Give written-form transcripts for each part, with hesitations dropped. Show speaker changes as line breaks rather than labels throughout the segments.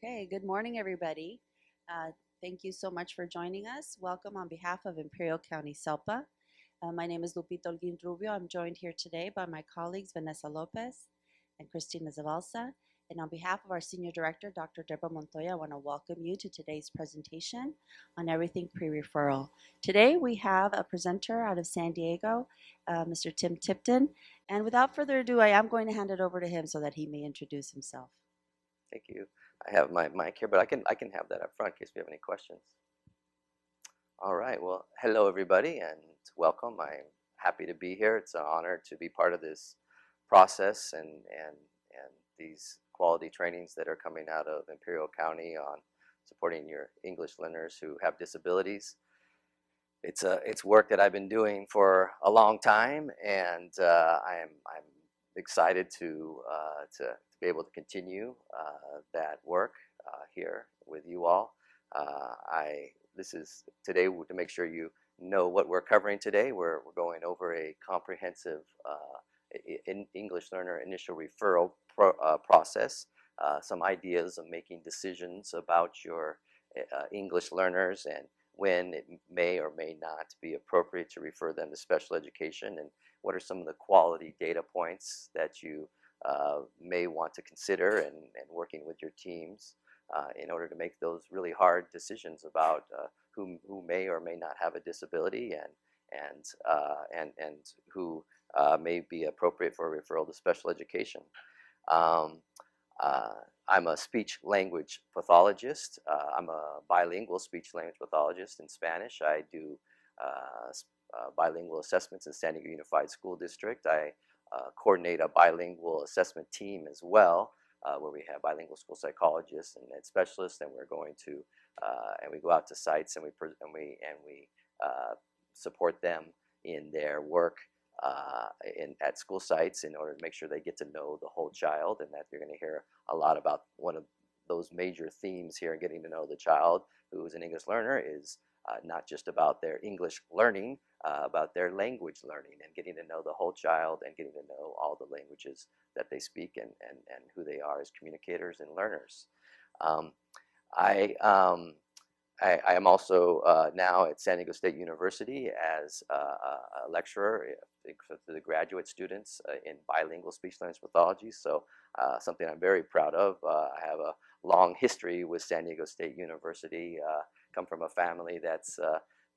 Okay, good morning, everybody. Thank you so much for joining us. Welcome on behalf of Imperial County SELPA. My name is Lupita Holguin Rubio. I'm joined here today by my colleagues Vanessa Lopez and Cristina Zavalsa. And on behalf of our Senior Director, Dr. Deborah Montoya, I want to welcome you to today's presentation on everything pre-referral. Today we have a presenter out of San Diego, Mr. Tim Tipton. And without further ado, I am going to hand it over to him so that he may introduce himself.
Thank you. I have my mic here, but I can have that up front in case we have any questions. All right. Well, hello everybody, and welcome. I'm happy to be here. It's an honor to be part of this process and these quality trainings that are coming out of Imperial County on supporting your English learners who have disabilities. It's work that I've been doing for a long time, and I'm excited to be able to continue that work here with you all. This is today to make sure you know what we're covering today. We're going over a comprehensive English learner initial referral process, some ideas of making decisions about your English learners and when it may or may not be appropriate to refer them to special education, and what are some of the quality data points that you may want to consider and working with your teams in order to make those really hard decisions about who may or may not have a disability and who may be appropriate for a referral to special education. I'm a speech language pathologist. I'm a bilingual speech language pathologist in Spanish. I do bilingual assessments in San Diego Unified School District. I coordinate a bilingual assessment team as well, where we have bilingual school psychologists and ed specialists, and we're going to and we go out to sites and we support them in their work at school sites in order to make sure they get to know the whole child, and that you're going to hear a lot about one of those major themes here in getting to know the child who is an English learner is not just about their English learning, about their language learning and getting to know the whole child and getting to know all the languages that they speak and who they are as communicators and learners. I am also now at San Diego State University as a lecturer to the graduate students in bilingual speech language pathology. So something I'm very proud of. I have a long history with San Diego State University. Come from a family that's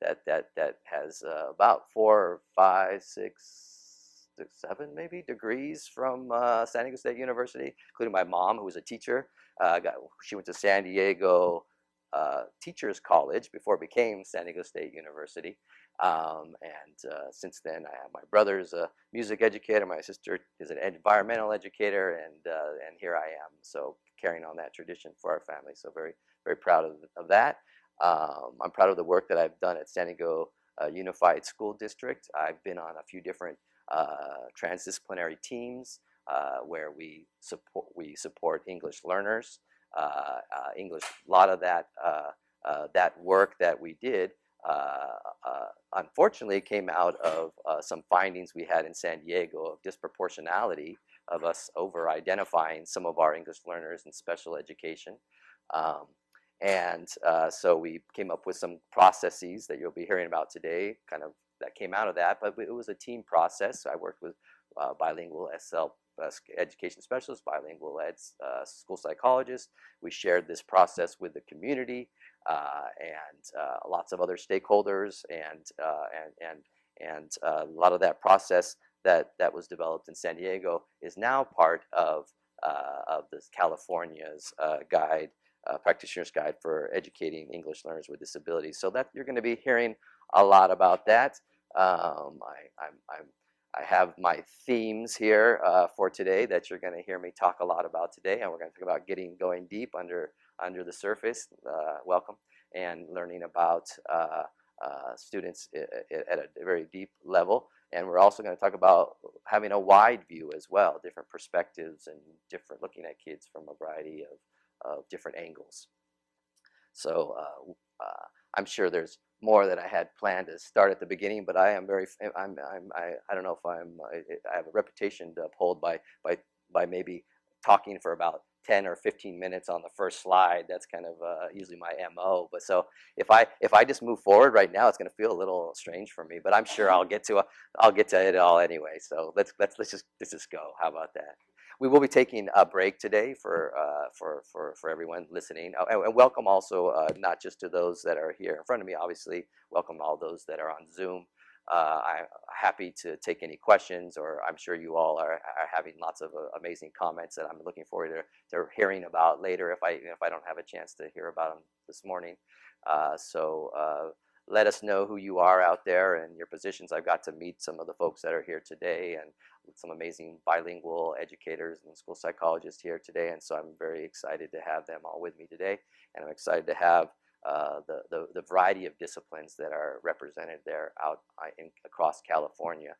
that has about 4, 5, 6, 7 maybe degrees from San Diego State University, including my mom, who was a teacher. She went to San Diego Teachers College before it became San Diego State University. Since then, I have my brother's a music educator, my sister is an environmental educator, and here I am. So carrying on that tradition for our family. So very, very proud of that. I'm proud of the work that I've done at San Diego Unified School District. I've been on a few different transdisciplinary teams where we support English learners. English, a lot of that work that we did unfortunately came out of some findings we had in San Diego of disproportionality of us over identifying some of our English learners in special education. So we came up with some processes that you'll be hearing about today, kind of that came out of that, but it was a team process. I worked with bilingual education specialists, bilingual school psychologists. We shared this process with the community and lots of other stakeholders, and a lot of that process that was developed in San Diego is now part of this California's guide. Practitioner's Guide for Educating English Learners with Disabilities. So that you're going to be hearing a lot about that. I have my themes here for today that you're going to hear me talk a lot about today, and we're going to talk about going deep under the surface. Welcome, and learning about students at a very deep level. And we're also going to talk about having a wide view as well, different perspectives and looking at kids from a variety of different angles. So I'm sure there's more that I had planned to start at the beginning, but I am I don't know if I have a reputation to uphold by maybe talking for about 10 or 15 minutes on the first slide. That's kind of usually my MO. But so if I just move forward right now, it's going to feel a little strange for me. But I'm sure I'll get to it all anyway. So let's just go. How about that? We will be taking a break today for everyone listening, and welcome also not just to those that are here in front of me. Obviously, welcome all those that are on Zoom. I'm happy to take any questions, or I'm sure you all are having lots of amazing comments that I'm looking forward to hearing about later if I don't have a chance to hear about them this morning. So let us know who you are out there and your positions. I've got to meet some of the folks that are here today, and some amazing bilingual educators and school psychologists here today, and so I'm very excited to have them all with me today, and I'm excited to have the variety of disciplines that are represented there out across California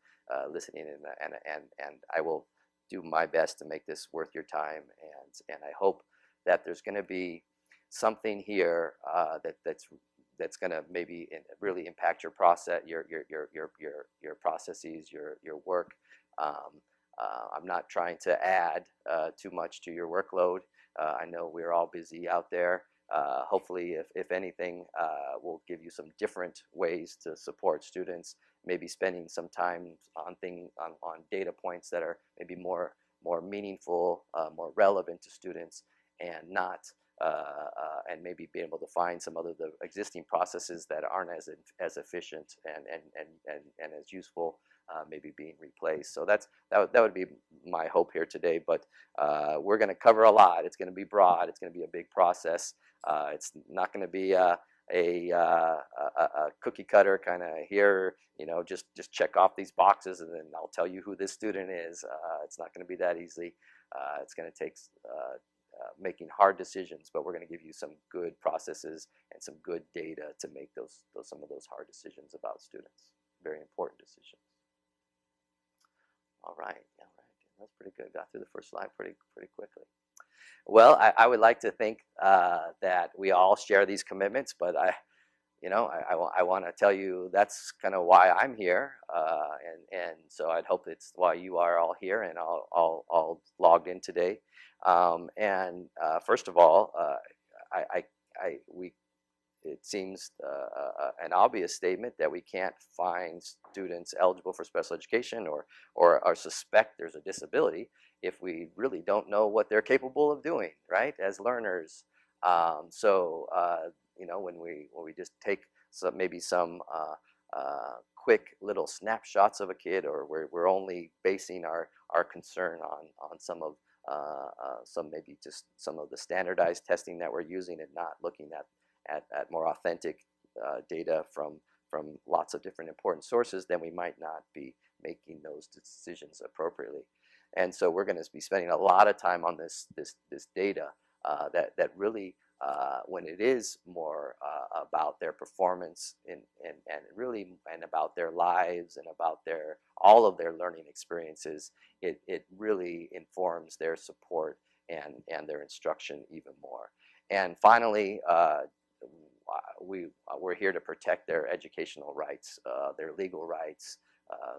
listening, and I will do my best to make this worth your time, and I hope that there's going to be something here that's going to maybe really impact your process, your processes, your work. I'm not trying to add too much to your workload. I know we're all busy out there. Hopefully, if anything, we'll give you some different ways to support students, maybe spending some time on data points that are maybe more meaningful, more relevant to students, and not and maybe be able to find some other the existing processes that aren't as efficient and as useful, maybe being replaced. So that would be my hope here today. But we're going to cover a lot. It's going to be broad. It's going to be a big process. It's not going to be a cookie cutter kind of here, just check off these boxes and then I'll tell you who this student is. It's not going to be that easy. It's going to take making hard decisions, but we're going to give you some good processes and some good data to make some of those hard decisions about students. Very important decisions. All right, that's pretty good. Got through the first slide pretty quickly. Well, I would like to think that we all share these commitments, but I want to tell you that's kind of why I'm here, and so I'd hope it's why you are all here and all logged in today. First of all, it seems an obvious statement that we can't find students eligible for special education or suspect there's a disability if we really don't know what they're capable of doing, right, as learners. When we just take maybe some quick little snapshots of a kid, or we're only basing our concern on some maybe just some of the standardized testing that we're using, and not looking at more authentic data from lots of different important sources, then we might not be making those decisions appropriately. And so we're going to be spending a lot of time on this data that really, when it is more about their performance and about their lives and about all of their learning experiences, it really informs their support and their instruction even more. And finally, we're here to protect their educational rights, their legal rights,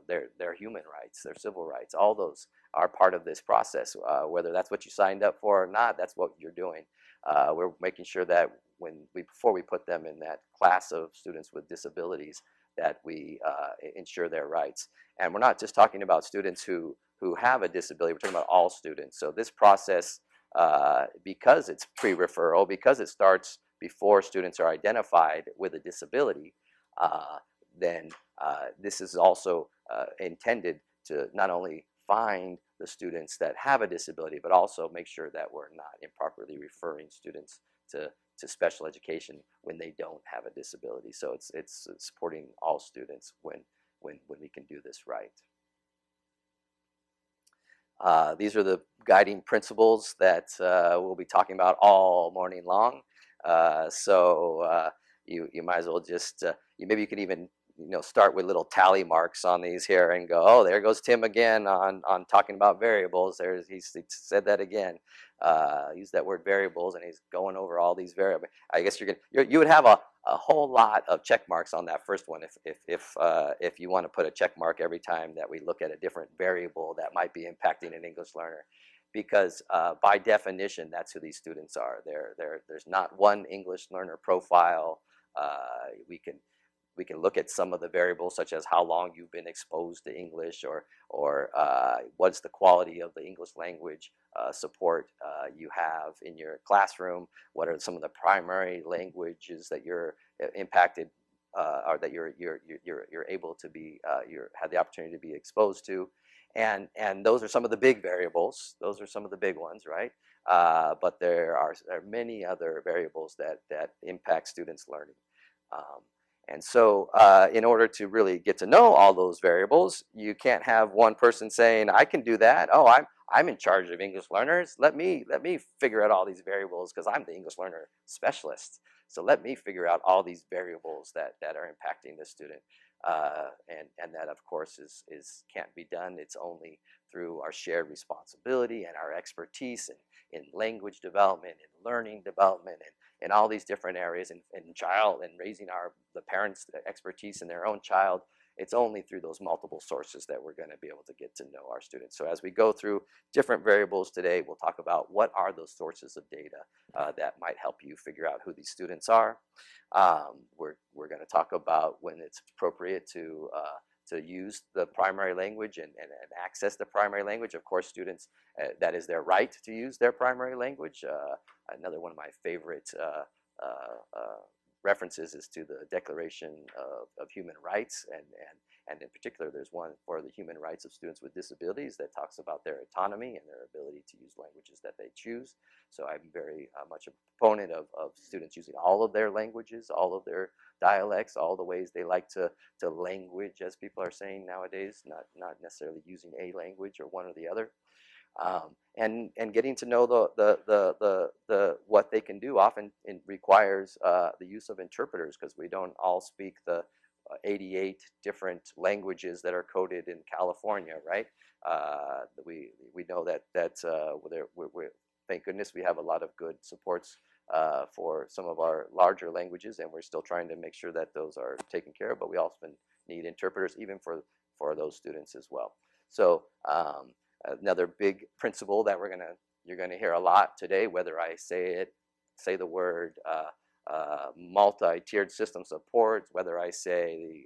their human rights, their civil rights. All those are part of this process. Whether that's what you signed up for or not, that's what you're doing. We're making sure that before we put them in that class of students with disabilities, that we ensure their rights. And we're not just talking about students who have a disability. We're talking about all students. So this process, because it's pre-referral, because it starts before students are identified with a disability, then this is also intended to not only find the students that have a disability, but also make sure that we're not improperly referring students to special education when they don't have a disability. So it's supporting all students when we can do this right. These are the guiding principles that we'll be talking about all morning long. You might as well just maybe you can even start with little tally marks on these here and go, oh, there goes Tim again on talking about variables. He said that again. Used that word variables, and he's going over all these variables. I guess you would have a whole lot of check marks on that first one if you want to put a check mark every time that we look at a different variable that might be impacting an English learner. because by definition, that's who these students are. There's not one English learner profile. We can look at some of the variables, such as how long you've been exposed to English, or what's the quality of the English language support you have in your classroom. What are some of the primary languages that you're impacted, or that you're able to be have the opportunity to be exposed to, and those are some of the big variables. Those are some of the big ones, right? But there are many other variables that impact students' learning. And so in order to really get to know all those variables, you can't have one person saying, I can do that. Oh, I'm in charge of English learners. Let me figure out all these variables because I'm the English learner specialist. So let me figure out all these variables that are impacting the student. And that, of course, can't be done. It's only through our shared responsibility and our expertise in language development and learning development and all these different areas, and child and raising the parents' expertise in their own child. It's only through those multiple sources that we're going to be able to get to know our students. So as we go through different variables today, we'll talk about what are those sources of data that might help you figure out who these students are. We're going to talk about when it's appropriate to use the primary language and access the primary language. Of course, students, that is their right to use their primary language. Another one of my favorite references is to the Declaration of Human Rights, and in particular, there's one for the human rights of students with disabilities that talks about their autonomy and their ability to use languages that they choose. So I'm very much a proponent of students using all of their languages, all of their dialects, all the ways they like to language, as people are saying nowadays, not necessarily using a language or one or the other. And getting to know the what they can do often requires the use of interpreters, because we don't all speak the 88 different languages that are coded in California, right? We know that thank goodness we have a lot of good supports for some of our larger languages, and we're still trying to make sure that those are taken care of. But we often need interpreters even for those students as well. So another big principle that you're gonna hear a lot today, whether I say the word multi-tiered system support, whether I say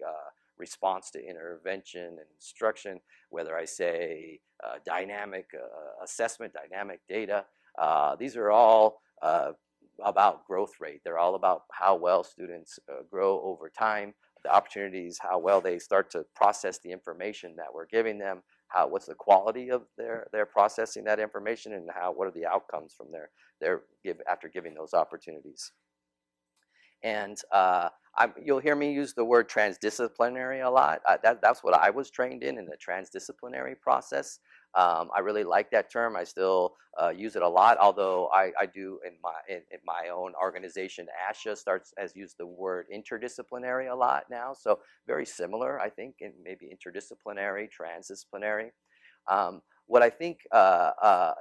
response to intervention and instruction, whether I say dynamic assessment, dynamic data, these are all about growth rate. They're all about how well students grow over time, the opportunities, how well they start to process the information that we're giving them, what's the quality of their processing that information, and what are the outcomes from after giving those opportunities. And you'll hear me use the word transdisciplinary a lot. That's what I was trained in the transdisciplinary process. I really like that term. I still use it a lot, although I do in my own organization, ASHA has used the word interdisciplinary a lot now. So very similar, I think, in maybe interdisciplinary, transdisciplinary. What I think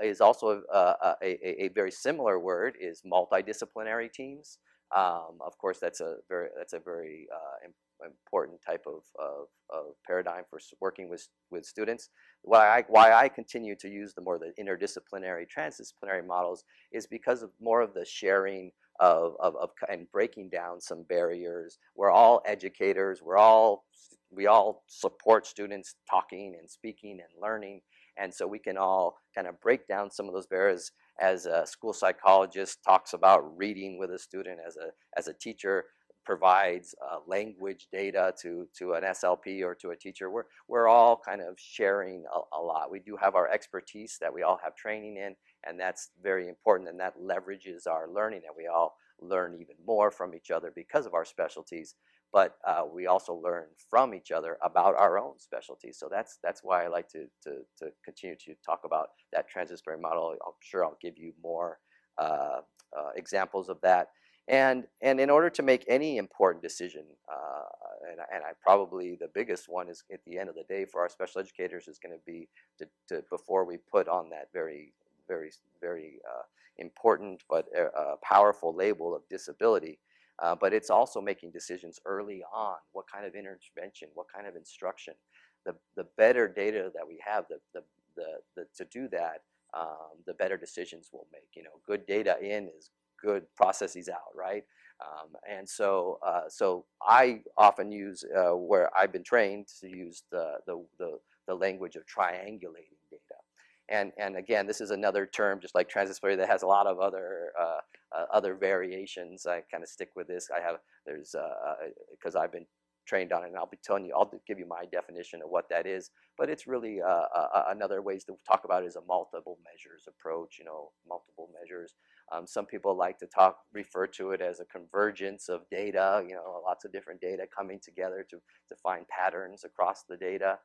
is also a very similar word is multidisciplinary teams. Of course, that's a very important type of paradigm for working with students. Why I continue to use the interdisciplinary, transdisciplinary models is because of more of the sharing and breaking down some barriers. We're all educators. We all support students talking and speaking and learning, and so we can all kind of break down some of those barriers. As a school psychologist talks about reading with a student, as a teacher provides language data to an SLP or to a teacher, we're all kind of sharing a lot. We do have our expertise that we all have training in, and that's very important, and that leverages our learning, and we all learn even more from each other because of our specialties. But we also learn from each other about our own specialties. So that's why I like to continue to talk about that transdisciplinary model. I'm sure I'll give you more examples of that. And in order to make any important decision, and probably the biggest one is at the end of the day for our special educators is going to be before we put on that very important but powerful label of disability. But it's also making decisions early on. What kind of intervention? What kind of instruction? The better data that we have, to do that, the better decisions we'll make. You know, good data in is good processes out, right? And so, so I often use where I've been trained to use the language of triangulating data. And again, this is another term, just like transdisciplinary, that has a lot of other variations. I kind of stick with this. There's because I've been trained on it, and I'll be telling you, I'll give you my definition of what that is. But it's really another ways to talk about it is a multiple measures approach. You know, multiple measures. Some people like to refer to it as a convergence of data. You know, lots of different data coming together to find patterns across the data.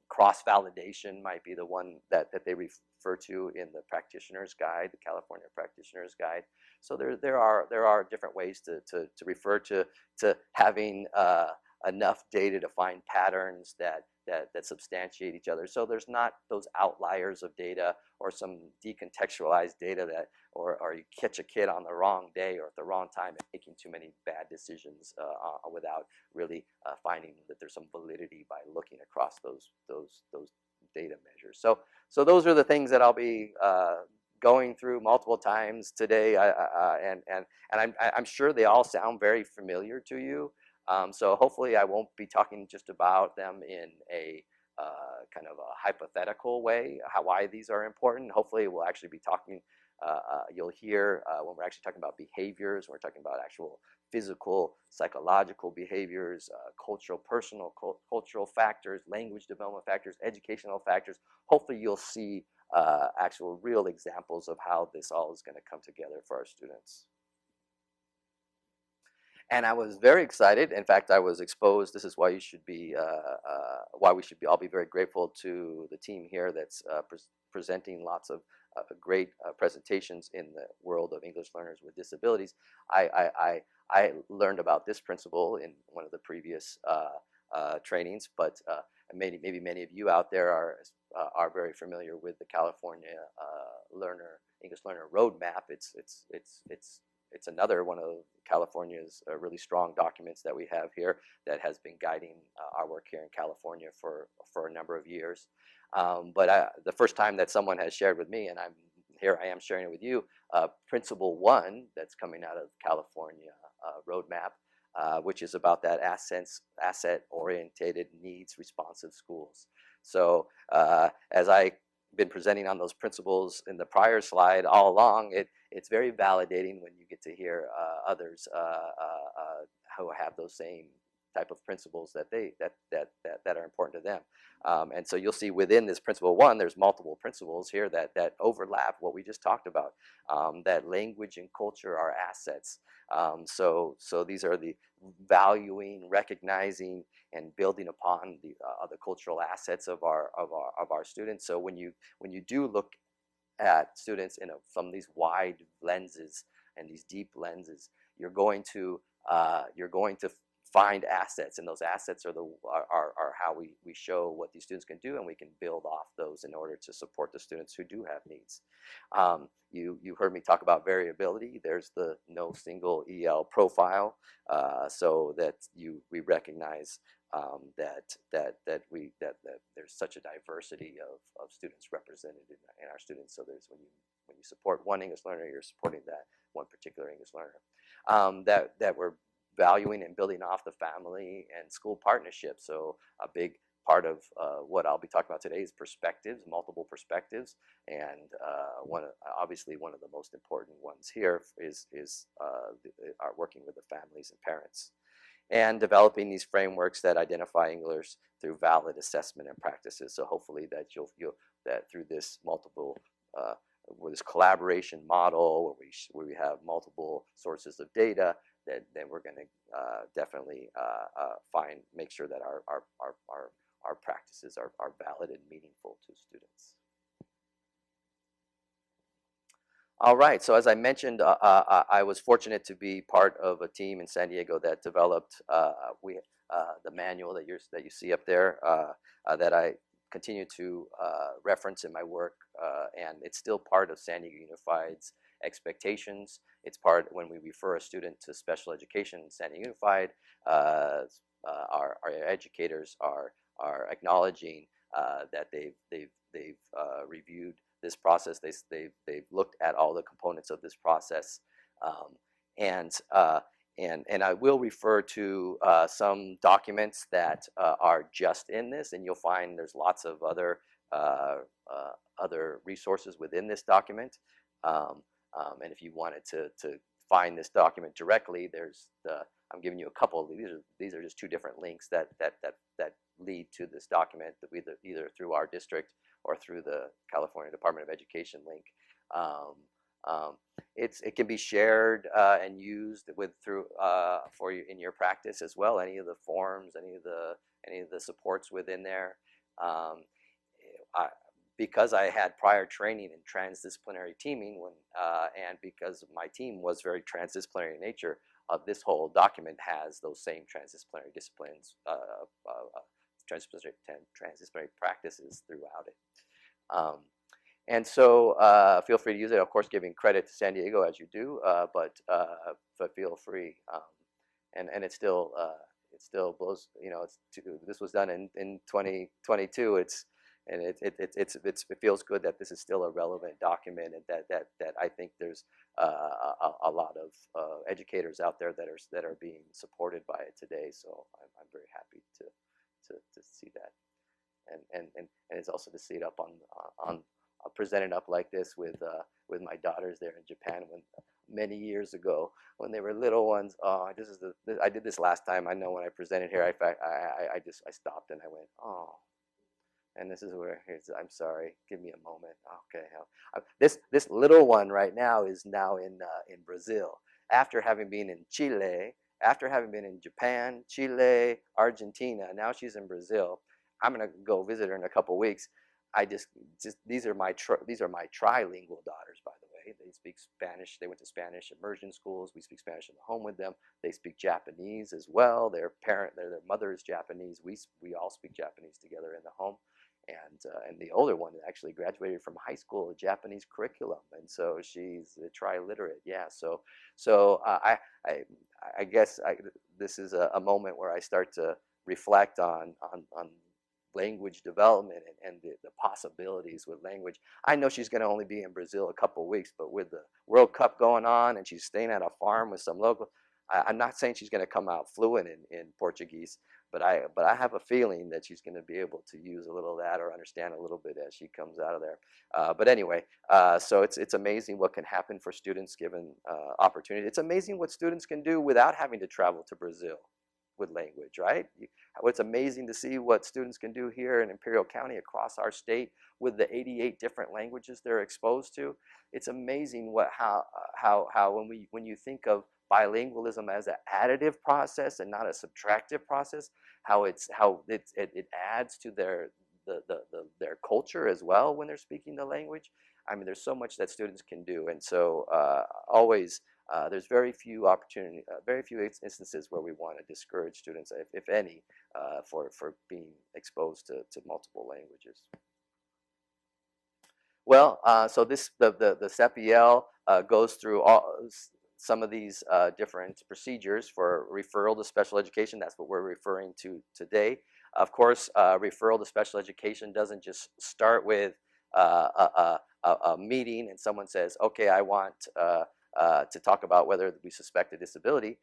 Cross-validation might be the one that they refer to in the practitioner's guide, the California Practitioner's Guide. So there are different ways to refer to having enough data to find patterns that substantiate each other. So there's not those outliers of data or some decontextualized data that or you catch a kid on the wrong day or at the wrong time and making too many bad decisions without really finding that there's some validity by looking across those data measures. So those are the things that I'll be going through multiple times today, and I'm sure they all sound very familiar to you. So hopefully I won't be talking just about them in a kind of a hypothetical way, why these are important. Hopefully we'll actually be talking, you'll hear when we're actually talking about behaviors, we're talking about actual physical, psychological behaviors, cultural, personal, cultural factors, language development factors, educational factors. Hopefully you'll see actual real examples of how this all is going to come together for our students. And I was very excited. In fact, I was exposed. This is why you should be, why we should be. I'll be very grateful to the team here that's presenting lots of great presentations in the world of English learners with disabilities. I learned about this principle in one of the previous trainings, but maybe many of you out there are very familiar with the California English Learner Roadmap. It's another one of California's really strong documents that we have here that has been guiding our work here in California for a number of years. But the first time that someone has shared with me, and I am sharing it with you, Principle 1 that's coming out of California Roadmap, which is about that asset-oriented, needs-responsive schools. So as I've been presenting on those principles in the prior slide all along, it's very validating when you get to hear others who have those same type of principles that are important to them. And so you'll see within this Principle 1, there's multiple principles here that overlap what we just talked about, that language and culture are assets. So these are the valuing, recognizing, and building upon the cultural assets of our students. So when you do look at students from these wide lenses and these deep lenses, you're going to find assets, and those assets are how we show what these students can do, and we can build off those in order to support the students who do have needs. You heard me talk about variability. There's the no single EL profile, so that we recognize that there's such a diversity of students represented in our students. So there's when you support one English learner, you're supporting that one particular English learner. That we're valuing and building off the family and school partnership. So a big part of what I'll be talking about today is perspectives, multiple perspectives, and obviously one of the most important ones here is working with the families and parents, and developing these frameworks that identify English through valid assessment and practices. So hopefully that that through this multiple with this collaboration model where we have multiple sources of data, that we're going to definitely make sure that our practices are valid and meaningful to students. All right, so as I mentioned, I was fortunate to be part of a team in San Diego that developed the manual that you see up there that I continue to reference in my work, and it's still part of San Diego Unified's expectations. It's part when we refer a student to special education in San Diego Unified, our educators are acknowledging that they've reviewed this process. They've looked at all the components of this process, um, and and I will refer to some documents that are just in this, and you'll find there's lots of other resources within this document. And if you wanted to find this document directly, I'm giving you a couple. These are just two different links that lead to this document, that either through our district or through the California Department of Education link. It can be shared and used for you in your practice as well. Any of the forms, any of the supports within there. Because I had prior training in transdisciplinary teaming, and because my team was very transdisciplinary in nature, this whole document has those same transdisciplinary disciplines, transdisciplinary practices throughout it. And so feel free to use it. Of course, giving credit to San Diego as you do, but feel free. And it still blows. This was done in 2022. It feels good that this is still a relevant document, and that I think there's a lot of educators out there that are being supported by it today. So I'm very happy to see that, and it's also to see it up on presented up like this with my daughters there in Japan many years ago when they were little ones. Oh, I did this last time. I know when I presented here, I stopped and I went, oh. And this is where I'm sorry. Give me a moment. Okay, this little one right now is now in Brazil, after having been in Chile, after having been in Japan, Chile, Argentina. Now she's in Brazil. I'm gonna go visit her in a couple weeks. These are my trilingual daughters, by the way. They speak Spanish. They went to Spanish immersion schools. We speak Spanish in the home with them. They speak Japanese as well. Their mother is Japanese. We all speak Japanese together in the home. And the older one actually graduated from high school, a Japanese curriculum, and so she's triliterate. Yeah, so I guess this is a moment where I start to reflect on language development and the possibilities with language. I know she's going to only be in Brazil a couple of weeks, but with the World Cup going on and she's staying at a farm with some local, I'm not saying she's going to come out fluent in Portuguese, but I have a feeling that she's going to be able to use a little of that or understand a little bit as she comes out of there. But anyway, so it's amazing what can happen for students given opportunity. It's amazing what students can do without having to travel to Brazil with language, right? It's amazing to see what students can do here in Imperial County across our state with the 88 different languages they're exposed to. It's amazing how when you think of bilingualism as an additive process and not a subtractive process, how it adds to their culture as well when they're speaking the language. I mean, there's so much that students can do, and so always. There's very few instances where we want to discourage students, if any, for being exposed to multiple languages. Well, so the SEP-EL goes through some of these different procedures for referral to special education. That's what we're referring to today. Of course, referral to special education doesn't just start with a meeting and someone says, okay, I want to talk about whether we suspect a disability.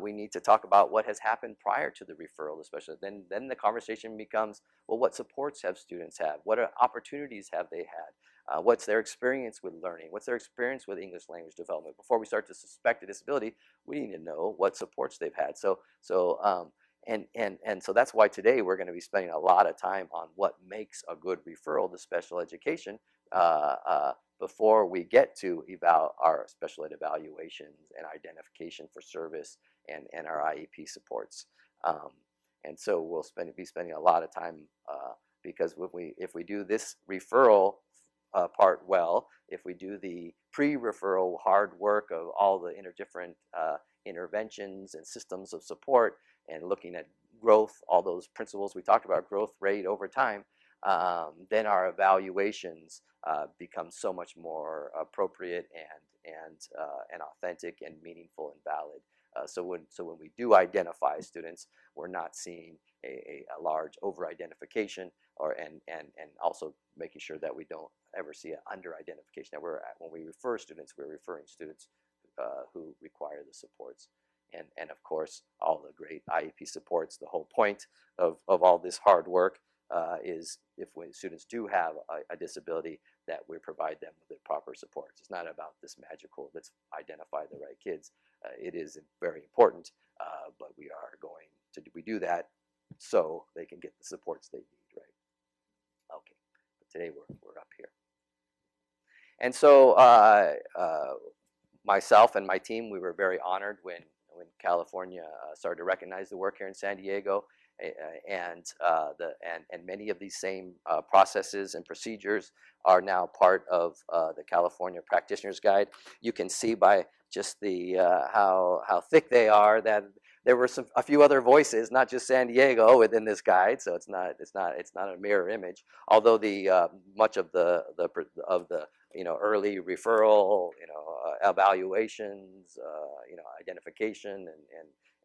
We need to talk about what has happened prior to the referral, especially. Then the conversation becomes, well, what supports have students had? What opportunities have they had? What's their experience with learning? What's their experience with English language development? Before we start to suspect a disability, we need to know what supports they've had. So that's why today we're going to be spending a lot of time on what makes a good referral to special education before we get to our special ed evaluations and identification for service and our IEP supports. And so we'll be spending a lot of time because if we do this referral part well, if we do the pre-referral hard work of all the different interventions and systems of support and looking at growth, all those principles we talked about, growth rate over time, then our evaluations become so much more appropriate and authentic and meaningful and valid. So when we do identify students, we're not seeing a large over-identification and also making sure that we don't ever see an under-identification. Now, when we refer students, we're referring students who require the supports. And of course, all the great IEP supports. The whole point of all this hard work is when students do have a disability, that we provide them with the proper supports. It's not about this magical, let's identify the right kids. It is very important, but we do that so they can get the supports they need, right? Okay, but today we're up here. And so myself and my team, we were very honored when California started to recognize the work here in San Diego, and many of these same processes and procedures are now part of the California Practitioner's Guide. You can see by just the how thick they are that there were a few other voices, not just San Diego, within this guide. So it's not a mirror image. Although the much of the early referral, evaluations, identification,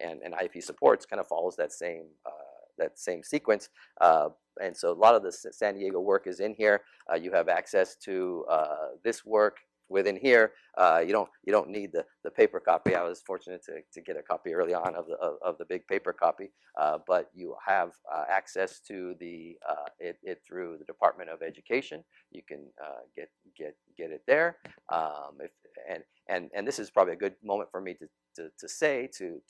and IEP supports kind of follows that same sequence. And so a lot of the San Diego work is in here. You have access to this work within here. You don't need the paper copy. I was fortunate to get a copy early on of the big paper copy, but you have access to it through the Department of Education. You can get it there. And this is probably a good moment for me to say to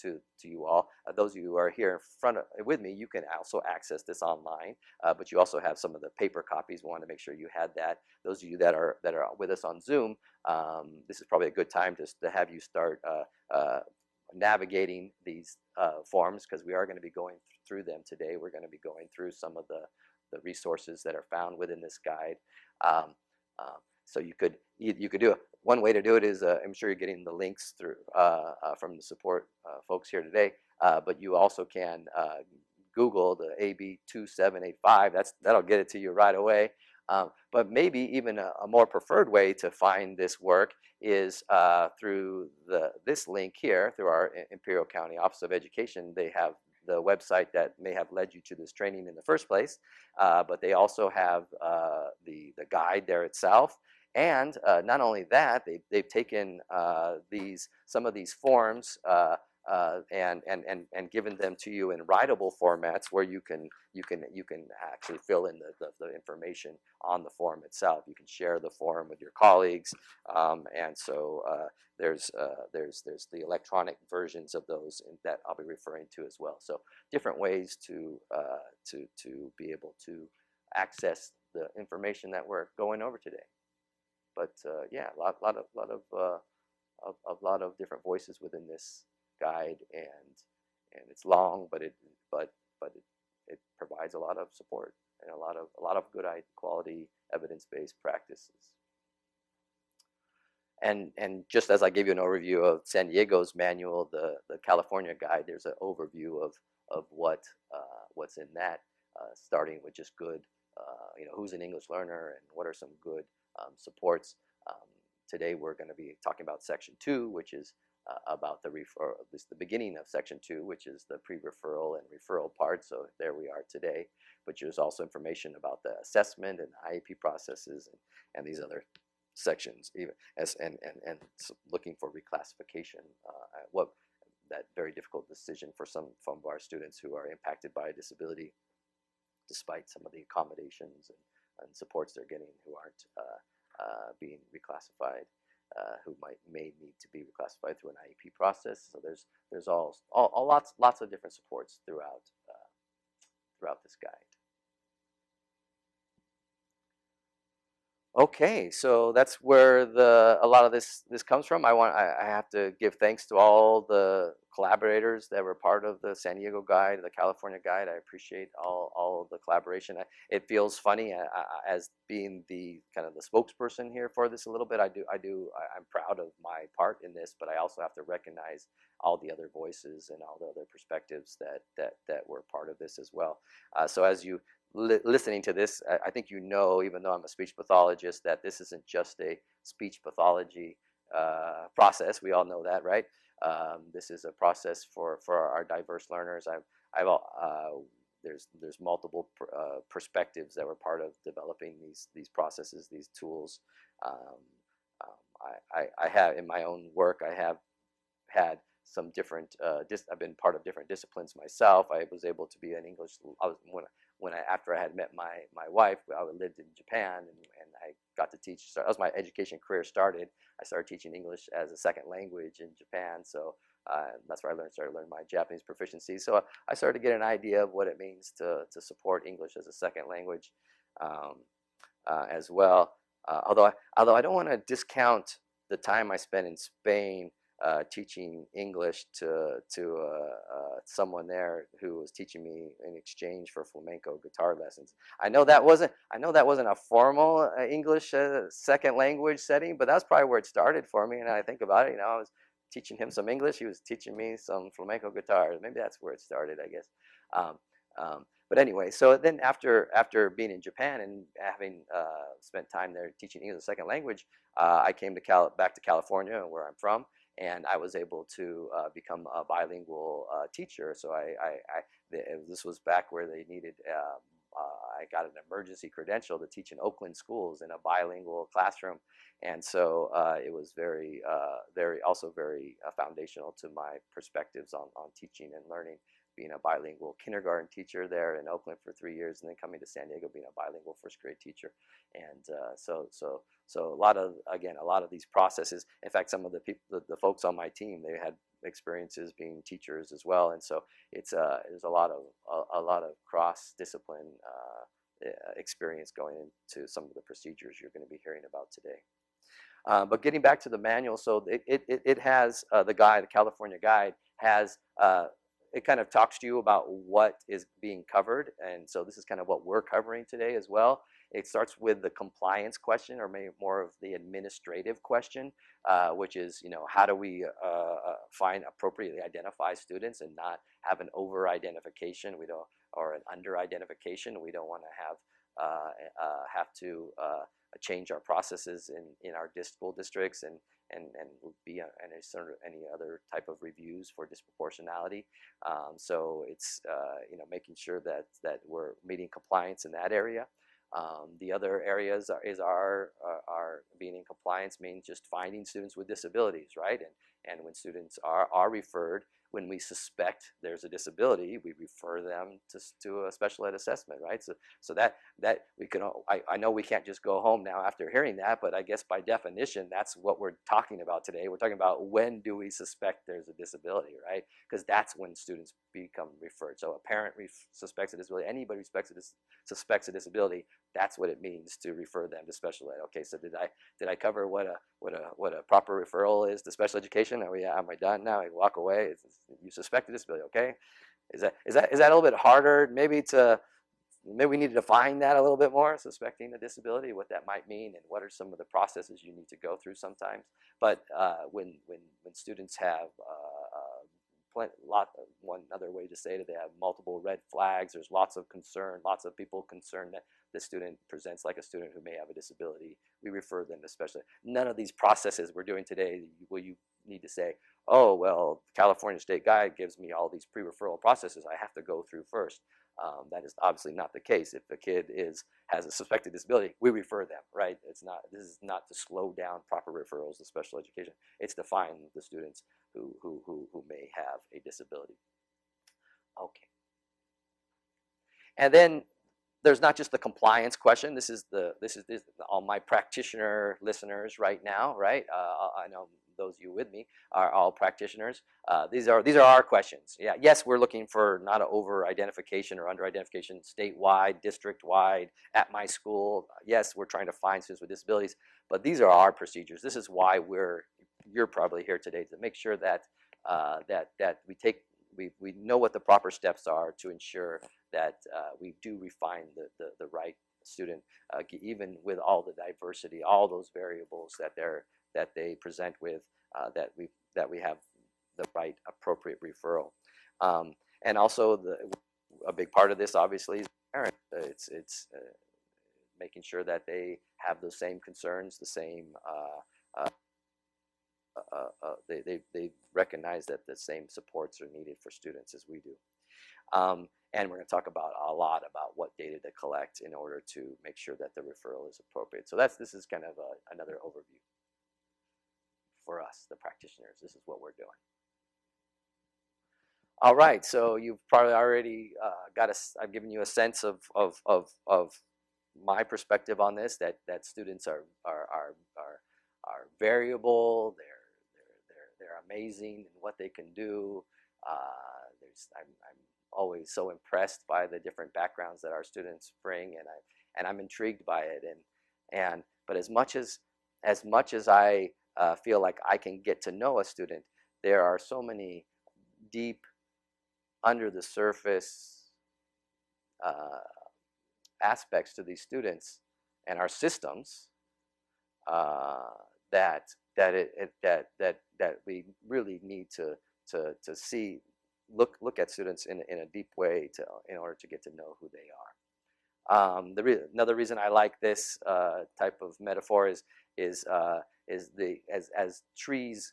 you all, those of you who are here in front with me, you can also access this online, but you also have some of the paper copies. We want to make sure you had that. Those of you that are with us on Zoom, this is probably a good time to have you start navigating these forms, because we are going to be going through them today. We're going to be going through some of the resources that are found within this guide. So you could do it. One way to do it is, I'm sure you're getting the links through from the support folks here today, but you also can Google the AB 2785. That'll get it to you right away. But maybe even a more preferred way to find this work is through this link here, through our Imperial County Office of Education. They have the website that may have led you to this training in the first place, but they also have the guide there itself. And not only that, they've taken some of these forms and given them to you in writable formats, where you can actually fill in the information on the form itself. You can share the form with your colleagues, and so there's the electronic versions of those that I'll be referring to as well. So different ways to be able to access the information that we're going over today. But yeah, a lot of different voices within this guide, and it's long, but it provides a lot of support and a lot of good quality evidence-based practices. And just as I gave you an overview of San Diego's manual, the California guide, there's an overview of what's in that, starting with just good, who's an English learner and what are some good supports. Today we're going to be talking about Section 2, which is about the beginning of Section 2, which is the pre-referral and referral part. So there we are today. But there's also information about the assessment and IEP processes and these other sections, even and looking for reclassification. That very difficult decision for some of our students who are impacted by a disability, despite some of the accommodations and supports they're getting, who aren't being reclassified, who may need to be reclassified through an IEP process. So there's all lots of different supports throughout this guide. Okay, so that's where a lot of this comes from. I have to give thanks to all the collaborators that were part of the San Diego guide, the California guide. I appreciate all of the collaboration. It feels funny as being the kind of the spokesperson here for this a little bit. I'm proud of my part in this, but I also have to recognize all the other voices and all the other perspectives that were part of this as well. So as you listening to this, I think even though I'm a speech pathologist, that this isn't just a speech pathology process. We all know that, right? This is a process for our diverse learners. there's multiple perspectives that were part of developing these processes, these tools. Um, I have in my own work, I have had some different, I've been part of different disciplines myself. I was able to be an English, after I had met my wife, I lived in Japan, and I got to teach, so that was my education career started. I started teaching English as a second language in Japan, so that's where I started learning my Japanese proficiency. So I started to get an idea of what it means to support English as a second language as well. Although I don't want to discount the time I spent in Spain teaching English to someone there who was teaching me in exchange for flamenco guitar lessons. I know that wasn't a formal English second language setting, but that's probably where it started for me. And I think about it, I was teaching him some English, he was teaching me some flamenco guitar. Maybe that's where it started, I guess. But anyway, so then after being in Japan and having spent time there teaching English as a second language, I came back to California, where I'm from, and I was able to become a bilingual teacher. So this was back where they needed. I got an emergency credential to teach in Oakland schools in a bilingual classroom, and so it was very foundational to my perspectives on teaching and learning. Being a bilingual kindergarten teacher there in Oakland for 3 years, and then coming to San Diego, being a bilingual first grade teacher, and so a lot of these processes. In fact, some of the folks on my team, they had experiences being teachers as well, and so there's a lot of cross discipline experience going into some of the procedures you're going to be hearing about today. But getting back to the manual, so it has the California guide has. It kind of talks to you about what is being covered, and so this is kind of what we're covering today as well. It starts with the compliance question, or maybe more of the administrative question, which is, how do we appropriately identify students and not have an over-identification, or an under-identification. We don't want to have to change our processes in our school districts and be any other type of reviews for disproportionality. So it's making sure that we're meeting compliance in that area. The other areas are being in compliance means just finding students with disabilities, right? And when students are referred, when we suspect there's a disability, we refer them to a special ed assessment, right? So that we can. I know we can't just go home now after hearing that, but I guess by definition, that's what we're talking about today. We're talking about when do we suspect there's a disability, right? Because that's when students become referred. So a parent suspects a disability. Anybody suspects a disability. That's what it means to refer them to special ed. Okay, so did I cover what a proper referral is to special education? Oh yeah, am I done now? I walk away. You suspect a disability, okay? Is that a little bit harder? Maybe we need to define that a little bit more. Suspecting a disability, what that might mean, and what are some of the processes you need to go through sometimes. But when students have one other way to say it, they have multiple red flags. There's lots of concern, lots of people concerned that the student presents like a student who may have a disability. We refer them to special ed. None of these processes we're doing today will you need to say, oh, well, California State Guide gives me all these pre-referral processes I have to go through first. That is obviously not the case. If a kid has a suspected disability, we refer them, right? This is not to slow down proper referrals to special education. It's to find the students who may have a disability. Okay. And then there's not just the compliance question. This is all my practitioner listeners right now, right? I know those of you with me are all practitioners. These are our questions. Yeah, yes, we're looking for not an over-identification or under-identification statewide, district-wide, at my school. Yes, we're trying to find students with disabilities, but these are our procedures. This is why you're probably here today, to make sure that we know what the proper steps are to ensure that we do refine the right student, even with all the diversity, all those variables that they present with, that we have the right appropriate referral. And also a big part of this obviously is parents. It's making sure that they have those same concerns, the same they recognize that the same supports are needed for students as we do. And we're going to talk about a lot about what data to collect in order to make sure that the referral is appropriate. So this is kind of another overview for us, the practitioners. This is what we're doing. All right, so you've probably already I've given you a sense of my perspective on this, that students are variable, they're amazing in what they can do. I'm always so impressed by the different backgrounds that our students bring, and I'm intrigued by it. But as much as I feel like I can get to know a student, there are so many deep, under the surface aspects to these students and our systems that we really need to see, look at students in a deep way in order to get to know who they are. Another reason I like this type of metaphor is as trees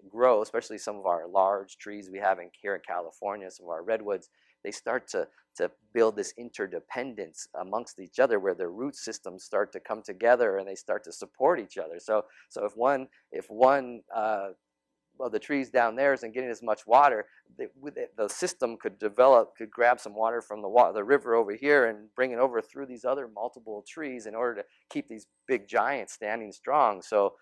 grow, especially some of our large trees we have here in California, some of our redwoods, they start to build this interdependence amongst each other, where their root systems start to come together and they start to support each other. So if one of the trees down there isn't getting as much water, the system could grab some water from the river over here and bring it over through these other multiple trees in order to keep these big giants standing strong. So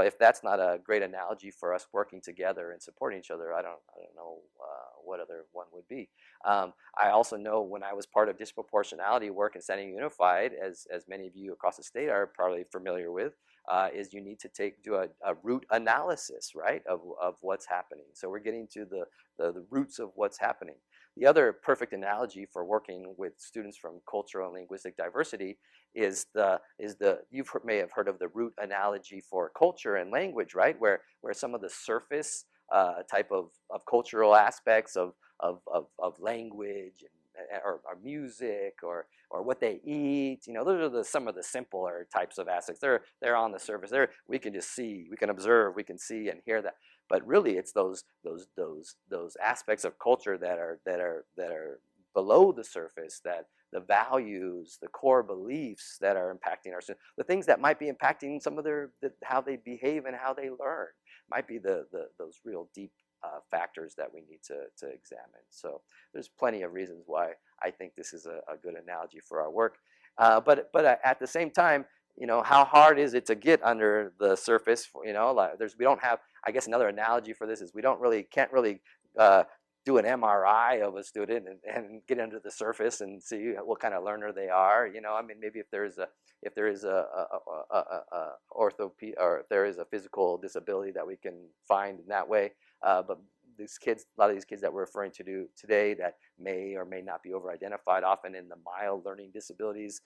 if that's not a great analogy for us working together and supporting each other, I don't know what other one would be. I also know when I was part of disproportionality work in San Diego Unified, as many of you across the state are probably familiar with, is you need to do a root analysis, right, of what's happening. So we're getting to the roots of what's happening. The other perfect analogy for working with students from cultural and linguistic diversity is you may have heard of the root analogy for culture and language, right, where some of the surface type of cultural aspects of language or music or what they eat, those are some of the simpler types of aspects. They're on the surface. We can just see, we can observe, we can see and hear that. But really, it's those aspects of culture that are below the surface, that the values, the core beliefs that are impacting our students, the things that might be impacting some of how they behave and how they learn, might be those real deep factors that we need to examine. So there's plenty of reasons why I think this is a good analogy for our work. But at the same time, how hard is it to get under the surface? We don't have, I guess another analogy for this is can't really do an MRI of a student and get under the surface and see what kind of learner they are. Maybe if there is a orthopedic, or if there is a physical disability that we can find in that way, but a lot of these kids that we're referring to today that may or may not be over-identified, often in the mild learning disabilities,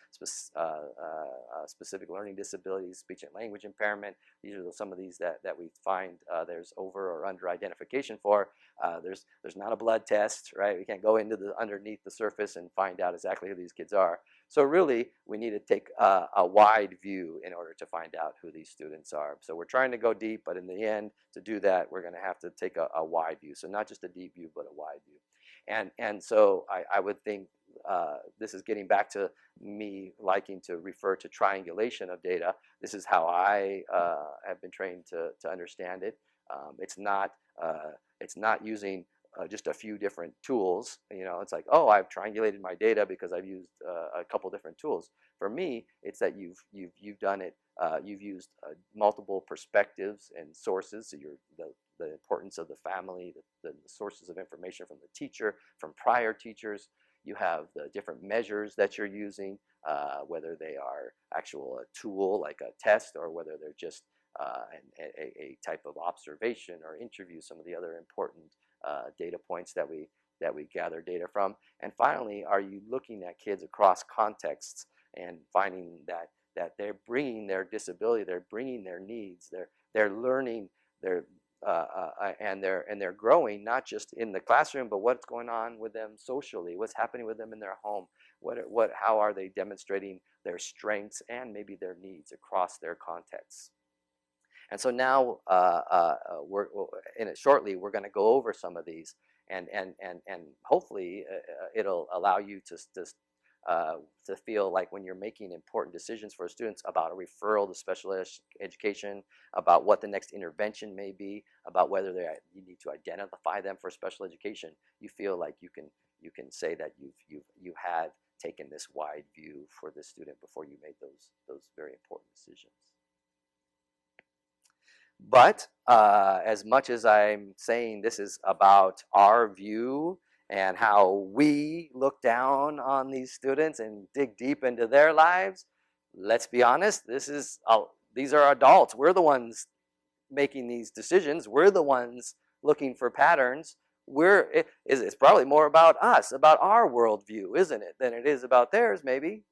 specific learning disabilities, speech and language impairment. These are some of these that we find there's over or under identification for. There's not a blood test, right? We can't go underneath the surface and find out exactly who these kids are. So really, we need to take a wide view in order to find out who these students are. So we're trying to go deep, but in the end, to do that, we're going to have to take a wide view. So not just a deep view, but a wide view. And so I would think this is getting back to me liking to refer to triangulation of data. This is how I have been trained to understand it. It's not using just a few different tools. It's like, oh, I've triangulated my data because I've used a couple different tools. For me, it's that you've done it. You've used multiple perspectives and sources. So the importance of the family, the sources of information from the teacher, from prior teachers. You have the different measures that you're using, whether they are a tool like a test, or whether they're just a type of observation or interview, some of the other important data points that we gather data from. And finally, are you looking at kids across contexts and finding that they're bringing their disability, they're bringing their needs, they're learning, and they're growing, not just in the classroom, but what's going on with them socially, what's happening with them in their home, how are they demonstrating their strengths and maybe their needs across their contexts. And so now, shortly, we're going to go over some of these. and hopefully it'll allow you to feel like when you're making important decisions for students about a referral to special education, about what the next intervention may be, about whether you need to identify them for special education, you feel like you can say that you had taken this wide view for the student before you made those very important decisions. But as much as I'm saying this is about our view and how we look down on these students and dig deep into their lives, let's be honest, these are adults. We're the ones making these decisions. We're the ones looking for patterns. It's probably more about us, about our worldview, isn't it, than it is about theirs, maybe.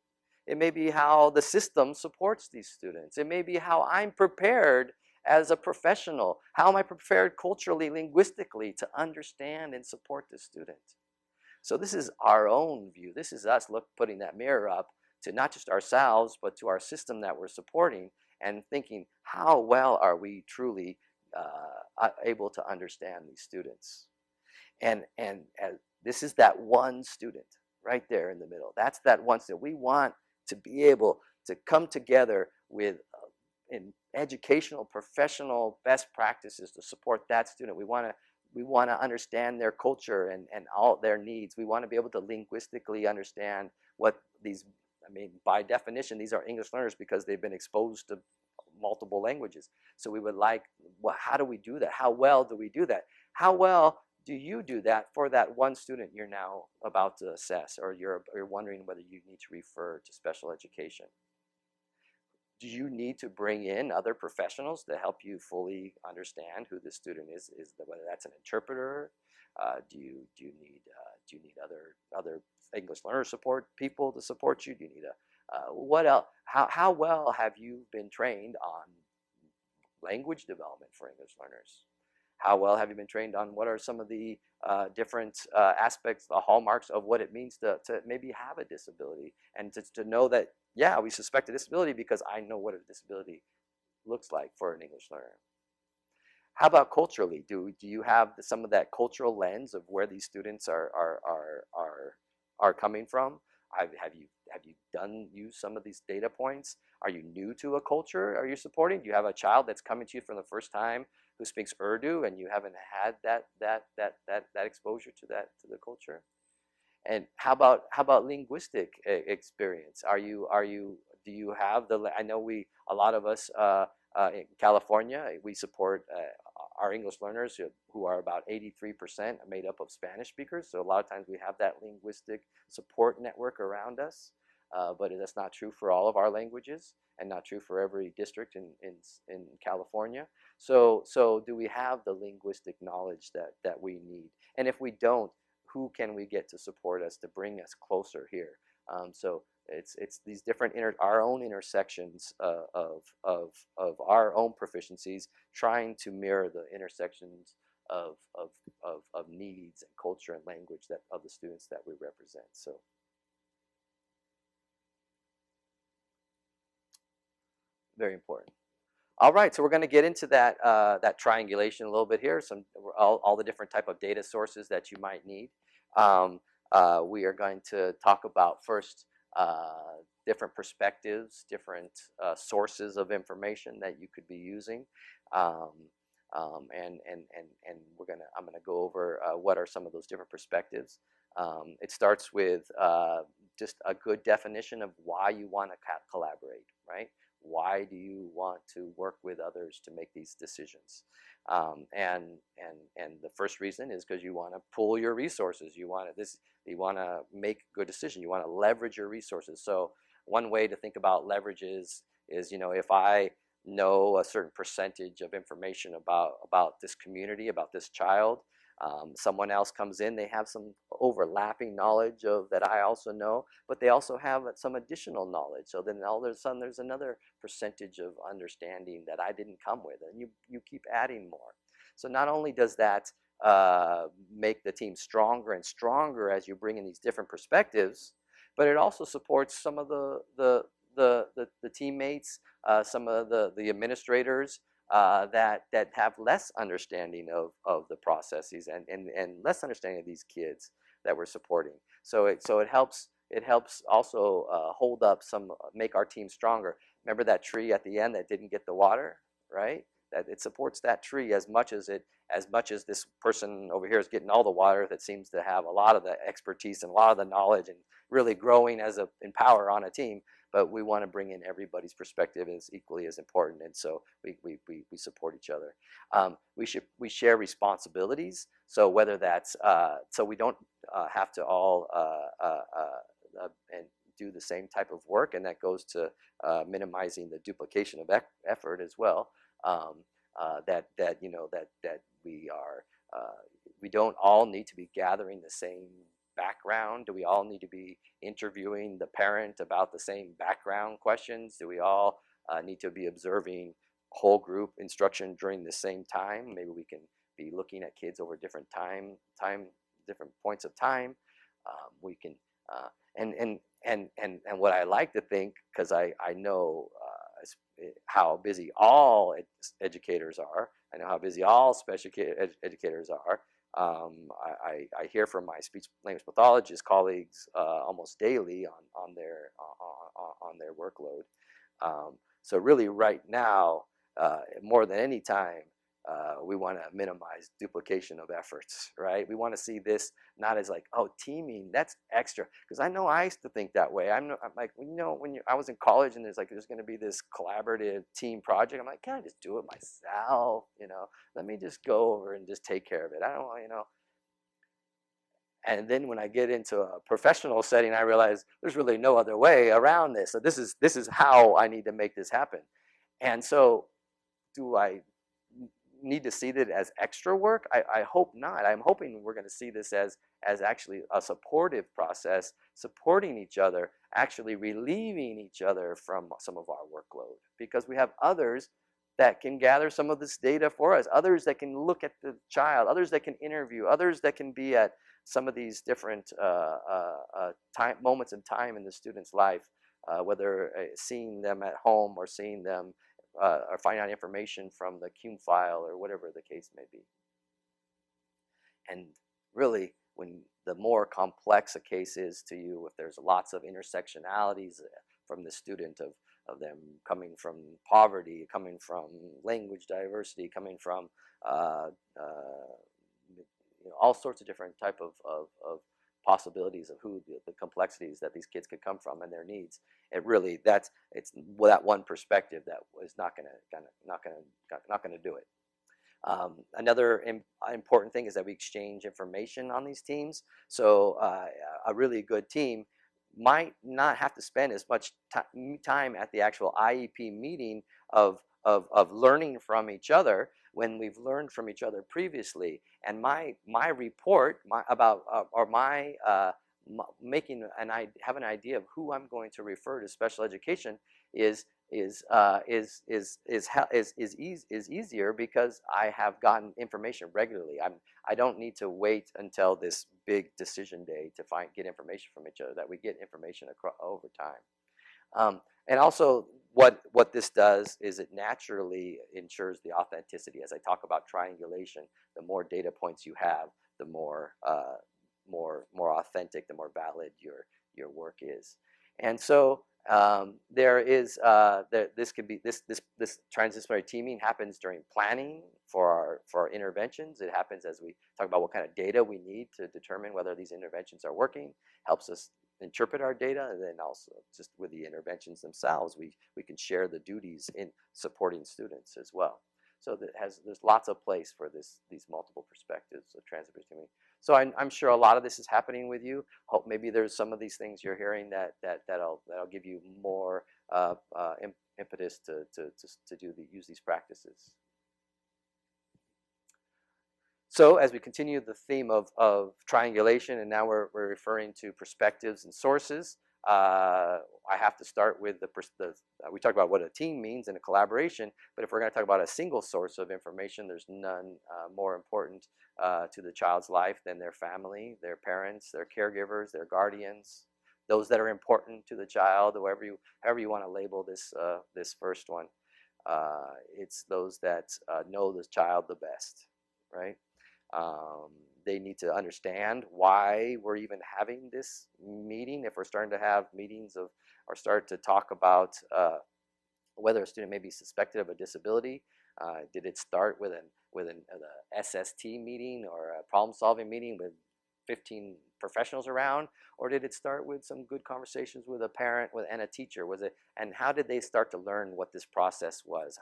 It may be how the system supports these students. It may be how I'm prepared as a professional. How am I prepared culturally, linguistically to understand and support the student? So this is our own view. This is us putting that mirror up to not just ourselves, but to our system that we're supporting and thinking, how well are we truly able to understand these students? And this is that one student right there in the middle. That's that one student. We want to be able to come together with in educational, professional best practices to support that student. We want to understand their culture and all their needs. We want to be able to linguistically understand what these, I mean, by definition, these are English learners because they've been exposed to multiple languages. So we would like, well, how do we do that? How well do we do that? How well do you do that for that one student you're now about to assess, or you're wondering whether you need to refer to special education? Do you need to bring in other professionals to help you fully understand who the student is? Whether that's an interpreter? Do you need other English learner support people to support you? Do you need what else? How well have you been trained on language development for English learners? How well have you been trained on what are some of the different aspects, the hallmarks of what it means to maybe have a disability, and to know that, yeah, we suspect a disability because I know what a disability looks like for an English learner. How about culturally? Do you have some of that cultural lens of where these students are coming from? Have you used some of these data points? Are you new to a culture? Are you supporting? Do you have a child that's coming to you for the first time who speaks Urdu and you haven't had that exposure to the culture? And how about linguistic experience? Do you have I know a lot of us in California, we support our English learners who are about 83% made up of Spanish speakers. So a lot of times we have that linguistic support network around us, but that's not true for all of our languages and not true for every district in California. So do we have the linguistic knowledge that we need? And if we don't, who can we get to support us to bring us closer here? So it's these different our own intersections of our own proficiencies, trying to mirror the intersections of needs and culture and language of the students that we represent. So very important. All right, so we're going to get into that that triangulation a little bit here. All the different type of data sources that you might need. We are going to talk about first different perspectives, different sources of information that you could be using, and I'm gonna go over what are some of those different perspectives. It starts with just a good definition of why you want to collaborate, right? Why do you want to work with others to make these decisions? And the first reason is because you want to pool your resources. You want to make good decisions. You want to leverage your resources. So one way to think about leverage is if I know a certain percentage of information about this community, about this child, someone else comes in, they have some overlapping knowledge that I also know, but they also have some additional knowledge. So then all of a sudden there's another percentage of understanding that I didn't come with, and you keep adding more. So not only does that make the team stronger and stronger as you bring in these different perspectives, but it also supports some of the the teammates, some of the administrators that have less understanding of the processes and less understanding of these kids that we're supporting. So it helps also hold up make our team stronger. Remember that tree at the end that didn't get the water, right? That it supports that tree as much as this person over here is getting all the water, that seems to have a lot of the expertise and a lot of the knowledge and really growing in power on a team. But we want to bring in everybody's perspective is equally as important, and so we support each other. We share responsibilities. So whether that's so we don't have to all and do the same type of work, and that goes to minimizing the duplication of effort as well. That we don't all need to be gathering the same background. Do we all need to be interviewing the parent about the same background questions? Do we all need to be observing whole group instruction during the same time? Maybe we can be looking at kids over different different points of time. We can and what I like to think, because I know how busy all educators are. I know how busy all special educators are. I hear from my speech language pathologist colleagues almost daily on their workload. So really, right now, more than any time, we want to minimize duplication of efforts, right? We want to see this not as like, oh, teaming, that's extra. Because I know I used to think that way. I'm like, I was in college and there's going to be this collaborative team project. I'm like, can I just do it myself? Let me just go over and just take care of it. I don't want, And then when I get into a professional setting, I realize there's really no other way around this. So this is how I need to make this happen. And so do I need to see that as extra work? I hope not. I'm hoping we're going to see this as actually a supportive process, supporting each other, actually relieving each other from some of our workload, because we have others that can gather some of this data for us, others that can look at the child, others that can interview, others that can be at some of these different moments in time in the student's life, whether seeing them at home or seeing them or finding out information from the CUME file or whatever the case may be. And really, when the more complex a case is to you, if there's lots of intersectionalities from the student of them coming from poverty, coming from language diversity, coming from all sorts of different type of possibilities of the complexities that these kids could come from and their needs. It's that one perspective that is not gonna do it. Another important thing is that we exchange information on these teams. So a really good team might not have to spend as much time at the actual IEP meeting of learning from each other when we've learned from each other previously. And my report have an idea of who I'm going to refer to special education is easier because I have gotten information regularly. I don't need to wait until this big decision day to get information from each other. That we get information over time. And also, what this does is it naturally ensures the authenticity. As I talk about triangulation, the more data points you have, the more authentic, the more valid your work is. And so there is this transdisciplinary teaming happens during planning for our interventions. It happens as we talk about what kind of data we need to determine whether these interventions are working. Helps us interpret our data, and then also just with the interventions themselves, we can share the duties in supporting students as well. So there's lots of place for these multiple perspectives of transdisciplinary teaming. So I'm sure a lot of this is happening with you. Hope maybe there's some of these things you're hearing that'll give you more impetus to use these practices. So as we continue the theme of triangulation, and now we're referring to perspectives and sources, I have to start with we talked about what a team means and a collaboration, but if we're going to talk about a single source of information, there's none more important to the child's life than their family, their parents, their caregivers, their guardians, those that are important to the child, however you want to label this this first one. It's those that know the child the best, right? Um, they need to understand why we're even having this meeting. If we're starting to have meetings of, or start to talk about whether a student may be suspected of a disability. Did it start with an SST meeting or a problem-solving meeting with 15 professionals around, or did it start with some good conversations with a parent and a teacher? Was it, and how did they start to learn what this process was?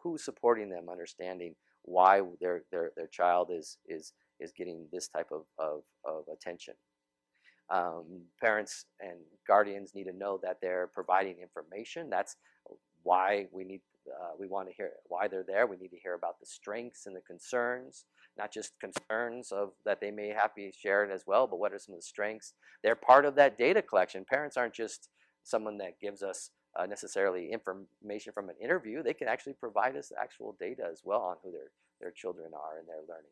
Who's supporting them, understanding why their child is getting this type of attention? Parents and guardians need to know that they're providing information. That's why we want to hear why they're there. We need to hear about the strengths and the concerns, not just concerns of that they may have to be shared as well, but what are some of the strengths? They're part of that data collection. Parents aren't just someone that gives us necessarily information from an interview. They can actually provide us actual data as well on who their children are and their learning.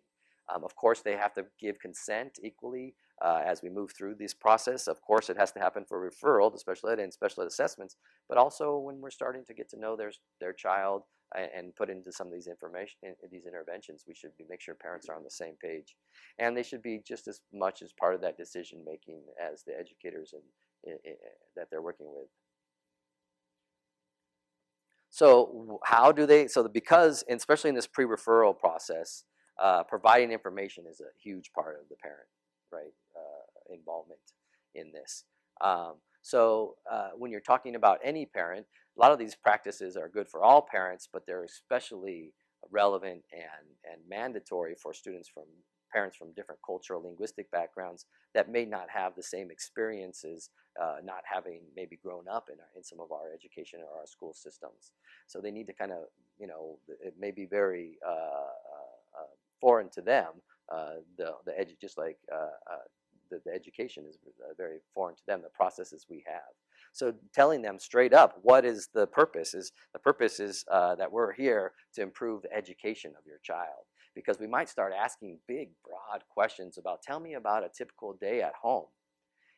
Of course, they have to give consent equally as we move through this process. Of course, it has to happen for referral to special ed and special ed assessments, but also when we're starting to get to know their child and put into some of these information, these interventions, we should make sure parents are on the same page, and they should be just as much as part of that decision making as the educators that they're working with. So how do they? So because, especially in this pre-referral process, providing information is a huge part of the parent, right, involvement in this. When you're talking about any parent, a lot of these practices are good for all parents, but they're especially relevant and mandatory for parents from different cultural linguistic backgrounds that may not have the same experiences, not having maybe grown up in some of our education or our school systems. So they need to kind of, it may be very foreign to them. Just like the education is very foreign to them, the processes we have. So telling them straight up what is the purpose is that we're here to improve the education of your child, because we might start asking big broad questions about, tell me about a typical day at home.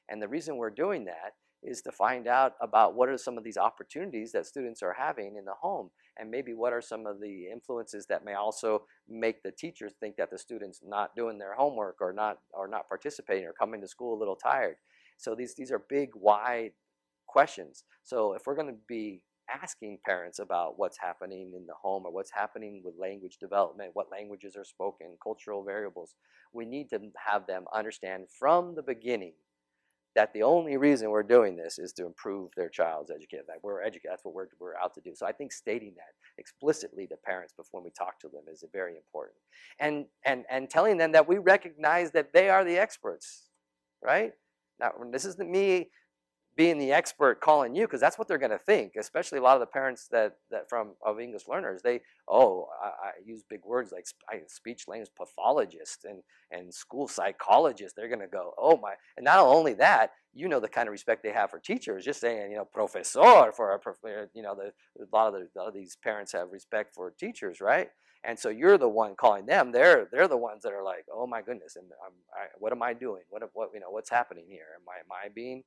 And the reason we're doing that is to find out about what are some of these opportunities that students are having in the home, and maybe what are some of the influences that may also make the teachers think that the student's not doing their homework or not participating or coming to school a little tired. So these are big, wide questions. So if we're going to be asking parents about what's happening in the home or what's happening with language development, what languages are spoken, cultural variables, we need to have them understand from the beginning that the only reason we're doing this is to improve their child's education. That's what we're out to do. So I think stating that explicitly to parents before we talk to them is very important, and telling them that we recognize that they are the experts, right? Now, this isn't me being the expert calling you, because that's what they're going to think, especially a lot of the parents of English learners. I use big words like speech language pathologist and school psychologist. They're going to go, oh my. And not only that, the kind of respect they have for teachers, just saying, professor a lot of these parents have respect for teachers, right? And so you're the one calling them. They're the ones that are like, oh my goodness, and what am I doing? What's happening here? Am I being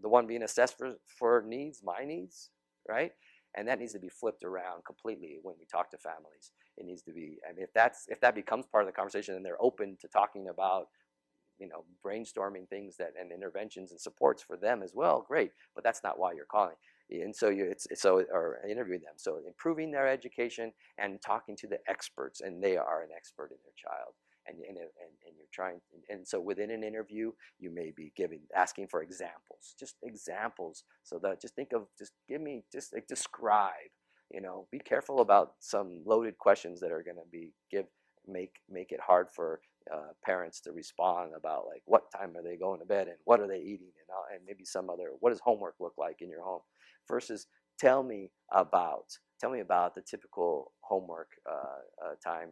the one being assessed for my needs, right? And that needs to be flipped around completely when we talk to families. It needs to be, I mean, if that becomes part of the conversation and they're open to talking about, brainstorming things and interventions and supports for them as well, great. But that's not why you're calling. And so or interviewing them. So improving their education and talking to the experts, and they are an expert in their child. And you're trying, and so within an interview, you may be asking for examples, just examples, so that just describe, be careful about some loaded questions that are going to make it hard for parents to respond about, like, what time are they going to bed and what are they eating, and maybe some other, what does homework look like in your home, versus tell me about the typical homework time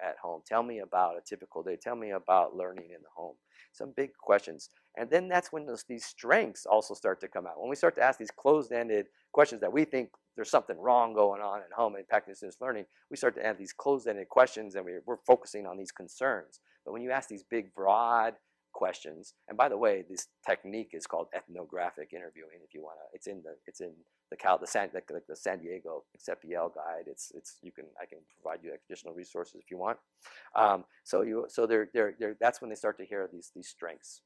at home. Tell me about a typical day. Tell me about learning in the home. Some big questions. And then that's when these strengths also start to come out. When we start to ask these closed-ended questions that we think there's something wrong going on at home impacting students' learning, we start to add these closed-ended questions, and we're focusing on these concerns. But when you ask these big, broad questions. And by the way, this technique is called ethnographic interviewing. If you want to, it's in the San Diego CEPIEL guide. I can provide you additional resources if you want. That's when they start to hear these strengths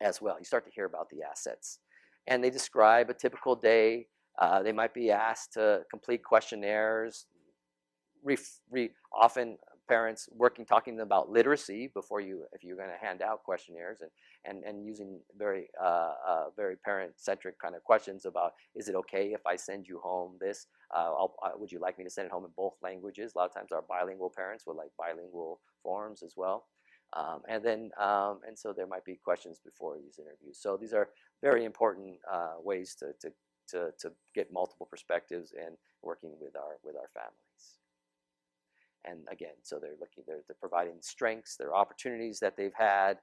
as well. You start to hear about the assets, and they describe a typical day. They might be asked to complete questionnaires. Often parents talking about literacy if you're going to hand out questionnaires, and using very parent-centric kind of questions about, is it okay if I send you home this? Would you like me to send it home in both languages? A lot of times our bilingual parents would like bilingual forms as well. And so there might be questions before these interviews. So these are very important ways to get multiple perspectives and working with our families. And again, so they're providing strengths, their opportunities that they've had,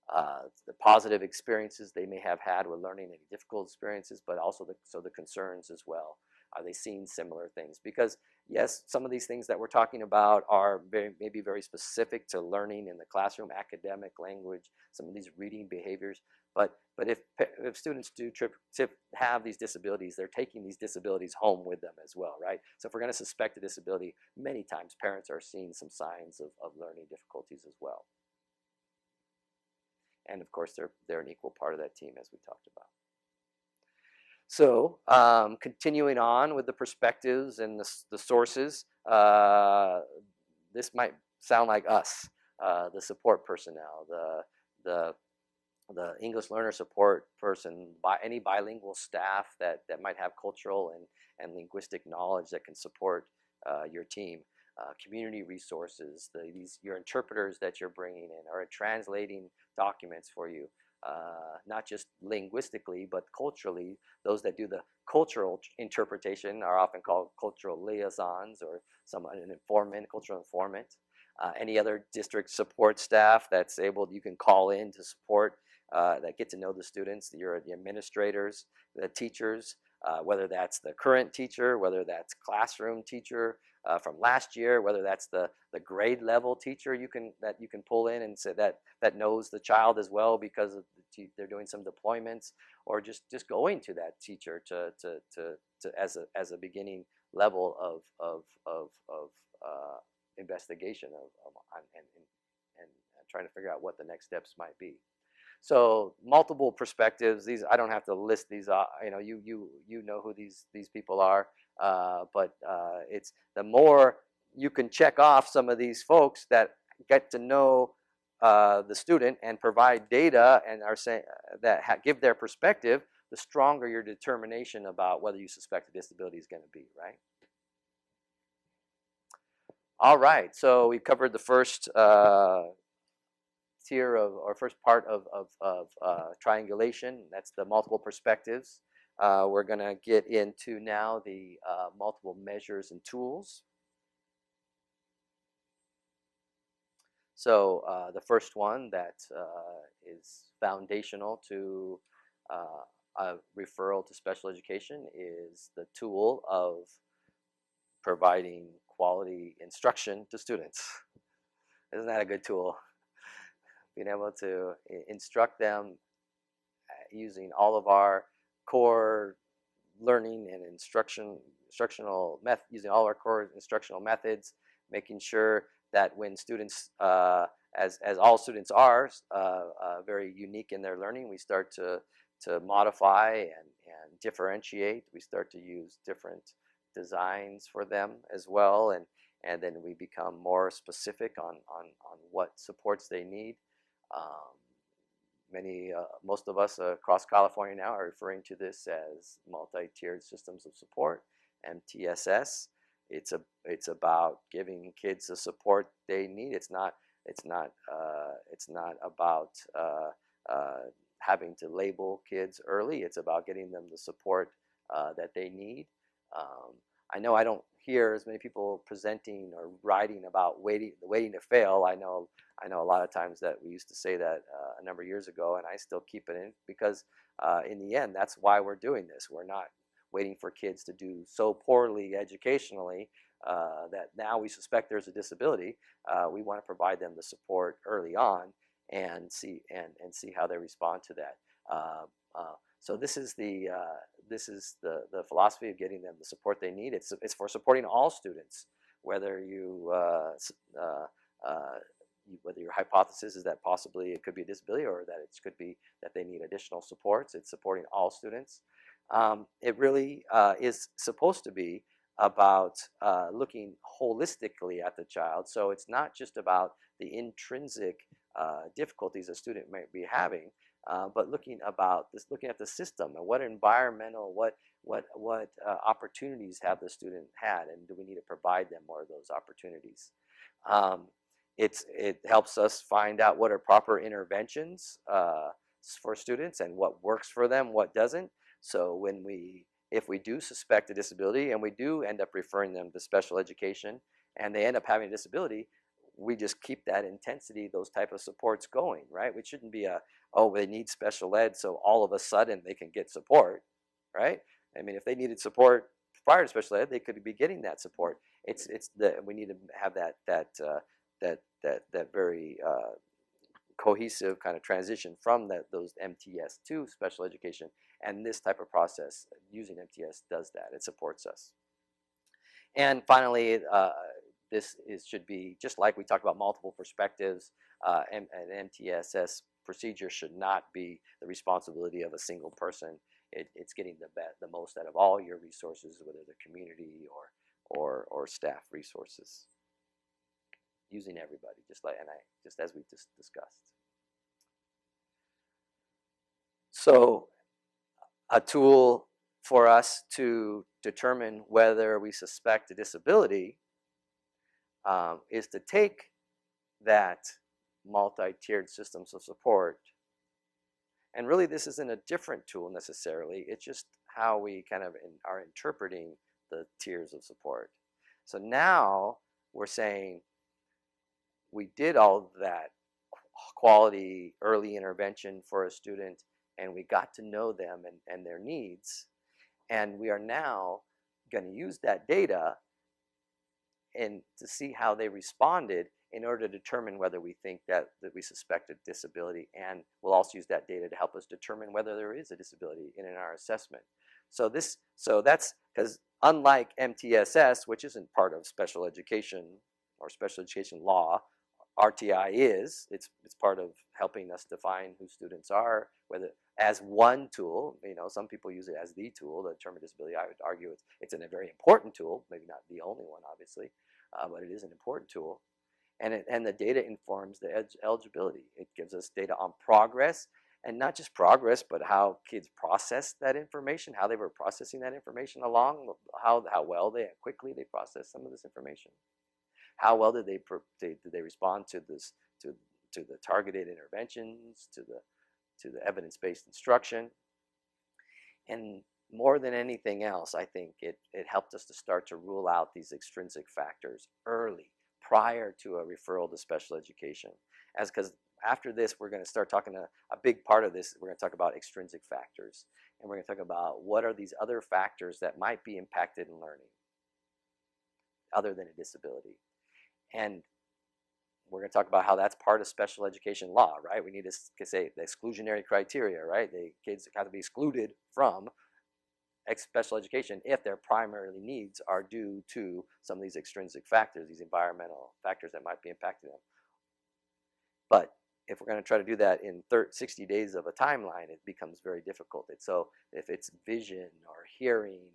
the positive experiences they may have had with learning, any difficult experiences, but also the concerns as well. Are they seeing similar things? Because yes, some of these things that we're talking about are maybe very specific to learning in the classroom, academic language, some of these reading behaviors. But if students do have these disabilities, they're taking these disabilities home with them as well, right? So if we're going to suspect a disability, many times parents are seeing some signs of learning difficulties as well. And of course, they're an equal part of that team, as we talked about. So continuing on with the perspectives and the sources, this might sound like us, the support personnel, the English learner support person, any bilingual staff that might have cultural and linguistic knowledge that can support your team, community resources, your interpreters that you're bringing in are translating documents for you. Not just linguistically, but culturally. Those that do the cultural interpretation are often called cultural liaisons, or cultural informant. Any other district support staff that's you can call in to support, that get to know the students, the administrators, the teachers, whether that's the current teacher, whether that's classroom teacher from last year, whether that's the grade level teacher that you can pull in and say that knows the child as well because they're doing some deployments, or just going to that teacher to as a beginning level of investigation and trying to figure out what the next steps might be. So multiple perspectives. These, I don't have to list these. You know who these people are. But it's the more you can check off some of these folks that get to know the student and provide data and are saying give their perspective, the stronger your determination about whether you suspect a disability is going to be, right? All right, so we covered the first tier or first part of triangulation. That's the multiple perspectives. We're going to get into now the multiple measures and tools. So the first one that is foundational to a referral to special education is the tool of providing quality instruction to students. Isn't that a good tool? Being able to instruct them using all of our core learning and using all our core instructional methods, making sure that when students, as all students are, very unique in their learning, we start to modify and differentiate. We start to use different designs for them as well, and then we become more specific on what supports they need. Most of us across California now are referring to this as multi-tiered systems of support, MTSS. It's about giving kids the support they need. It's not about having to label kids early. It's about getting them the support that they need. I know I don't hear as many people presenting or writing about waiting to fail. I know a lot of times that we used to say that a number of years ago, and I still keep it in because in the end, that's why we're doing this. We're not waiting for kids to do so poorly educationally that now we suspect there's a disability. We want to provide them the support early on, and see how they respond to that. So this is the philosophy of getting them the support they need. It's for supporting all students, whether whether your hypothesis is that possibly it could be a disability or that it could be that they need additional supports. It's supporting all students. It really is supposed to be about looking holistically at the child. So it's not just about the intrinsic difficulties a student might be having, but looking at the system and what environmental, what opportunities have the student had, and do we need to provide them more of those opportunities? It helps us find out what are proper interventions for students and what works for them, what doesn't. So if we do suspect a disability and we do end up referring them to special education and they end up having a disability, we just keep that intensity, those type of supports going, right? It shouldn't be oh, they need special ed, so all of a sudden they can get support, right? I mean, if they needed support prior to special ed, they could be getting that support. We need to have that very cohesive kind of transition from those MTS to special education, and this type of process using MTS does that. It supports us. And finally, should be just like we talked about multiple perspectives. An MTSS procedure should not be the responsibility of a single person. It's getting the most out of all your resources, whether they're community or staff resources, using everybody, just as we just discussed. So a tool for us to determine whether we suspect a disability is to take that multi-tiered systems of support, and really this isn't a different tool necessarily, it's just how we kind of are interpreting the tiers of support. So now we're saying we did all that quality early intervention for a student, and we got to know them and their needs, and we are now going to use that data and to see how they responded in order to determine whether we think that we suspect a disability, and we'll also use that data to help us determine whether there is a disability in our assessment. So that's because unlike MTSS, which isn't part of special education or special education law, RTI is. It's part of helping us define who students are, whether as one tool. Some people use it as the tool to determine disability. I would argue it's a very important tool, maybe not the only one, obviously, but it is an important tool. And the data informs the eligibility. It gives us data on progress, and not just progress, but how kids process that information, how they were processing that information along, how quickly they process some of this information. How well did they respond to the targeted interventions, to the evidence-based instruction? And more than anything else, I think it helped us to start to rule out these extrinsic factors early, prior to a referral to special education. Because after this, we're going to start talking a big part of this. We're going to talk about extrinsic factors, and we're going to talk about what are these other factors that might be impacted in learning, other than a disability. And we're going to talk about how that's part of special education law, right? We need to say the exclusionary criteria, right? The kids have to be excluded from special education if their primary needs are due to some of these extrinsic factors, these environmental factors that might be impacting them. But if we're going to try to do that in 60 days of a timeline, it becomes very difficult. So if it's vision or hearing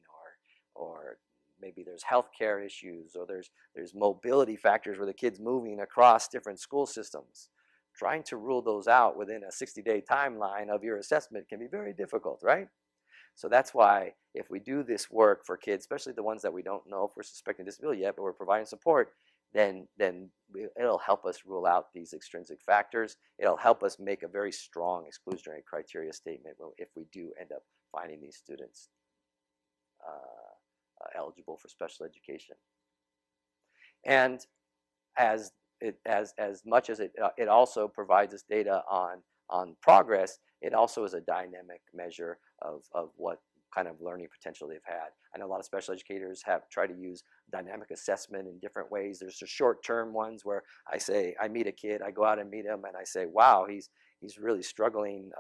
or maybe there's healthcare issues, or there's mobility factors where the kid's moving across different school systems. Trying to rule those out within a 60-day timeline of your assessment can be very difficult, right? So that's why if we do this work for kids, especially the ones that we don't know if we're suspecting disability yet, but we're providing support, then it'll help us rule out these extrinsic factors. It'll help us make a very strong exclusionary criteria statement if we do end up finding these students eligible for special education. And as much as it also provides us data on progress, it also is a dynamic measure of what kind of learning potential they've had. I know a lot of special educators have tried to use dynamic assessment in different ways. There's the short-term ones where I meet a kid, I go out and meet him, and I say, wow, he's really struggling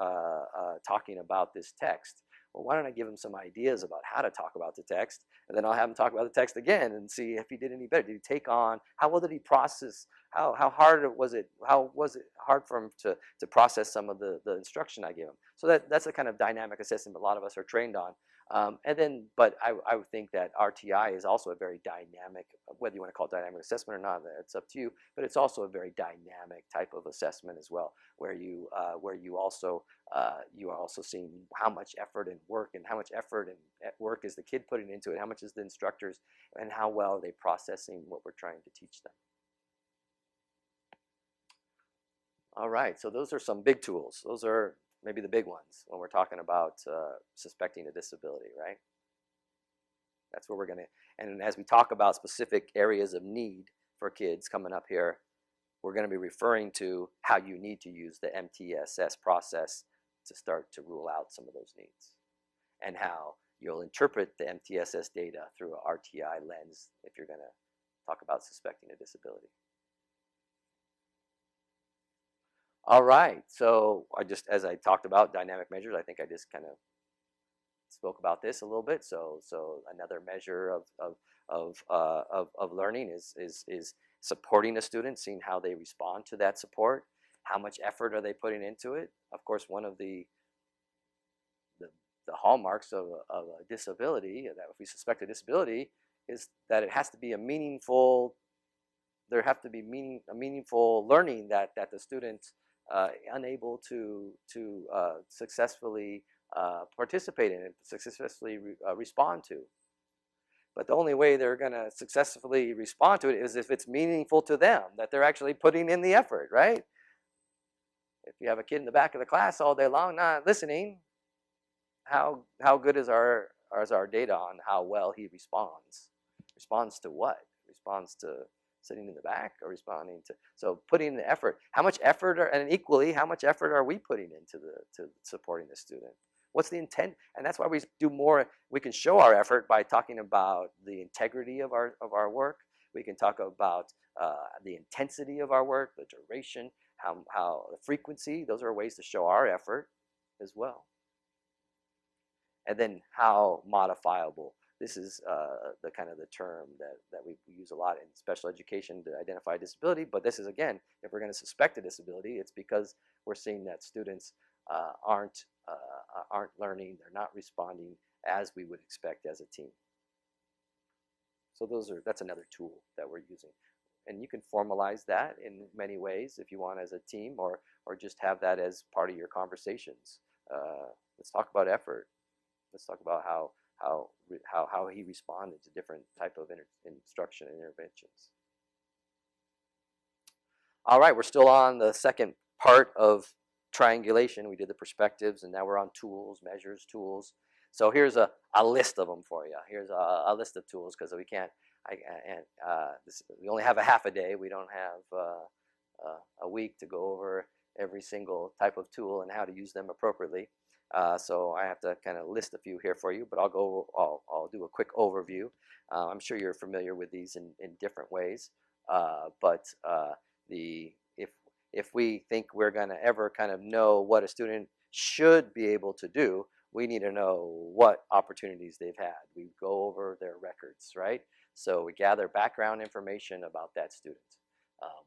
talking about this text. Well, why don't I give him some ideas about how to talk about the text, and then I'll have him talk about the text again and see if he did any better. Did he take on, how well did he process, how hard was it hard for him to process some of the instruction I gave him? So that's the kind of dynamic assessment a lot of us are trained on. But I would think that RTI is also a very dynamic, whether you want to call it dynamic assessment or not, it's up to you, but it's also a very dynamic type of assessment as well, where you are also seeing how much effort and work, and how much effort and work is the kid putting into it, how much is the instructors, and how well are they processing what we're trying to teach them. All right, so those are some big tools. Those are maybe the big ones when we're talking about suspecting a disability, right? That's where we're going to, and as we talk about specific areas of need for kids coming up here, we're going to be referring to how you need to use the MTSS process to start to rule out some of those needs, and how you'll interpret the MTSS data through an RTI lens if you're going to talk about suspecting a disability. All right, so as I talked about dynamic measures, I think I just kind of spoke about this a little bit. So another measure of learning is supporting a student, seeing how they respond to that support, how much effort are they putting into it. Of course, one of the hallmarks of a disability, that if we suspect a disability, is that it has to be a meaningful. There have to be a meaningful learning that the students unable to successfully participate in it, successfully respond to. But the only way they're going to successfully respond to it is if it's meaningful to them, that they're actually putting in the effort, right? If you have a kid in the back of the class all day long not listening, how good is our data on how well he responds? Responds to what? Responds to sitting in the back, or responding to, so putting in the effort. How much effort, and equally, how much effort are we putting into to supporting the student? What's the intent? And that's why we do more. We can show our effort by talking about the integrity of our work. We can talk about the intensity of our work, the duration, how the frequency. Those are ways to show our effort as well. And then how modifiable. This is the kind of the term that we use a lot in special education to identify disability. But this is, again, if we're going to suspect a disability, it's because we're seeing that students aren't learning, they're not responding as we would expect as a team. So that's another tool that we're using. And you can formalize that in many ways if you want as a team, or just have that as part of your conversations. Let's talk about effort. Let's talk about how he responded to different type of instruction and interventions. All right, we're still on the second part of triangulation. We did the perspectives, and now we're on tools, measures, tools. So here's a list of them for you. Here's a list of tools, because we can't, we only have a half a day. We don't have a week to go over every single type of tool and how to use them appropriately. So I have to kind of list a few here for you, but I'll do a quick overview. I'm sure you're familiar with these in different ways, but if we think we're going to ever kind of know what a student should be able to do, we need to know what opportunities they've had. We go over their records, right? So we gather background information about that student,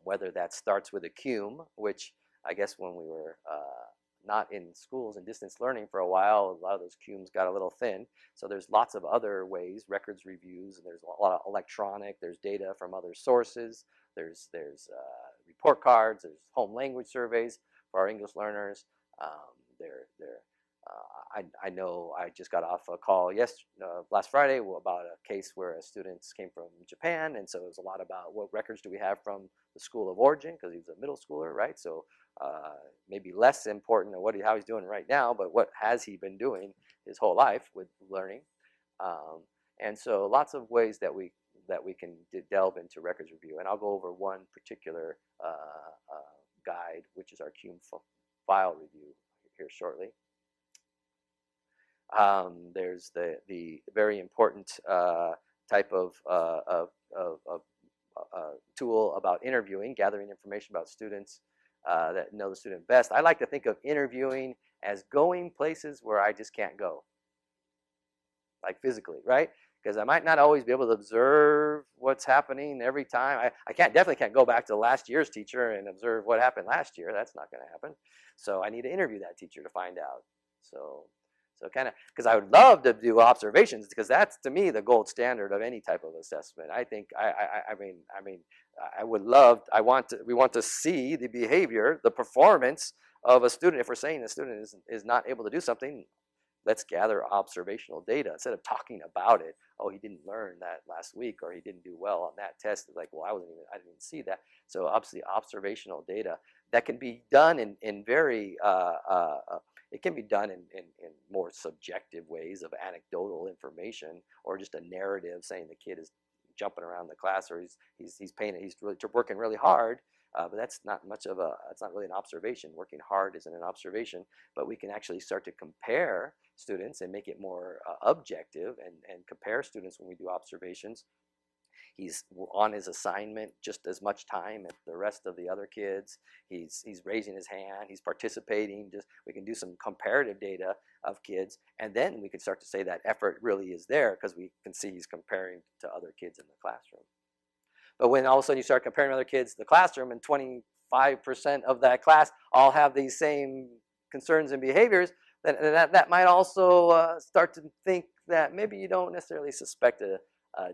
whether that starts with a CUME, which I guess when we were not in schools and distance learning for a while, a lot of those CUMEs got a little thin. So there's lots of other ways, records reviews, and there's a lot of electronic, there's data from other sources, there's report cards, there's home language surveys for our English learners. I know I just got off a call last Friday about a case where a student came from Japan, and so it was a lot about what records do we have from the school of origin, because he was a middle schooler, right? So maybe less important than how he's doing right now, but what has he been doing his whole life with learning? And so lots of ways that we can delve into records review, and I'll go over one particular guide, which is our CUME file review here shortly. There's the very important type of tool about interviewing, gathering information about students that know the student best. I like to think of interviewing as going places where I just can't go, like physically, right? Because I might not always be able to observe what's happening every time. I definitely can't go back to last year's teacher and observe what happened last year. That's not going to happen. So I need to interview that teacher to find out. So kind of, because I would love to do observations, because that's to me the gold standard of any type of assessment. I think I would love, we want to see the behavior, the performance of a student. If we're saying the student is not able to do something, let's gather observational data instead of talking about it. Oh, he didn't learn that last week, or he didn't do well on that test. It's like, well, I didn't even see that. So obviously, observational data that can be done in very it can be done in more subjective ways of anecdotal information, or just a narrative saying the kid is jumping around the class, or he's painting, he's really working really hard. But that's not much of it's not really an observation. Working hard isn't an observation, but we can actually start to compare students and make it more objective, and compare students when we do observations. He's on his assignment just as much time as the rest of the other kids. He's raising his hand. He's participating. We can do some comparative data of kids, and then we can start to say that effort really is there, because we can see he's comparing to other kids in the classroom. But when all of a sudden you start comparing other kids in the classroom, and 25% of that class all have these same concerns and behaviors, then that might also start to think that maybe you don't necessarily suspect a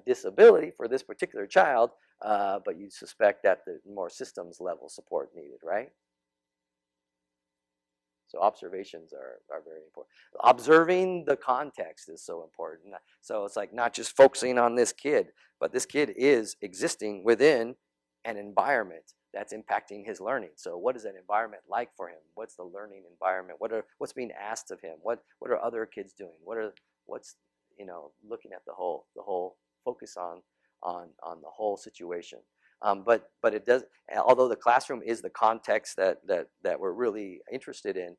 disability for this particular child, but you suspect that the more systems level support needed, right? So observations are very important. Observing the context is so important. So it's like not just focusing on this kid, but this kid is existing within an environment that's impacting his learning. So what is that environment like for him? What's the learning environment? What's being asked of him? What are other kids doing? What's looking at the whole focus on the whole situation. But it does, although the classroom is the context that we're really interested in.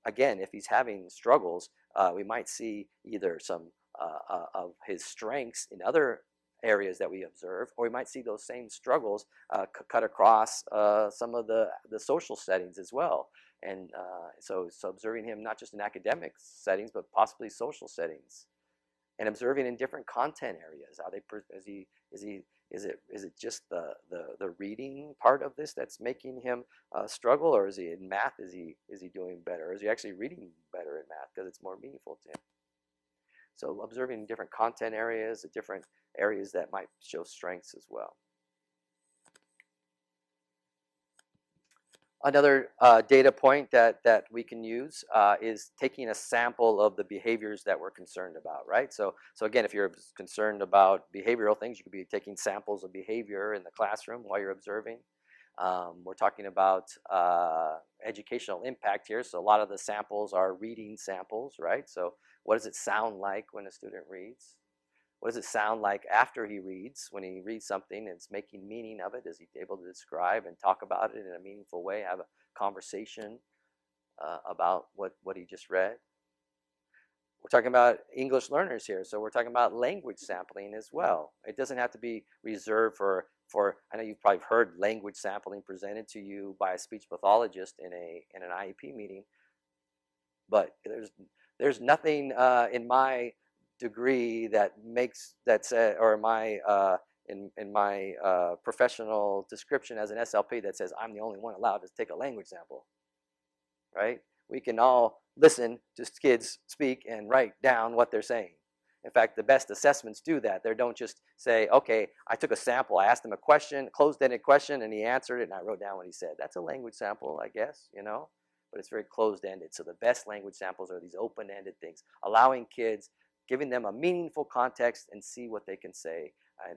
Again, if he's having struggles, we might see either some of his strengths in other areas that we observe, or we might see those same struggles cut across some of the social settings as well. And so observing him not just in academic settings, but possibly social settings, and observing in different content areas. Is it just the reading part of this that's making him struggle, or is he in math? Is he doing better? Or is he actually reading better in math because it's more meaningful to him? So observing different content areas, different areas that might show strengths as well. Another data point that we can use is taking a sample of the behaviors that we're concerned about, right? So again, if you're concerned about behavioral things, you could be taking samples of behavior in the classroom while you're observing. We're talking about educational impact here, so a lot of the samples are reading samples, right? So what does it sound like when a student reads? What does it sound like after he reads, when he reads something and it's making meaning of it? Is he able to describe and talk about it in a meaningful way, have a conversation about what he just read? We're talking about English learners here, so we're talking about language sampling as well. It doesn't have to be reserved for I know you've probably heard language sampling presented to you by a speech pathologist in an IEP meeting, but there's nothing in my degree that makes or in my professional description as an SLP that says I'm the only one allowed to take a language sample, right? We can all listen to kids speak and write down what they're saying. In fact, the best assessments do that. They don't just say, okay, I took a sample, I asked him a question, closed-ended question, and he answered it, and I wrote down what he said. That's a language sample, I guess, but it's very closed-ended. So the best language samples are these open-ended things, allowing kids, giving them a meaningful context and see what they can say.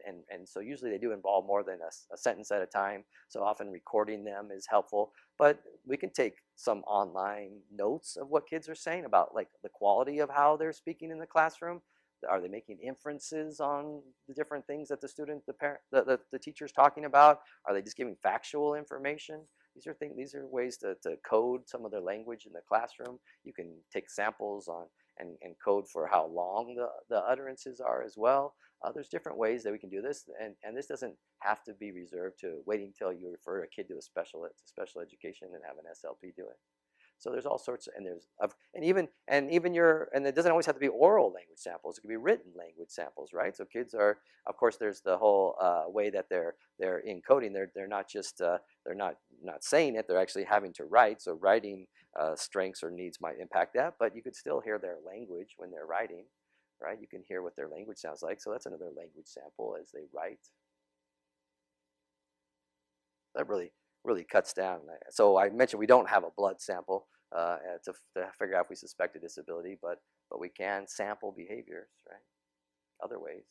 And so usually they do involve more than a sentence at a time. So often recording them is helpful. But we can take some online notes of what kids are saying about like the quality of how they're speaking in the classroom. Are they making inferences on the different things that the teacher's talking about? Are they just giving factual information? These are ways to code some of their language in the classroom. You can take samples on and code for how long the utterances are as well. There's different ways that we can do this, and this doesn't have to be reserved to waiting until you refer a kid to special education and have an SLP do it. So there's all sorts, and there's and even your, and it doesn't always have to be oral language samples. It could be written language samples, right? So kids are, of course, there's the whole way that they're encoding. They're not just they're not saying it. They're actually having to write. So writing strengths or needs might impact that, but you could still hear their language when they're writing, right? You can hear what their language sounds like. So that's another language sample as they write. That really cuts down. So I mentioned we don't have a blood sample to figure out if we suspect a disability, but we can sample behaviors, right? Other ways.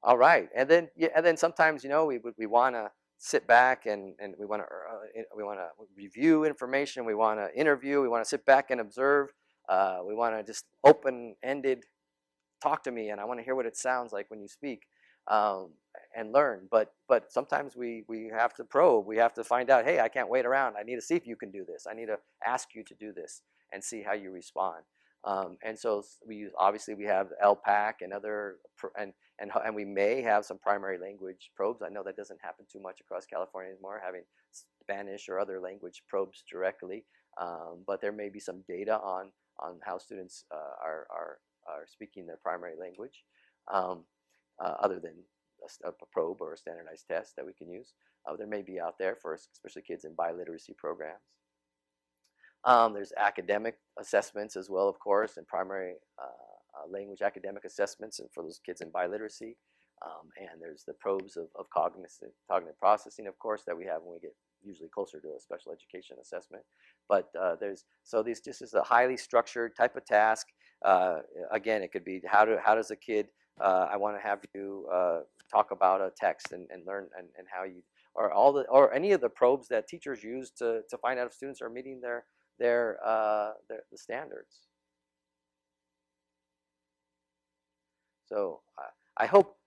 All right, and then sometimes, you know, we want to sit back and we want to review information. We want to interview. We want to sit back and observe. We want to just open-ended talk to me, and I want to hear what it sounds like when you speak. And learn, but sometimes we have to probe. We have to find out, hey, I can't wait around. I need to see if you can do this. I need to ask you to do this and see how you respond. And so obviously we have LPAC and other, and we may have some primary language probes. I know that doesn't happen too much across California anymore, having Spanish or other language probes directly. But there may be some data on how students are speaking their primary language. Other than a probe or a standardized test that we can use. There may be out there for especially kids in biliteracy programs. There's academic assessments as well, of course, and primary language academic assessments and for those kids in biliteracy. And there's the probes of cognitive processing, of course, that we have when we get usually closer to a special education assessment. But this is a highly structured type of task. Again, it could be how does a kid I want to have you talk about a text and learn and how you or any of the probes that teachers use to find out if students are meeting the standards. So I hope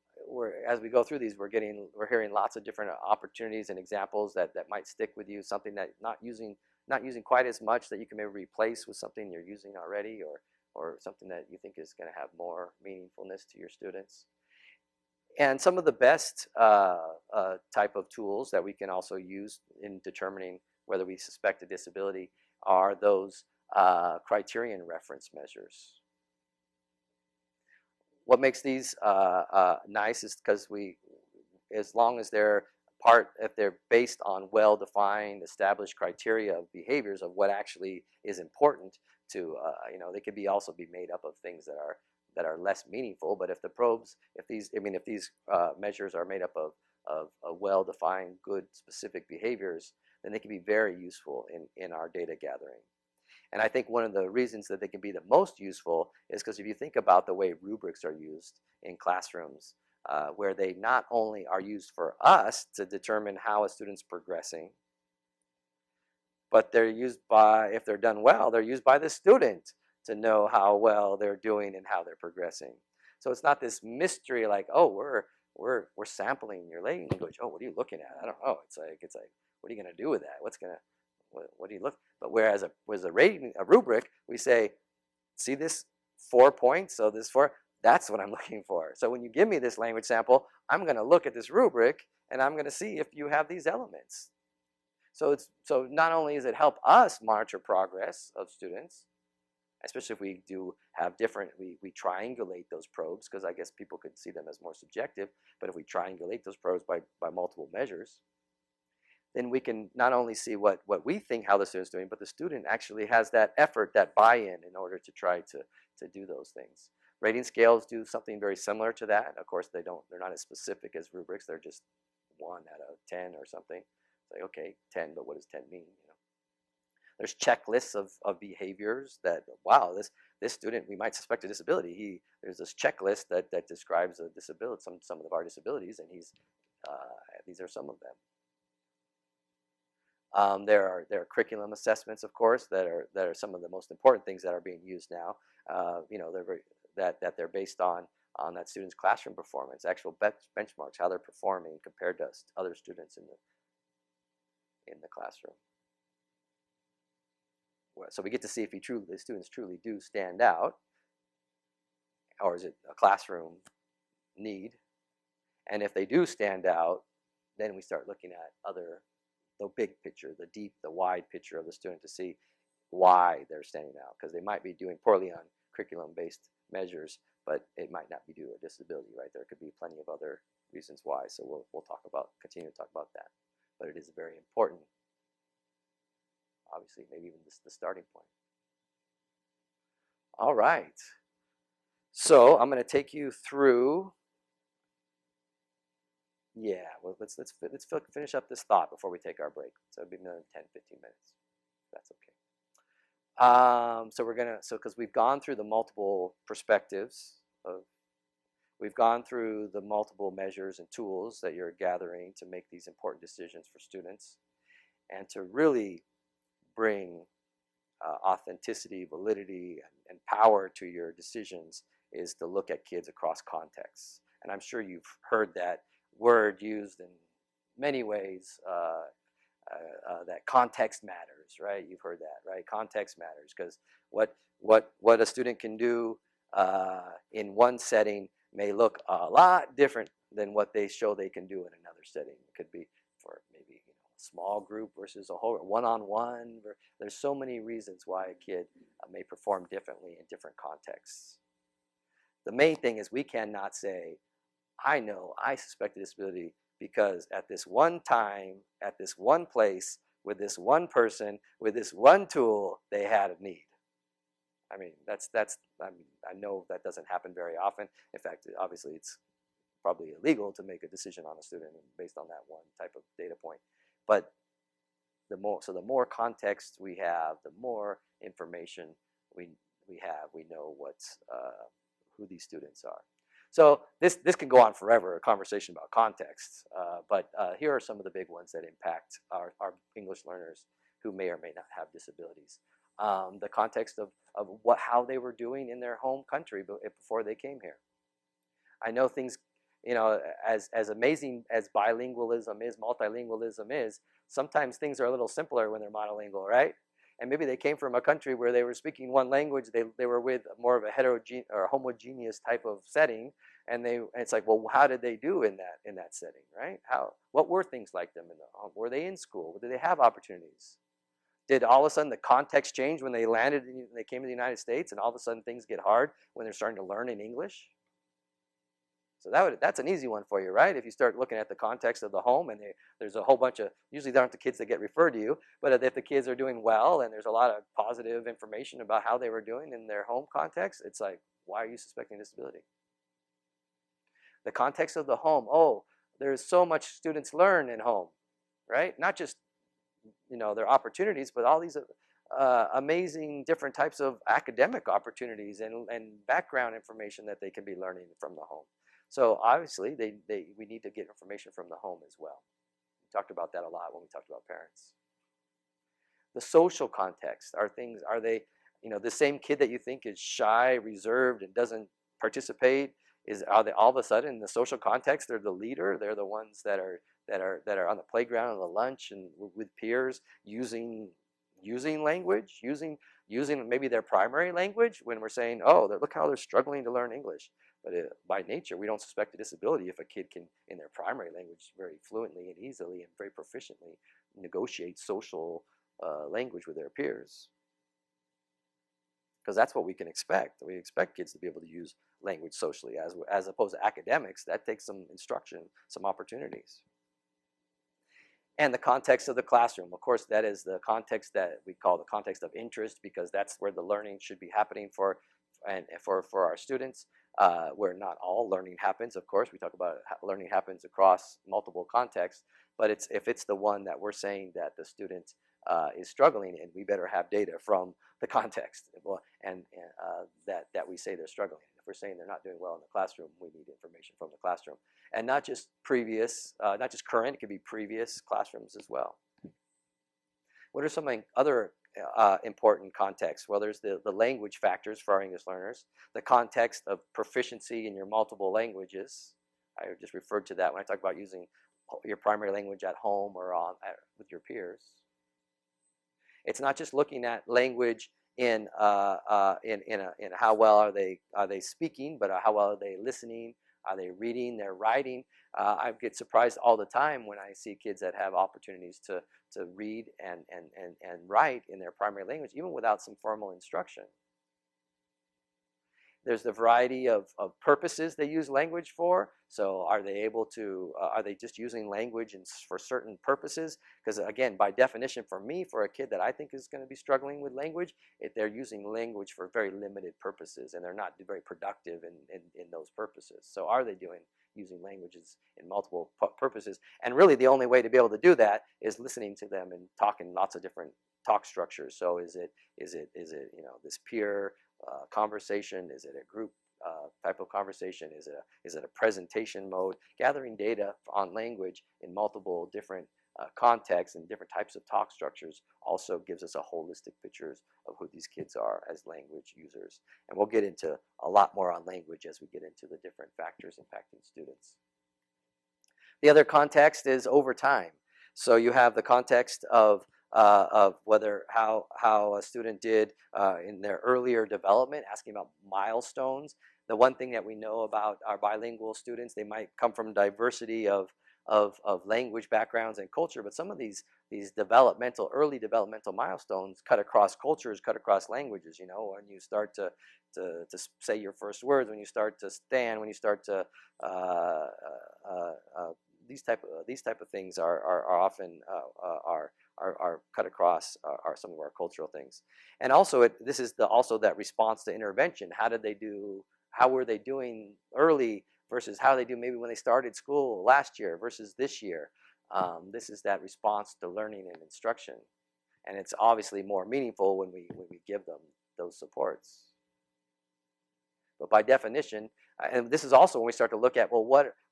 as we go through these, we're hearing lots of different opportunities and examples that might stick with you. Something that not using quite as much that you can maybe replace with something you're using already, or something that you think is going to have more meaningfulness to your students. And some of the best type of tools that we can also use in determining whether we suspect a disability are those criterion reference measures. What makes these nice is because as long as if they're based on well-defined, established criteria of behaviors of what actually is important to, they could also be made up of things that are less meaningful. But if these measures are made up of well-defined, good, specific behaviors, then they can be very useful in our data gathering. And I think one of the reasons that they can be the most useful is because if you think about the way rubrics are used in classrooms, where they not only are used for us to determine how a student's progressing, but they're used if they're done well, they're used by the student to know how well they're doing and how they're progressing. So it's not this mystery like, oh, we're sampling your language. Oh, what are you looking at? I don't know. It's like, what are you going to do with that? What do you look? But whereas a rubric, we say, see this 4 points, so this 4, that's what I'm looking for. So when you give me this language sample, I'm going to look at this rubric and I'm going to see if you have these elements. So not only does it help us monitor progress of students, especially if we do have we triangulate those probes, because I guess people could see them as more subjective, but if we triangulate those probes by multiple measures, then we can not only see what we think how the student's doing, but the student actually has that effort, that buy-in in order to try to do those things. Rating scales do something very similar to that. Of course, they're not as specific as rubrics. They're just 1 out of 10 or something. It's like, okay, 10, but what does 10 mean? There's checklists of behaviors that, wow, this student, we might suspect a disability. There's this checklist that describes a disability, some of our disabilities, and these are some of them. There are curriculum assessments, of course, that are some of the most important things that are being used now. They're based on that student's classroom performance, actual benchmarks, how they're performing compared to other students in the classroom. So we get to see if the students truly do stand out, or is it a classroom need? And if they do stand out, then we start looking at the big picture, the deep, the wide picture of the student to see why they're standing out, because they might be doing poorly on curriculum-based measures, but it might not be due to a disability, right? There could be plenty of other reasons why. So we'll continue to talk about that. But it is very important, obviously, maybe even the starting point. All right. So I'm going to take you through. Yeah, well, let's finish up this thought before we take our break. So it'll be another 10, 15 minutes. That's okay. So because we've gone through the multiple perspectives we've gone through the multiple measures and tools that you're gathering to make these important decisions for students, and to really bring authenticity, validity, and power to your decisions is to look at kids across contexts. And I'm sure you've heard that word used in many ways, that context matters, right? You've heard that, right? Context matters, because what a student can do in one setting may look a lot different than what they show they can do in another setting. It could be for maybe a small group versus a whole one-on-one. There's so many reasons why a kid may perform differently in different contexts. The main thing is we cannot say, I know I suspect a disability because at this one time, at this one place, with this one person, with this one tool, they had a need. I mean, I know that doesn't happen very often. In fact, obviously, it's probably illegal to make a decision on a student based on that one type of data point. But the more context we have, the more information we have. We know who these students are. So this can go on forever, a conversation about context. But here are some of the big ones that impact our English learners who may or may not have disabilities. The context of how they were doing in their home country before they came here. I know things, as amazing as bilingualism is, multilingualism is, sometimes things are a little simpler when they're monolingual, right? And maybe they came from a country where they were speaking one language, they were with more of a heterogeneous or homogeneous type of setting, and it's like, well, how did they do in that setting, right? What were things like them in the home? Were they in school? Did they have opportunities? Did all of a sudden the context change when they landed and they came to the United States, and all of a sudden things get hard when they're starting to learn in English? So that's an easy one for you, right? If you start looking at the context of the home, and there's a whole bunch of, usually they aren't the kids that get referred to you, but if the kids are doing well and there's a lot of positive information about how they were doing in their home context, it's like, why are you suspecting disability? The context of the home, there's so much students learn in home, right? Not just, their opportunities, but all these amazing different types of academic opportunities and background information that they can be learning from the home. So obviously, we need to get information from the home as well. We talked about that a lot when we talked about parents. The social context, are they, the same kid that you think is shy, reserved, and doesn't participate, are they all of a sudden in the social context, they're the leader, they're the ones that are on the playground, on the lunch, and with peers, using language, using maybe their primary language when we're saying, look how they're struggling to learn English. But by nature, we don't suspect a disability if a kid can, in their primary language, very fluently and easily and very proficiently negotiate social language with their peers. Because that's what we can expect. We expect kids to be able to use language socially, as opposed to academics. That takes some instruction, some opportunities. And the context of the classroom. Of course, that is the context that we call the context of interest, because that's where the learning should be happening for our students. Where not all learning happens, of course. We talk about learning happens across multiple contexts, but if it's the one that we're saying that the student is struggling in, we better have data from the context, and that we say they're struggling. If we're saying they're not doing well in the classroom, we need information from the classroom, and not just previous, not just current. It could be previous classrooms as well. What are some other important contexts? Well, there's the language factors for our English learners, the context of proficiency in your multiple languages. I just referred to that when I talked about using your primary language at home or with your peers. It's not just looking at language in how well are they speaking, but how well are they listening? Are they reading? They're writing. I get surprised all the time when I see kids that have opportunities to read and write in their primary language, even without some formal instruction. There's the variety of purposes they use language for. So are they able to, are they just using language for certain purposes? Because again, by definition for me, for a kid that I think is going to be struggling with language, they're using language for very limited purposes and they're not very productive in those purposes. So are they using languages in multiple purposes? And really the only way to be able to do that is listening to them and talking lots of different talk structures. So is it this peer conversation? Is it a group type of conversation? Is it a presentation mode? Gathering data on language in multiple different contexts and different types of talk structures also gives us a holistic picture of who these kids are as language users. And we'll get into a lot more on language as we get into the different factors impacting students. The other context is over time. So you have the context of whether how a student did in their earlier development, asking about milestones. The one thing that we know about our bilingual students, they might come from diversity of language backgrounds and culture, but some of these early developmental milestones cut across cultures, cut across languages. You know, when you start to say your first words, when you start to stand, when you start to these type of things are often are cut across are some of our cultural things. And also this is also that response to intervention. How were they doing early versus how they do maybe when they started school last year versus this year. This is that response to learning and instruction. And it's obviously more meaningful when we give them those supports. But by definition, and this is also when we start to look at,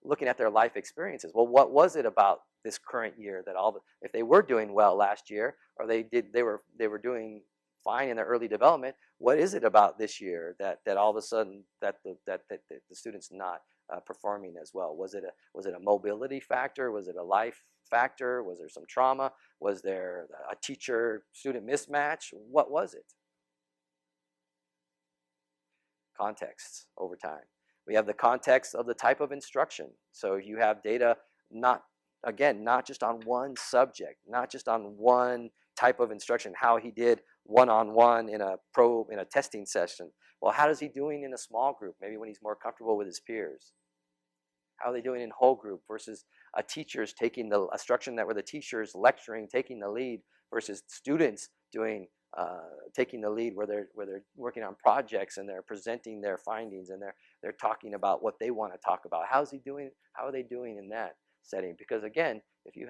looking at their life experiences. Well, what was it about this current year that if they were doing well last year, or they were doing fine in their early development, what is it about this year that all of a sudden that the student's not performing as well? Was it a mobility factor? Was it a life factor? Was there some trauma? Was there a teacher-student mismatch? What was it? Context over time. We have the context of the type of instruction. So you have data not just on one subject, not just on one type of instruction, how he did one-on-one in a testing session. Well, how is he doing in a small group, maybe when he's more comfortable with his peers? How are they doing in whole group versus a teacher's taking the instruction where the teacher's lecturing, taking the lead, versus students taking the lead where they're working on projects and they're presenting their findings and they're talking about what they want to talk about. How are they doing in that setting? Because again, if you're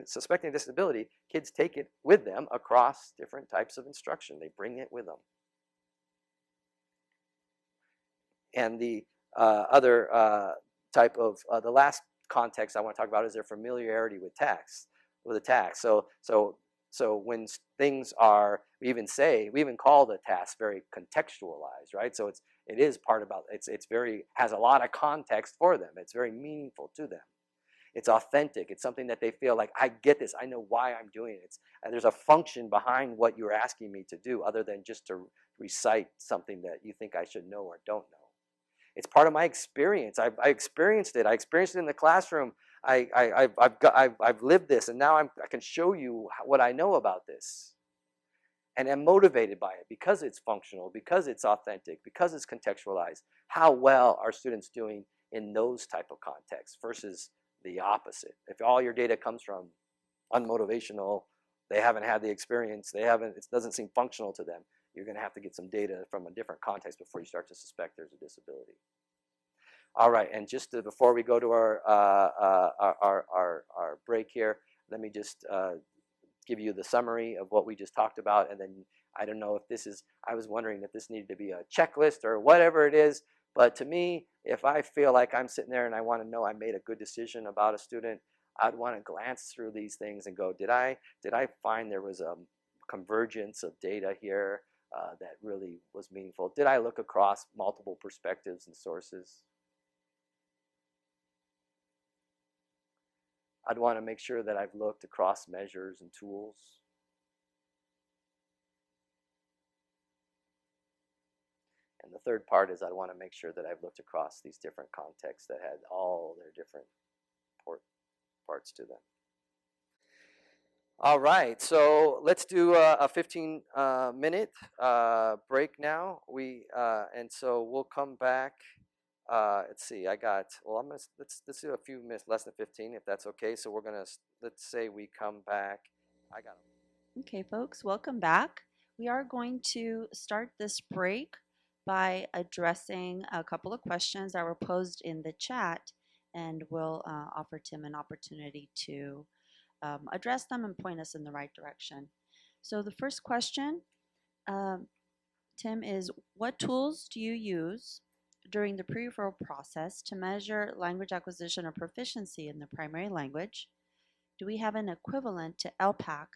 suspecting disability, kids take it with them across different types of instruction. They bring it with them. And the other type of the last context I want to talk about is their familiarity with the task. So when things are, we even call the task very contextualized, right? So it is part about, has a lot of context for them. It's very meaningful to them. It's authentic. It's something that they feel like, I get this. I know why I'm doing it. And there's a function behind what you're asking me to do other than just to recite something that you think I should know or don't know. It's part of my experience. I experienced it. I experienced it in the classroom. I've lived this, and now I can show you what I know about this. And I'm motivated by it because it's functional, because it's authentic, because it's contextualized. How well are students doing in those type of contexts versus the opposite? If all your data comes from unmotivational, they haven't had the experience, it doesn't seem functional to them, you're going to have to get some data from a different context before you start to suspect there's a disability. All right, and just before we go to our break here, let me just give you the summary of what we just talked about, and then I don't know if I was wondering if this needed to be a checklist or whatever it is, but to me, if I feel like I'm sitting there and I want to know I made a good decision about a student, I'd want to glance through these things and go, did I find there was a convergence of data here that really was meaningful? Did I look across multiple perspectives and sources? I'd want to make sure that I've looked across measures and tools. And the third part is I want to make sure that I've looked across these different contexts that had all their different parts to them. All right, so let's do a 15 minute break now. And so we'll come back. Let's see. Well, let's do a few minutes, less than 15, if that's okay. So let's say we come back. I got.
Okay, folks, welcome back. We are going to start this break by addressing a couple of questions that were posed in the chat, and we'll offer Tim an opportunity to address them and point us in the right direction. So the first question, Tim, is what tools do you use during the pre-referral process to measure language acquisition or proficiency in the primary language? Do we have an equivalent to LPAC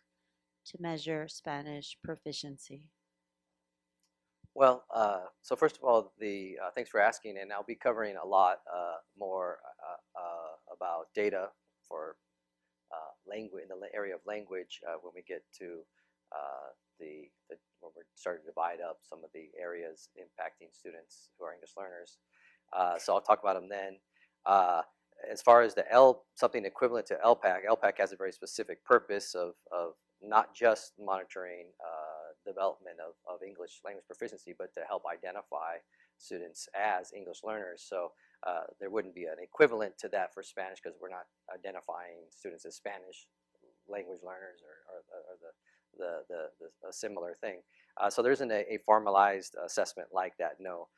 to measure Spanish proficiency?
Well, so first of all, thanks for asking, and I'll be covering a lot more about data for language in the area of language when we get to when we're starting to divide up some of the areas impacting students who are English learners. So I'll talk about them then. As far as something equivalent to LPAC has a very specific purpose of not just monitoring development of English language proficiency, but to help identify students as English learners. So there wouldn't be an equivalent to that for Spanish because we're not identifying students as Spanish language learners or a similar thing. So there isn't a formalized assessment like that, no,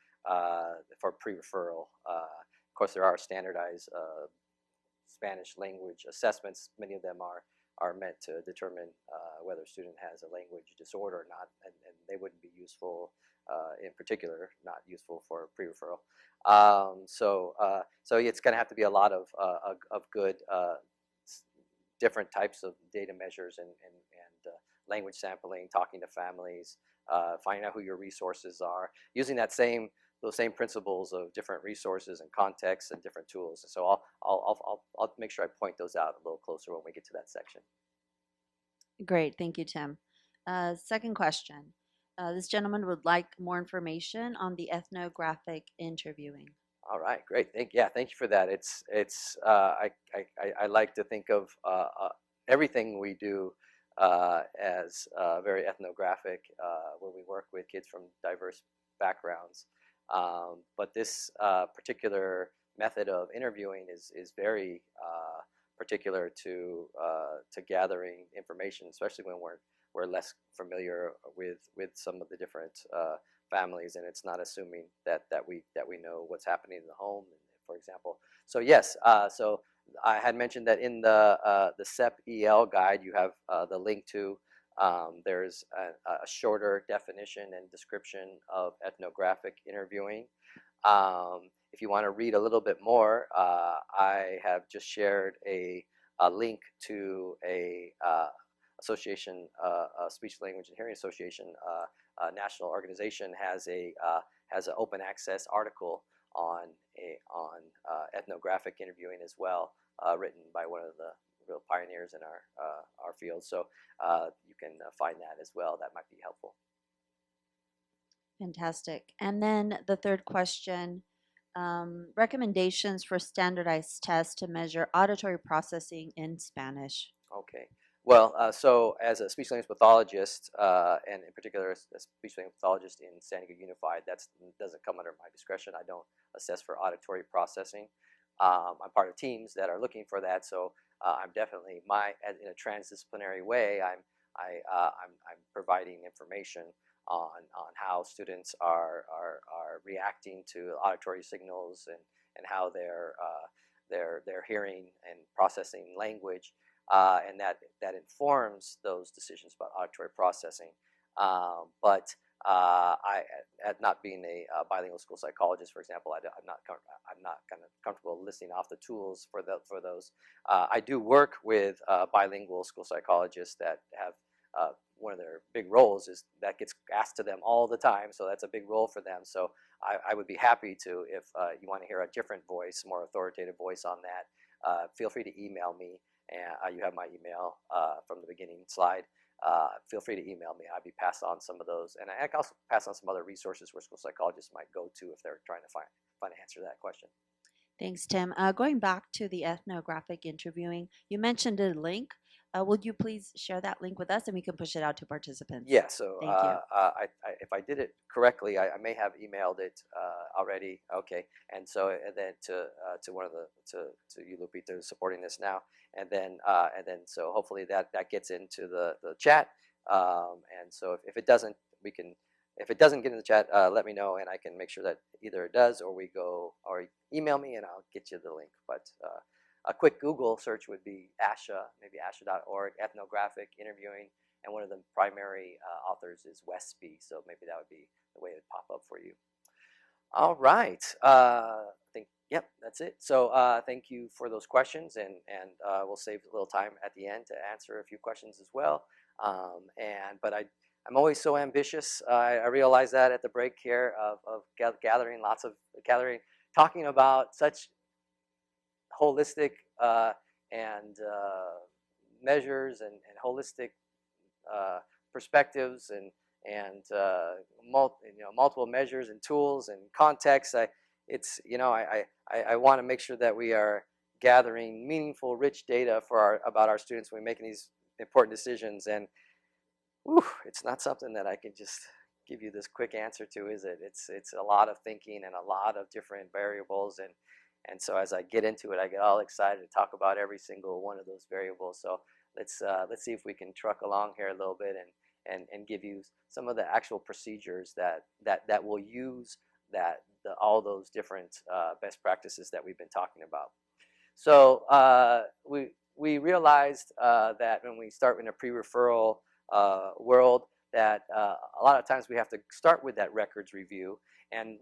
for pre-referral. Of course, there are standardized Spanish language assessments. Many of them are meant to determine whether a student has a language disorder or not, and they wouldn't be useful in particular, not useful for pre-referral. So it's going to have to be a lot of good different types of data measures and language sampling, talking to families, finding out who your resources are, using those same principles of different resources and contexts and different tools. And so I'll make sure I point those out a little closer when we get to that section.
Great, thank you, Tim. Second question. This gentleman would like more information on the ethnographic interviewing.
All right, great. Thank you for that. I like to think of everything we do as very ethnographic when we work with kids from diverse backgrounds. But this particular method of interviewing is very particular to gathering information, especially when we're less familiar with some of the different families, and it's not assuming that we know what's happening in the home, for example. So yes, so I had mentioned that in the CCC-SLP guide you have the link to. There's a shorter definition and description of ethnographic interviewing. If you want to read a little bit more, I have just shared a link to a association, Speech, Language, and Hearing Association, national organization has an open access article on ethnographic interviewing as well, written by one of the real pioneers in our field. So you can find that as well. That might be helpful.
Fantastic. And then the third question, recommendations for standardized tests to measure auditory processing in Spanish.
Okay. Well, so as a speech language pathologist, and in particular a speech language pathologist in San Diego Unified, that doesn't come under my discretion. I don't assess for auditory processing. I'm part of teams that are looking for that, so I'm definitely in a transdisciplinary way. I'm providing information on how students are reacting to auditory signals and how they're hearing and processing language. And that informs those decisions about auditory processing. But not being a bilingual school psychologist, for example, I'm not kind of comfortable listing off the tools for those. I do work with bilingual school psychologists that have one of their big roles is that gets asked to them all the time, so that's a big role for them. So I would be happy to, if you want to hear a different voice, more authoritative voice on that, feel free to email me. And you have my email from the beginning slide. feel free to email me. I'd be passed on some of those, and I can also pass on some other resources where school psychologists might go to if they're trying to find an answer to that question.
Thanks, Tim. Going back to the ethnographic interviewing, you mentioned a link. Would you please share that link with us and we can push it out to participants?
Yeah, so
Thank you.
if I did it correctly, I may have emailed it already. Okay, and so and then to one of the to you, Lupita, supporting this now, and then so hopefully that gets into the chat. And so if it doesn't, we can. If it doesn't get in the chat, let me know, and I can make sure that either it does, or we go, or email me, and I'll get you the link. But a quick Google search would be ASHA, maybe ASHA.org, ethnographic interviewing, and one of the primary authors is Westby, so maybe that would be the way it would pop up for you. All right, I think, yep, that's it. So thank you for those questions, and we'll save a little time at the end to answer a few questions as well. But I'm always so ambitious. I realize that at the break here of gathering talking about such holistic and measures and holistic perspectives and multiple measures and tools and contexts. I want to make sure that we are gathering meaningful, rich data about our students when we're making these important decisions. And it's not something that I can just give you this quick answer to, is it? It's a lot of thinking and a lot of different variables, and so as I get into it, I get all excited to talk about every single one of those variables. So let's see if we can truck along here a little bit and give you some of the actual procedures that will use all those different best practices that we've been talking about. So we realized that when we start in a pre-referral world, that a lot of times we have to start with that records review. And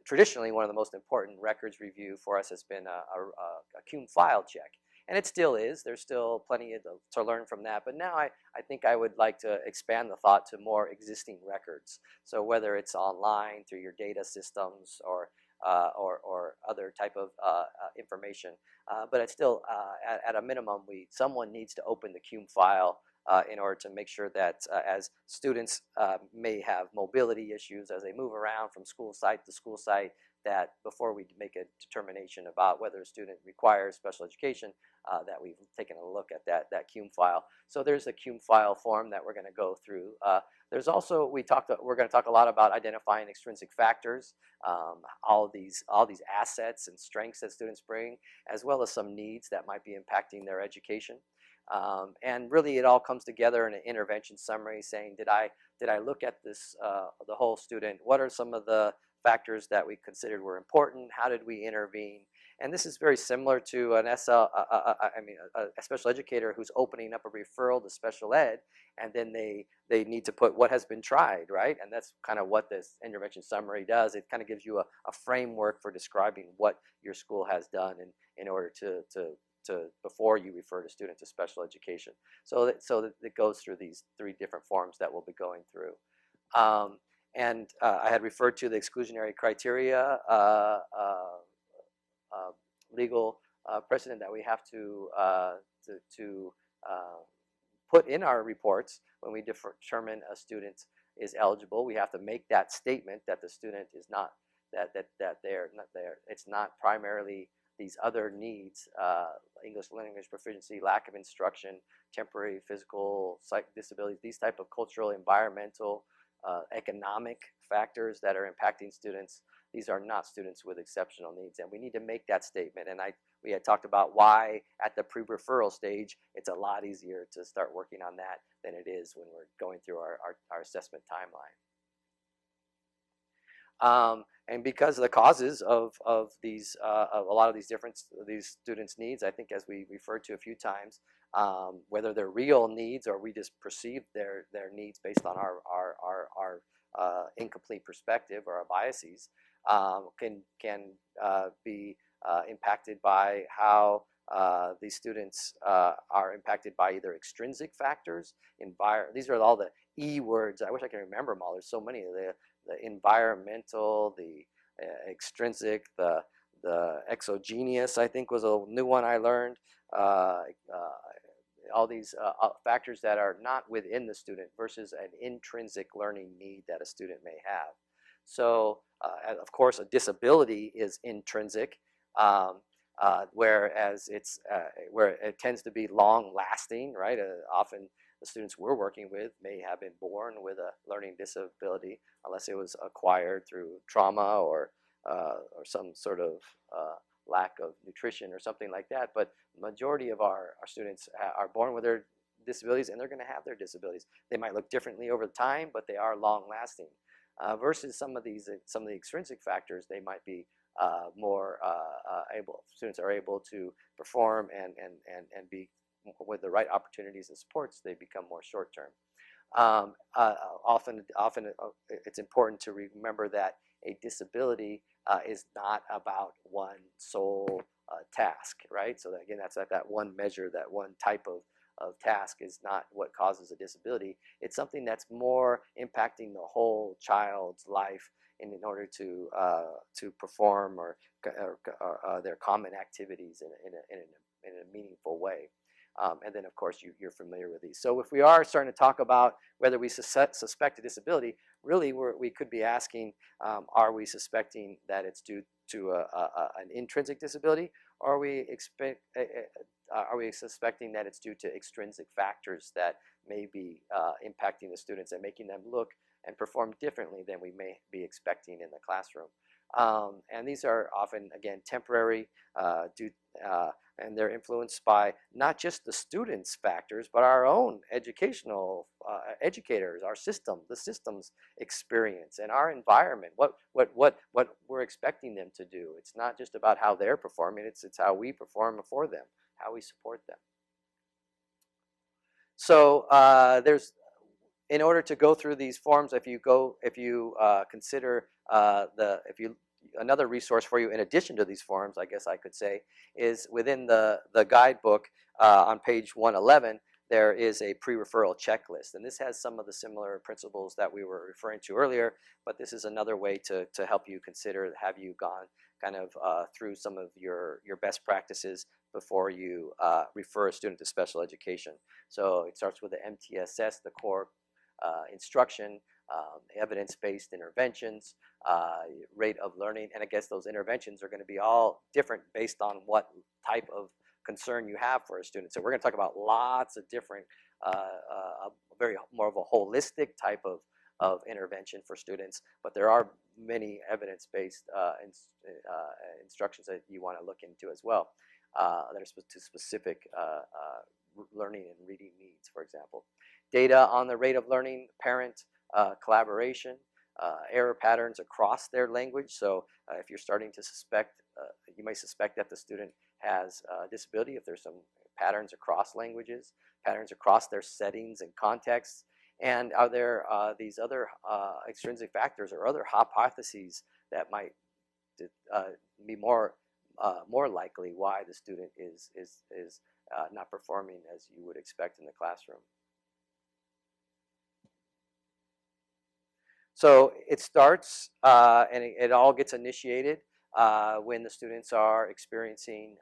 traditionally one of the most important records review for us has been a CUME file check. And it still is. There's still plenty to learn from that. But now I think I would like to expand the thought to more existing records. So whether it's online through your data systems or other type of information. But it's still, at a minimum, someone needs to open the CUME file in order to make sure that as students may have mobility issues as they move around from school site to school site, that before we make a determination about whether a student requires special education, that we've taken a look at that CUME file. So there's a CUME file form that we're going to go through. There's also, we're going to talk a lot about identifying extrinsic factors, all these assets and strengths that students bring, as well as some needs that might be impacting their education. And really it all comes together in an intervention summary saying, did I look at this, the whole student? What are some of the factors that we considered were important? How did we intervene? And this is very similar to a special educator who's opening up a referral to special ed, and then they need to put what has been tried, right? And that's kind of what this intervention summary does. It kind of gives you a framework for describing what your school has done in order to before you refer to student to special education. So that it goes through these 3 different forms that we'll be going through. And I had referred to the exclusionary criteria legal precedent that we have to put in our reports when we determine a student is eligible. We have to make that statement that the student is not, that they're not there. It's not primarily these other needs, English language proficiency, lack of instruction, temporary physical, psych disabilities, these type of cultural, environmental, economic factors that are impacting students. These are not students with exceptional needs, and we need to make that statement. And we had talked about why at the pre-referral stage it's a lot easier to start working on that than it is when we're going through our assessment timeline. And because of the causes of these a lot of these students' needs, I think as we referred to a few times, whether they're real needs or we just perceive their needs based on our incomplete perspective or our biases, can be impacted by how these students are impacted by either extrinsic factors, these are all the E words. I wish I could remember them all. There's so many of the environmental, the extrinsic, the exogenous, I think was a new one I learned. factors that are not within the student versus an intrinsic learning need that a student may have. So, of course, a disability is intrinsic, whereas where it tends to be long-lasting, right? Often the students we're working with may have been born with a learning disability, unless it was acquired through trauma or some sort of lack of nutrition or something like that. But the majority of our students are born with their disabilities, and they're going to have their disabilities. They might look differently over time, but they are long-lasting. Versus some of the extrinsic factors, they might be more students are able to perform and be, with the right opportunities and supports, they become more short-term. Often it's important to remember that a disability is not about one sole task, right? So that, again, that's that one measure, that one type of task is not what causes a disability. It's something that's more impacting the whole child's life in order to perform or their common activities in a meaningful way. And then, of course, you're familiar with these. So if we are starting to talk about whether we suspect a disability, really we could be asking, are we suspecting that it's due to an intrinsic disability, or are we suspecting that it's due to extrinsic factors that may be impacting the students and making them look and perform differently than we may be expecting in the classroom? And these are often, again, temporary, and they're influenced by not just the students' factors, but our own educational educators, our system, the system's experience, and our environment. What we're expecting them to do. It's not just about how they're performing; it's how we perform for them, how we support them. So in order to go through these forms, if you consider another resource for you in addition to these forms, I guess I could say, is within the guidebook on page 111, there is a pre-referral checklist. And this has some of the similar principles that we were referring to earlier, but this is another way to help you consider, have you gone kind of through some of your best practices before you refer a student to special education. So it starts with the MTSS, the core instruction, evidence-based interventions, rate of learning, and I guess those interventions are going to be all different based on what type of concern you have for a student. So we're going to talk about lots of different, very more of a holistic type of intervention for students, but there are many evidence-based instructions that you want to look into as well that are to specific learning and reading needs, for example. Data on the rate of learning, parent collaboration, error patterns across their language. So if you're starting to suspect, you may suspect that the student has a disability if there's some patterns across languages, patterns across their settings and contexts. And are there these other extrinsic factors or other hypotheses that might be more likely why the student is not performing as you would expect in the classroom? So it starts and it all gets initiated when the students are experiencing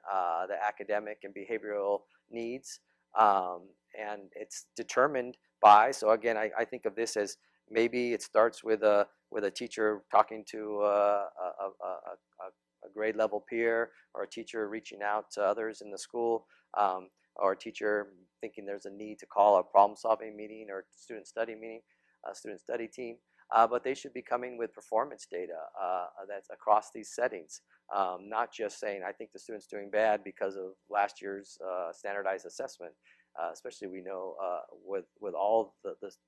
the academic and behavioral needs, and it's determined by. So again, I think of this as maybe it starts with a teacher talking to a grade level peer, or a teacher reaching out to others in the school, or a teacher thinking there's a need to call a problem-solving meeting or student study meeting, a student study team. But they should be coming with performance data that's across these settings, not just saying, I think the student's doing bad because of last year's standardized assessment. Especially we know with all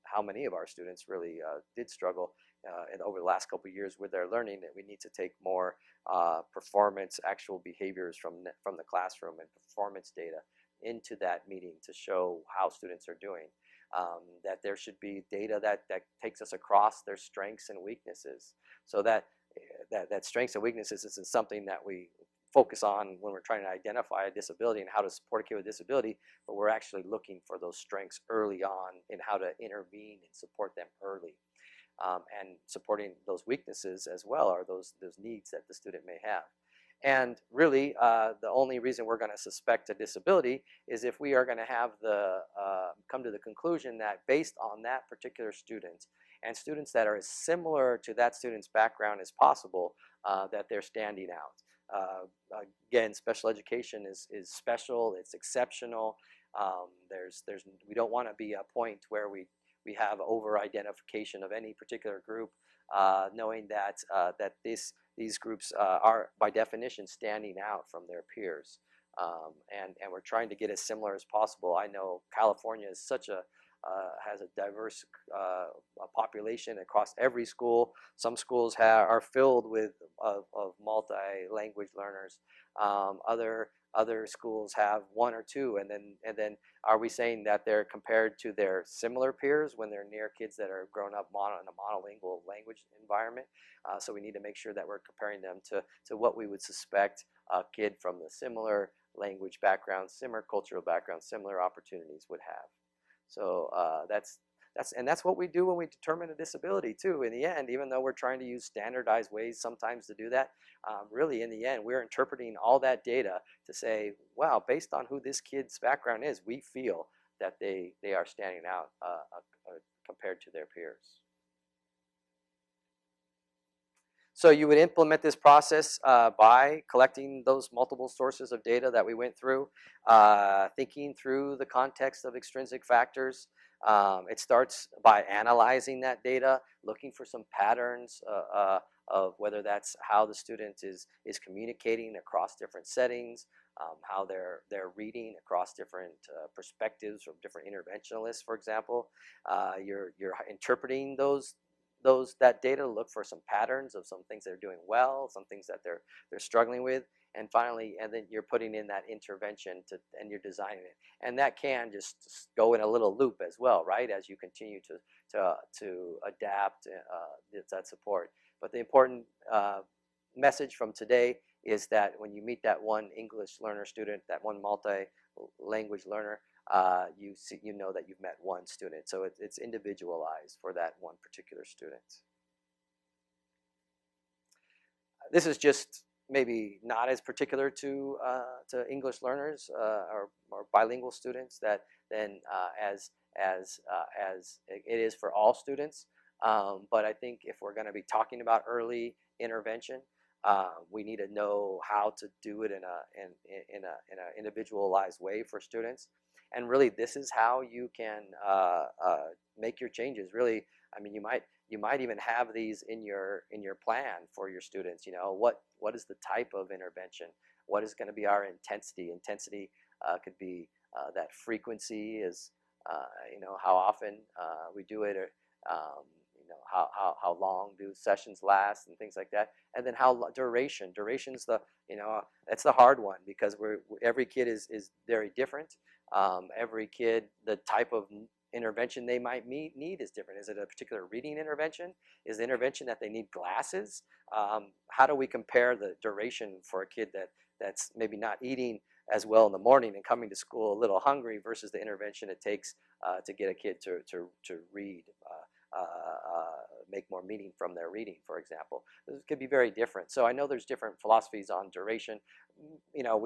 how many of our students really did struggle over the last couple of years with their learning, that we need to take more performance, actual behaviors from the classroom and performance data into that meeting to show how students are doing. That there should be data that takes us across their strengths and weaknesses, so that strengths and weaknesses isn't something that we focus on when we're trying to identify a disability and how to support a kid with disability, but we're actually looking for those strengths early on in how to intervene and support them early. And supporting those weaknesses as well, are those needs that the student may have. And really, the only reason we're going to suspect a disability is if we are going to have come to the conclusion that based on that particular student and students that are as similar to that student's background as possible, that they're standing out. Again, special education is special. It's exceptional. We don't want to be a point where we have over-identification of any particular group, knowing that these groups are by definition standing out from their peers, and we're trying to get as similar as possible. I know California is has a diverse population across every school. Some schools are filled with of multi-language learners. Other schools have one or two, and then are we saying that they're compared to their similar peers when they're near kids that are grown up in a monolingual language environment? So we need to make sure that we're comparing them to what we would suspect a kid from the similar language background, similar cultural background, similar opportunities would have. So that's what we do when we determine a disability too. In the end, even though we're trying to use standardized ways sometimes to do that, really in the end we're interpreting all that data to say, wow, based on who this kid's background is, we feel that they are standing out compared to their peers. So you would implement this process by collecting those multiple sources of data that we went through, thinking through the context of extrinsic factors. It starts by analyzing that data, looking for some patterns of whether that's how the student is communicating across different settings, how they're reading across different perspectives from different interventionalists, for example. You're interpreting that data to look for some patterns of some things they're doing well, some things that they're struggling with, and finally, and then you're putting in that intervention and you're designing it, and that can just go in a little loop as well, right? As you continue to adapt that support. But the important message from today is that when you meet that one English learner student, that one multi-language learner, you know that you've met one student. So it's individualized for that one particular student. This is just maybe not as particular to English learners or bilingual students that then as it is for all students. But I think if we're going to be talking about early intervention, we need to know how to do it in an individualized way for students. And really, this is how you can make your changes. Really, I mean, you might even have these in your plan for your students. You know, what is the type of intervention? What is going to be our intensity? Intensity could be that frequency is, you know, how often we do it, or you know, how long do sessions last and things like that. And then duration's that's the hard one, because every kid is very different. Every kid, the type of intervention they might need is different. Is it a particular reading intervention? Is the intervention that they need glasses? How do we compare the duration for a kid that's maybe not eating as well in the morning and coming to school a little hungry versus the intervention it takes to get a kid to read, make more meaning from their reading, for example? This could be very different. So I know there's different philosophies on duration. You know,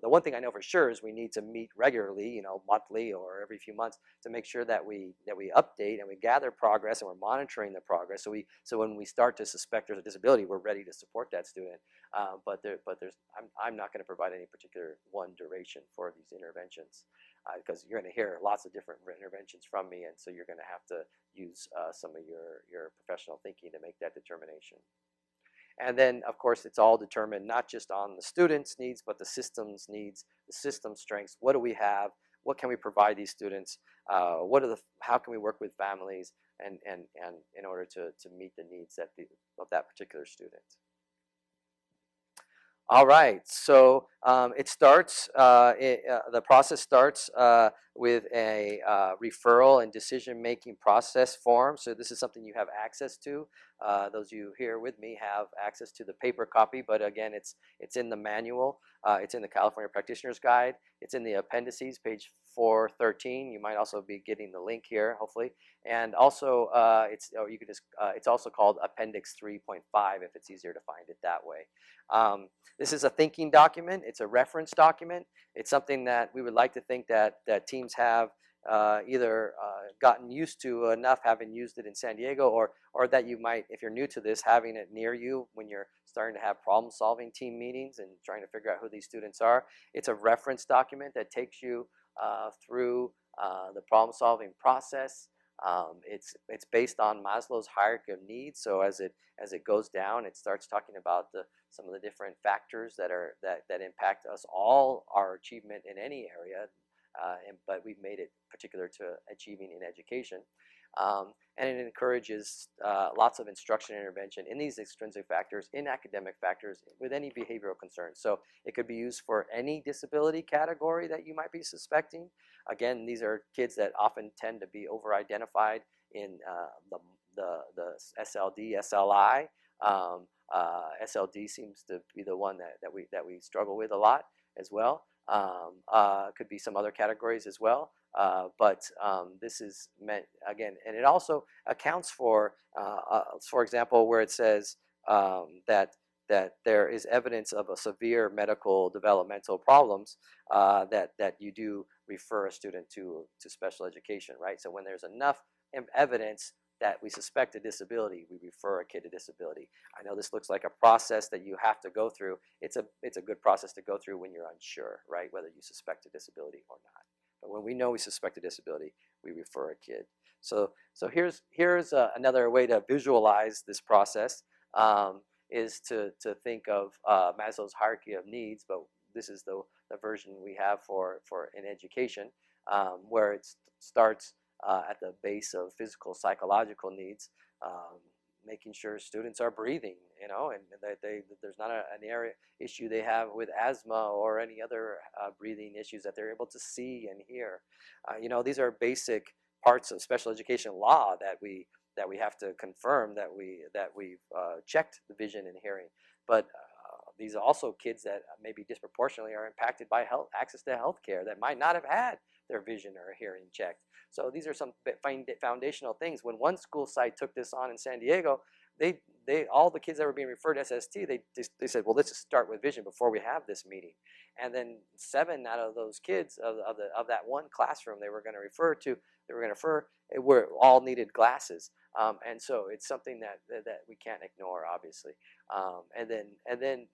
the one thing I know for sure is we need to meet regularly, you know, monthly or every few months, to make sure that we update and we gather progress and we're monitoring the progress. So when we start to suspect there's a disability, we're ready to support that student. But I'm not going to provide any particular one duration for these interventions, because you're going to hear lots of different interventions from me, and so you're going to have to use some of your professional thinking to make that determination. And then, of course, it's all determined not just on the students' needs, but the system's needs, the system's strengths. What do we have? What can we provide these students? How can we work with families and in order to meet the needs of that particular student? All right, so it starts. The process starts with a referral and decision-making process form. So this is something you have access to. Those of you here with me have access to the paper copy, but again, it's in the manual. It's in the California Practitioner's Guide. It's in the appendices, page 413. You might also be getting the link here, hopefully. And also, it's also called Appendix 3.5 if it's easier to find it that way. This is a thinking document. It's a reference document. It's something that we would like to think that teams have either gotten used to enough having used it in San Diego, or that you might, if you're new to this, having it near you when you're starting to have problem-solving team meetings and trying to figure out who these students are. It's a reference document that takes you through the problem-solving process. It's based on Maslow's hierarchy of needs. So as it goes down, it starts talking about some of the different factors that impact us all, our achievement in any area. But we've made it particular to achieving in education. And it encourages lots of instruction and intervention in these extrinsic factors, in academic factors, with any behavioral concerns. So it could be used for any disability category that you might be suspecting. Again, these are kids that often tend to be over-identified in the SLD, SLI. SLD seems to be the one that we struggle with a lot as well. Could be some other categories as well, but this is meant, again, and it also accounts for example, where it says that there is evidence of a severe medical developmental problems, that you do refer a student to special education, right? So when there's enough evidence that we suspect a disability, we refer a kid to disability. I know this looks like a process that you have to go through. It's a good process to go through when you're unsure, right, whether you suspect a disability or not. But when we know we suspect a disability, we refer a kid. So here's another way to visualize this process, is to think of Maslow's hierarchy of needs, but this is the version we have for in education, where it starts at the base of physical, psychological needs, making sure students are breathing, and that there's not an area issue they have with asthma or any other breathing issues, that they're able to see and hear. These are basic parts of special education law that we have to confirm that we've checked the vision and hearing. But these are also kids that maybe disproportionately are impacted by access to health care, that might not have had their vision or hearing checked. So these are some foundational things. When one school site took this on in San Diego, they all the kids that were being referred to SST, they said, well, let's just start with vision before we have this meeting. And then 7 out of those kids of that one classroom they were going to refer to, were all needed glasses. And so it's something that we can't ignore, obviously. And then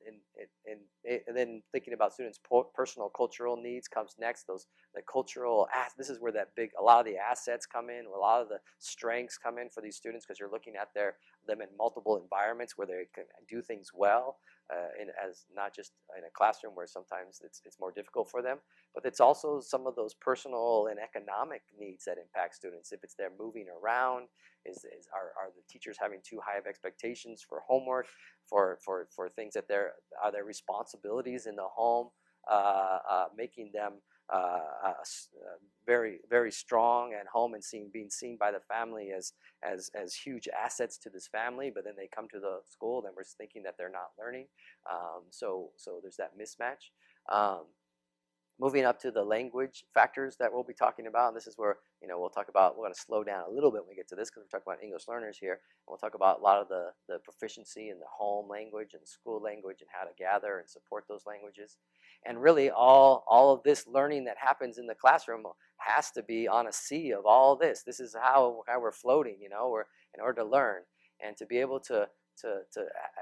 thinking about students' personal cultural needs comes next. The cultural, this is where a lot of the assets come in, a lot of the strengths come in for these students, because you're looking at them in multiple environments where they can do things well, as not just in a classroom where sometimes it's more difficult for them, but it's also some of those personal and economic needs that impact students. If it's they're moving around, are the teachers having too high of expectations for homework, for things that are their responsibilities in the home, making them very, very strong at home and being seen by the family as huge assets to this family, but then they come to the school, then we're thinking that they're not learning. So there's that mismatch. Moving up to the language factors that we'll be talking about, and this is where we're going to slow down a little bit when we get to this, because we're talking about English learners here, and we'll talk about a lot of the proficiency in the home language and the school language, and how to gather and support those languages. And really all of this learning that happens in the classroom has to be on a sea of all this. This is how we're floating, we're in order to learn and to be able to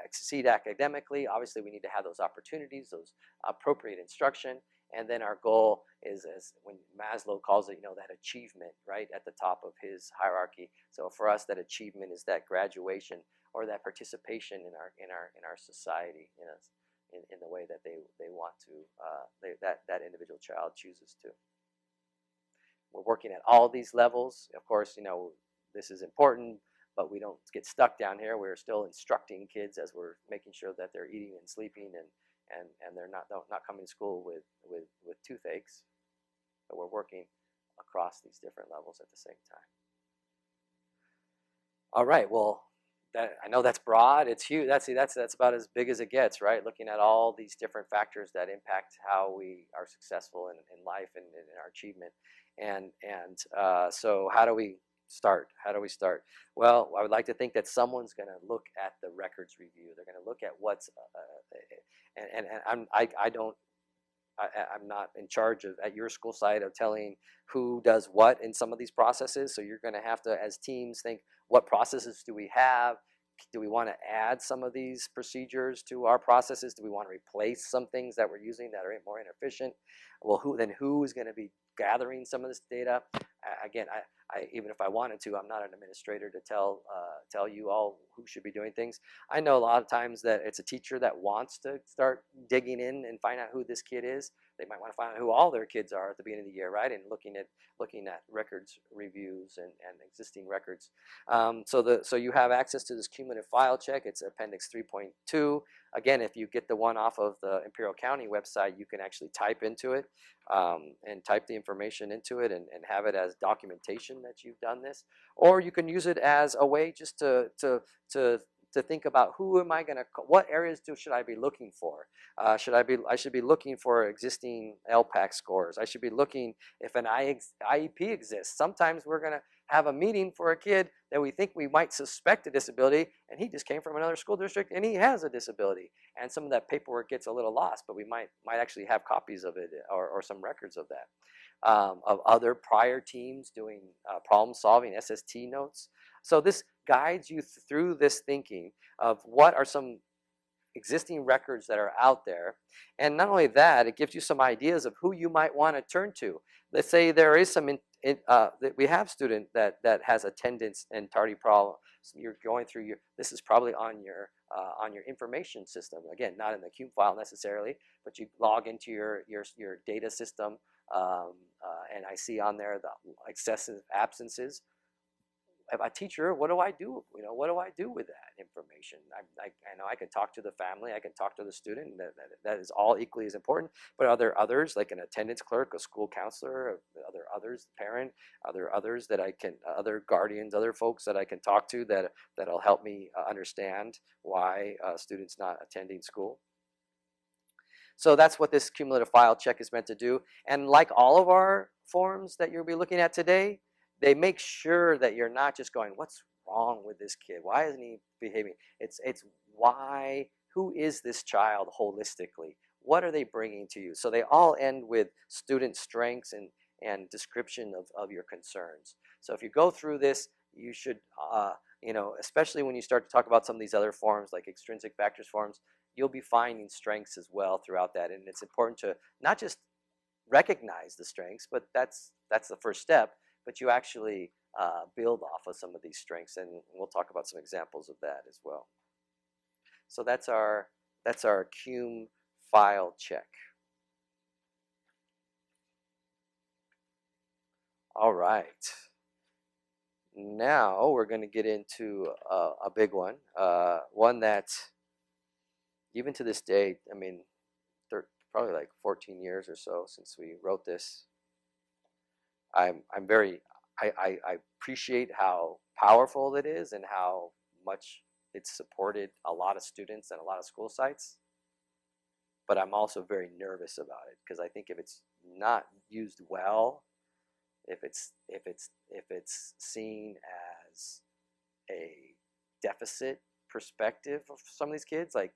succeed academically. Obviously we need to have those opportunities, those appropriate instruction. And then our goal is, as when Maslow calls it, that achievement, right at the top of his hierarchy. So for us, that achievement is that graduation or that participation in our society, in the way that they want to, that individual child chooses to. We're working at all these levels. Of course, this is important, but we don't get stuck down here. We're still instructing kids as we're making sure that they're eating and sleeping and they're not coming to school with toothaches. But we're working across these different levels at the same time. All right, well, I know that's broad. It's huge. That's about as big as it gets, right? Looking at all these different factors that impact how we are successful in life and in our achievement. So how do we start? How do we start? Well, I would like to think that someone's going to look at the records review. They're going to look at what's I don't. I'm not in charge of at your school site of telling who does what in some of these processes. So you're going to have to, as teams, think what processes do we have? Do we want to add some of these procedures to our processes? Do we want to replace some things that we're using that are more inefficient? Well, who is going to be gathering some of this data? Again, even if I wanted to, I'm not an administrator to tell you all who should be doing things. I know a lot of times that it's a teacher that wants to start digging in and find out who this kid is. They might want to find out who all their kids are at the beginning of the year, right? And looking at records reviews and existing records. So you have access to this cumulative file check. It's Appendix 3.2. Again, if you get the one off of the Imperial County website, you can actually type into it and type the information into it and have it as documentation that you've done this. Or you can use it as a way just to think about who am I going to, what areas should I be looking for? I should be looking for existing LPAC scores. I should be looking if an IEP exists. Sometimes we're going to have a meeting for a kid that we think we might suspect a disability, and he just came from another school district and he has a disability. And some of that paperwork gets a little lost, but we might actually have copies of it or some records of that. Of other prior teams doing problem solving, SST notes. So this guides you through this thinking of what are some existing records that are out there. And not only that, it gives you some ideas of who you might want to turn to. Let's say there is some, that we have student that has attendance and tardy problem. So you're going through this is probably on your information system. Again, not in the CUME file necessarily, but you log into your data system and I see on there the excessive absences. If a teacher, what do I do? What do I do with that information? I know I can talk to the family, I can talk to the student. That is all equally as important. But are there others, like an attendance clerk, a school counselor, others, parent, others that I can, other guardians, other folks that I can talk to that'll help me understand why a student's not attending school? So that's what this cumulative file check is meant to do. And like all of our forms that you'll be looking at today, they make sure that you're not just going, what's wrong with this kid? Why isn't he behaving? It's why, who is this child holistically? What are they bringing to you? So they all end with student strengths and description of your concerns. So if you go through this, you should, especially when you start to talk about some of these other forms like extrinsic factors forms, you'll be finding strengths as well throughout that. And it's important to not just recognize the strengths, but that's the first step, but you actually build off of some of these strengths, and we'll talk about some examples of that as well. So that's our CUME file check. All right. Now we're going to get into a big one, one that even to this day, I mean, probably like 14 years or so since we wrote this. I appreciate how powerful it is and how much it's supported a lot of students and a lot of school sites. But I'm also very nervous about it because I think if it's not used well, if it's seen as a deficit perspective of some of these kids, like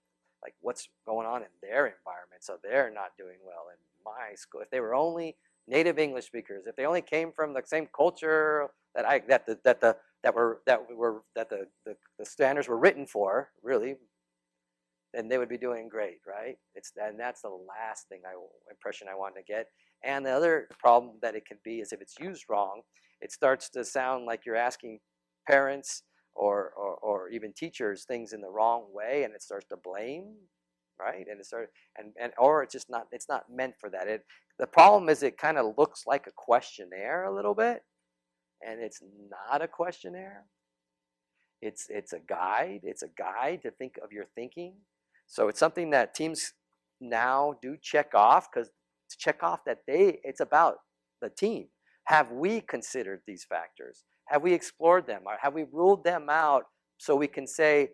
what's going on in their environment, so they're not doing well in my school. If they were only native English speakers, if they only came from the same culture that the standards were written for, really, then they would be doing great, right? And that's the last impression I wanted to get. And the other problem that it can be is if it's used wrong, it starts to sound like you're asking parents or even teachers things in the wrong way, and it starts to blame, right? And or it's just not, it's not meant for that. The problem is it kind of looks like a questionnaire a little bit, and it's not a questionnaire. It's a guide. It's a guide to think of your thinking. So it's something that teams now do check off, because to check off that it's about the team. Have we considered these factors? Have we explored them? Or have we ruled them out so we can say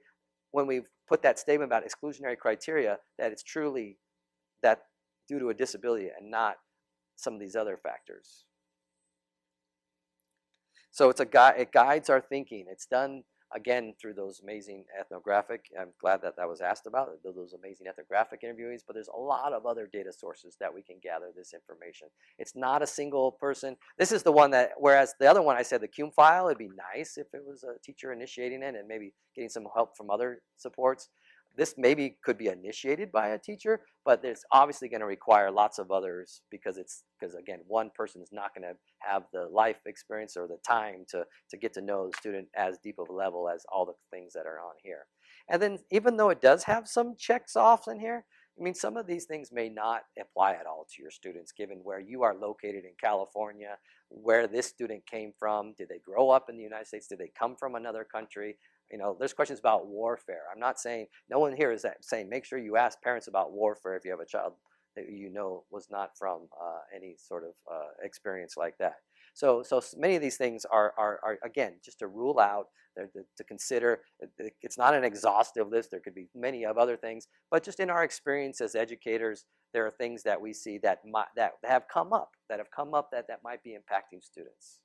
when we put that statement about exclusionary criteria that it's truly that due to a disability and not some of these other factors. So it's it guides our thinking. It's done again through those amazing ethnographic. I'm glad that that was asked about those amazing ethnographic interviewings. But there's a lot of other data sources that we can gather this information. It's not a single person. This is the one that, whereas the other one I said the CUME file, it'd be nice if it was a teacher initiating it and maybe getting some help from other supports. This maybe could be initiated by a teacher, but it's obviously going to require lots of others because again, one person is not going to have the life experience or the time to get to know the student as deep of a level as all the things that are on here. And then even though it does have some checks off in here, I mean, some of these things may not apply at all to your students given where you are located in California, where this student came from. Did they grow up in the United States? Did they come from another country? You know, there's questions about warfare. I'm not saying, no one here is saying make sure you ask parents about warfare if you have a child that you know was not from any sort of experience like that. So many of these things are again, just to rule out, to consider. It's not an exhaustive list. There could be many of other things, but just in our experience as educators, there are things that we see that have come up that might be impacting students.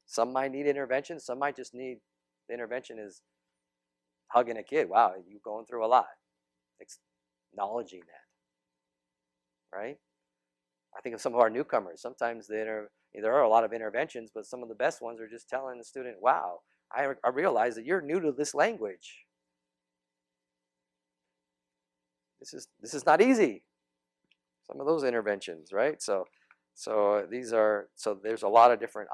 Some might need intervention. Some might just need the intervention is hugging a kid. Wow, you're going through a lot. Acknowledging that, right? I think of some of our newcomers. Sometimes there are a lot of interventions, but some of the best ones are just telling the student, wow, I realize that you're new to this language. This is not easy. Some of those interventions, right? So there's a lot of different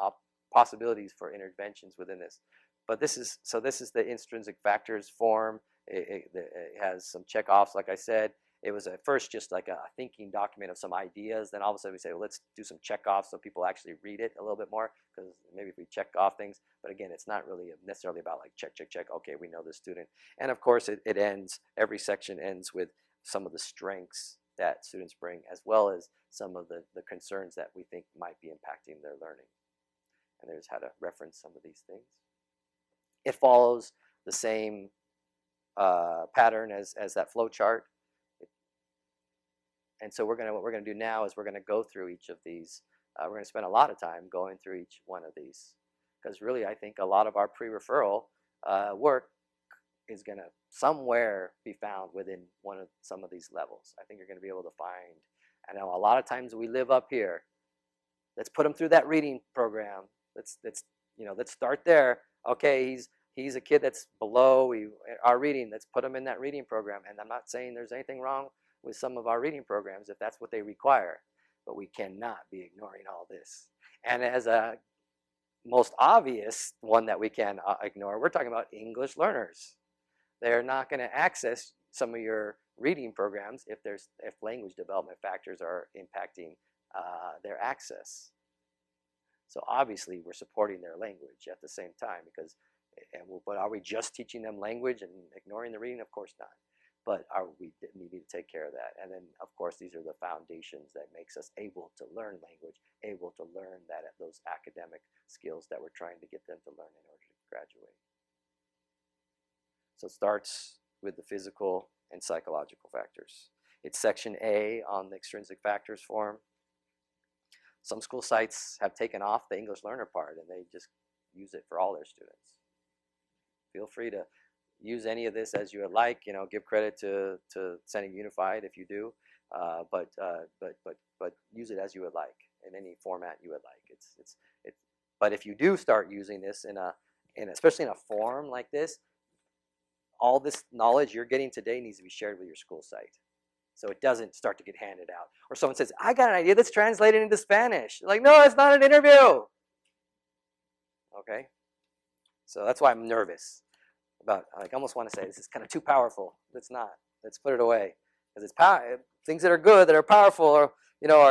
possibilities for interventions within this. But this is the intrinsic factors form. It has some check-offs, like I said. It was at first just like a thinking document of some ideas. Then all of a sudden we say, well, let's do some check-offs so people actually read it a little bit more, because maybe if we check off things. But again, it's not really necessarily about like check. Okay, we know this student. And of course, it ends, every section ends with some of the strengths that students bring, as well as some of the concerns that we think might be impacting their learning. And there's how to reference some of these things. It follows the same pattern as that flow chart. And so what we're gonna do now is we're gonna go through each of these. We're gonna spend a lot of time going through each one of these, because really I think a lot of our pre-referral work is gonna somewhere be found within some of these levels. I think you're gonna be able to find. I know a lot of times we live up here. Let's put them through that reading program. Let's start there. Okay, he's a kid that's below our reading. Let's put him in that reading program. And I'm not saying there's anything wrong with some of our reading programs if that's what they require, but we cannot be ignoring all this. And as a most obvious one that we can ignore, we're talking about English learners. They're not going to access some of your reading programs if language development factors are impacting their access. So obviously we're supporting their language at the same time, but are we just teaching them language and ignoring the reading? Of course not. But we need to take care of that. And then, of course, these are the foundations that makes us able to learn language, able to learn those academic skills that we're trying to get them to learn in order to graduate. So it starts with the physical and psychological factors. It's section A on the extrinsic factors form. Some school sites have taken off the English learner part and they just use it for all their students. Feel free to use any of this as you would like. Give credit to Sending Unified if you do, but use it as you would like in any format you would like. But if you do start using this especially in a form like this, all this knowledge you're getting today needs to be shared with your school site, so it doesn't start to get handed out. Or someone says, "I got an idea that's translated into Spanish." Like, no, it's not an interview. Okay, so that's why I'm nervous. I almost want to say this is kind of too powerful. It's not. Let's put it away, because it's things that are good, that are powerful, or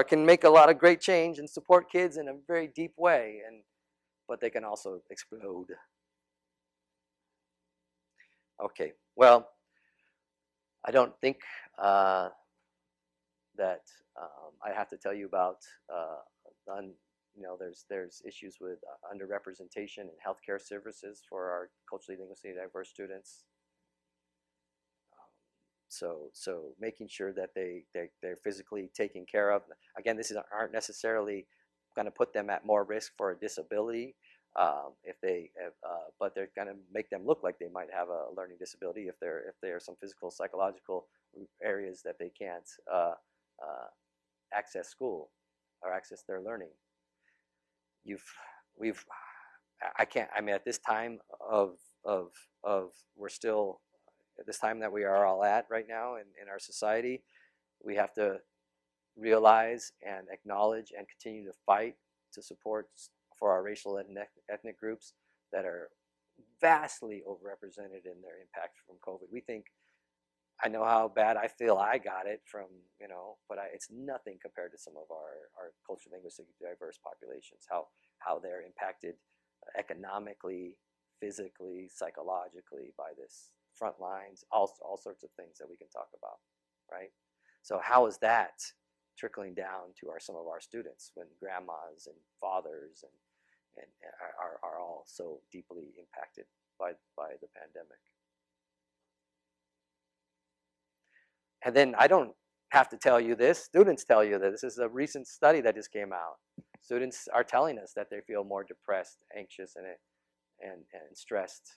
can make a lot of great change and support kids in a very deep way, but they can also explode. Okay, well, I don't think that I have to tell you about there's issues with underrepresentation in healthcare services for our culturally linguistically diverse students. So making sure that they're physically taken care of. Again, aren't necessarily going to put them at more risk for a disability but they're going to make them look like they might have a learning disability if there are some physical, psychological areas that they can't access school or access their learning. I mean, at this time we're still at this time that we are all at right now in our society, we have to realize and acknowledge and continue to fight to support for our racial and ethnic groups that are vastly overrepresented in their impact from COVID. I know how bad I feel I got it from, but it's nothing compared to some of our culturally linguistically diverse populations, how they're impacted economically, physically, psychologically by this front lines, all sorts of things that we can talk about, right? So how is that trickling down to some of our students when grandmas and fathers and are all so deeply impacted by the pandemic? And then I don't have to tell you this, students tell you that. This is a recent study that just came out. Students are telling us that they feel more depressed, anxious, and stressed,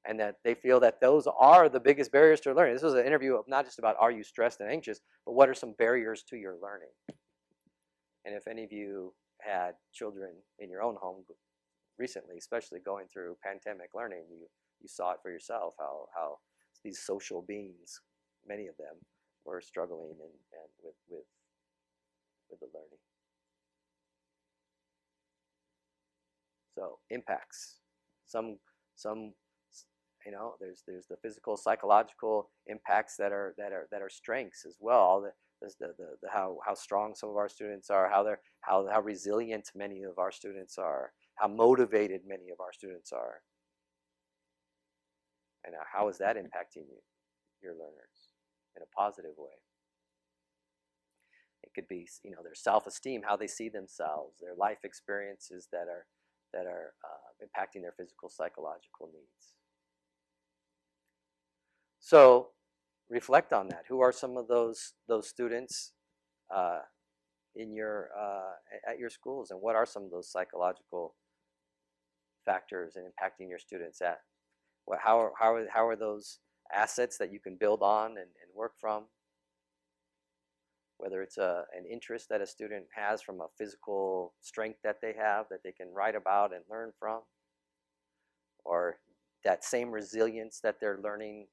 and that they feel that those are the biggest barriers to learning. This was an interview of not just about are you stressed and anxious, but what are some barriers to your learning. And if any of you had children in your own home recently, especially going through pandemic learning, you saw it for yourself how these social beings, many of them, were struggling and with the learning. So impacts, some there's the physical, psychological impacts that are strengths as well. How strong some of our students are, how resilient many of our students are, how motivated many of our students are, and how is that impacting your learners in a positive way. It could be their self-esteem, how they see themselves, their life experiences that are impacting their physical, psychological needs. So reflect on that. Who are some of those students in at your schools, and what are some of those psychological factors in impacting your students at? How are those assets that you can build on and work from? Whether it's an interest that a student has from a physical strength that they have that they can write about and learn from, or that same resilience that they're learning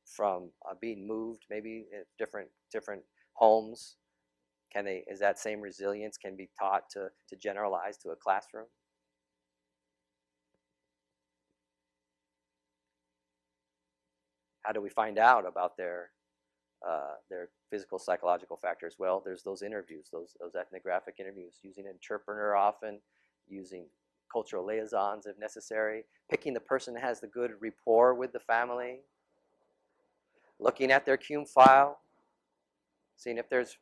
from being moved, maybe in different homes. Is that same resilience can be taught to generalize to a classroom? How do we find out about their physical, psychological factors? Well, there's those interviews, those ethnographic interviews, using an interpreter often, using cultural liaisons if necessary, picking the person that has the good rapport with the family, looking at their CUME file, seeing if there's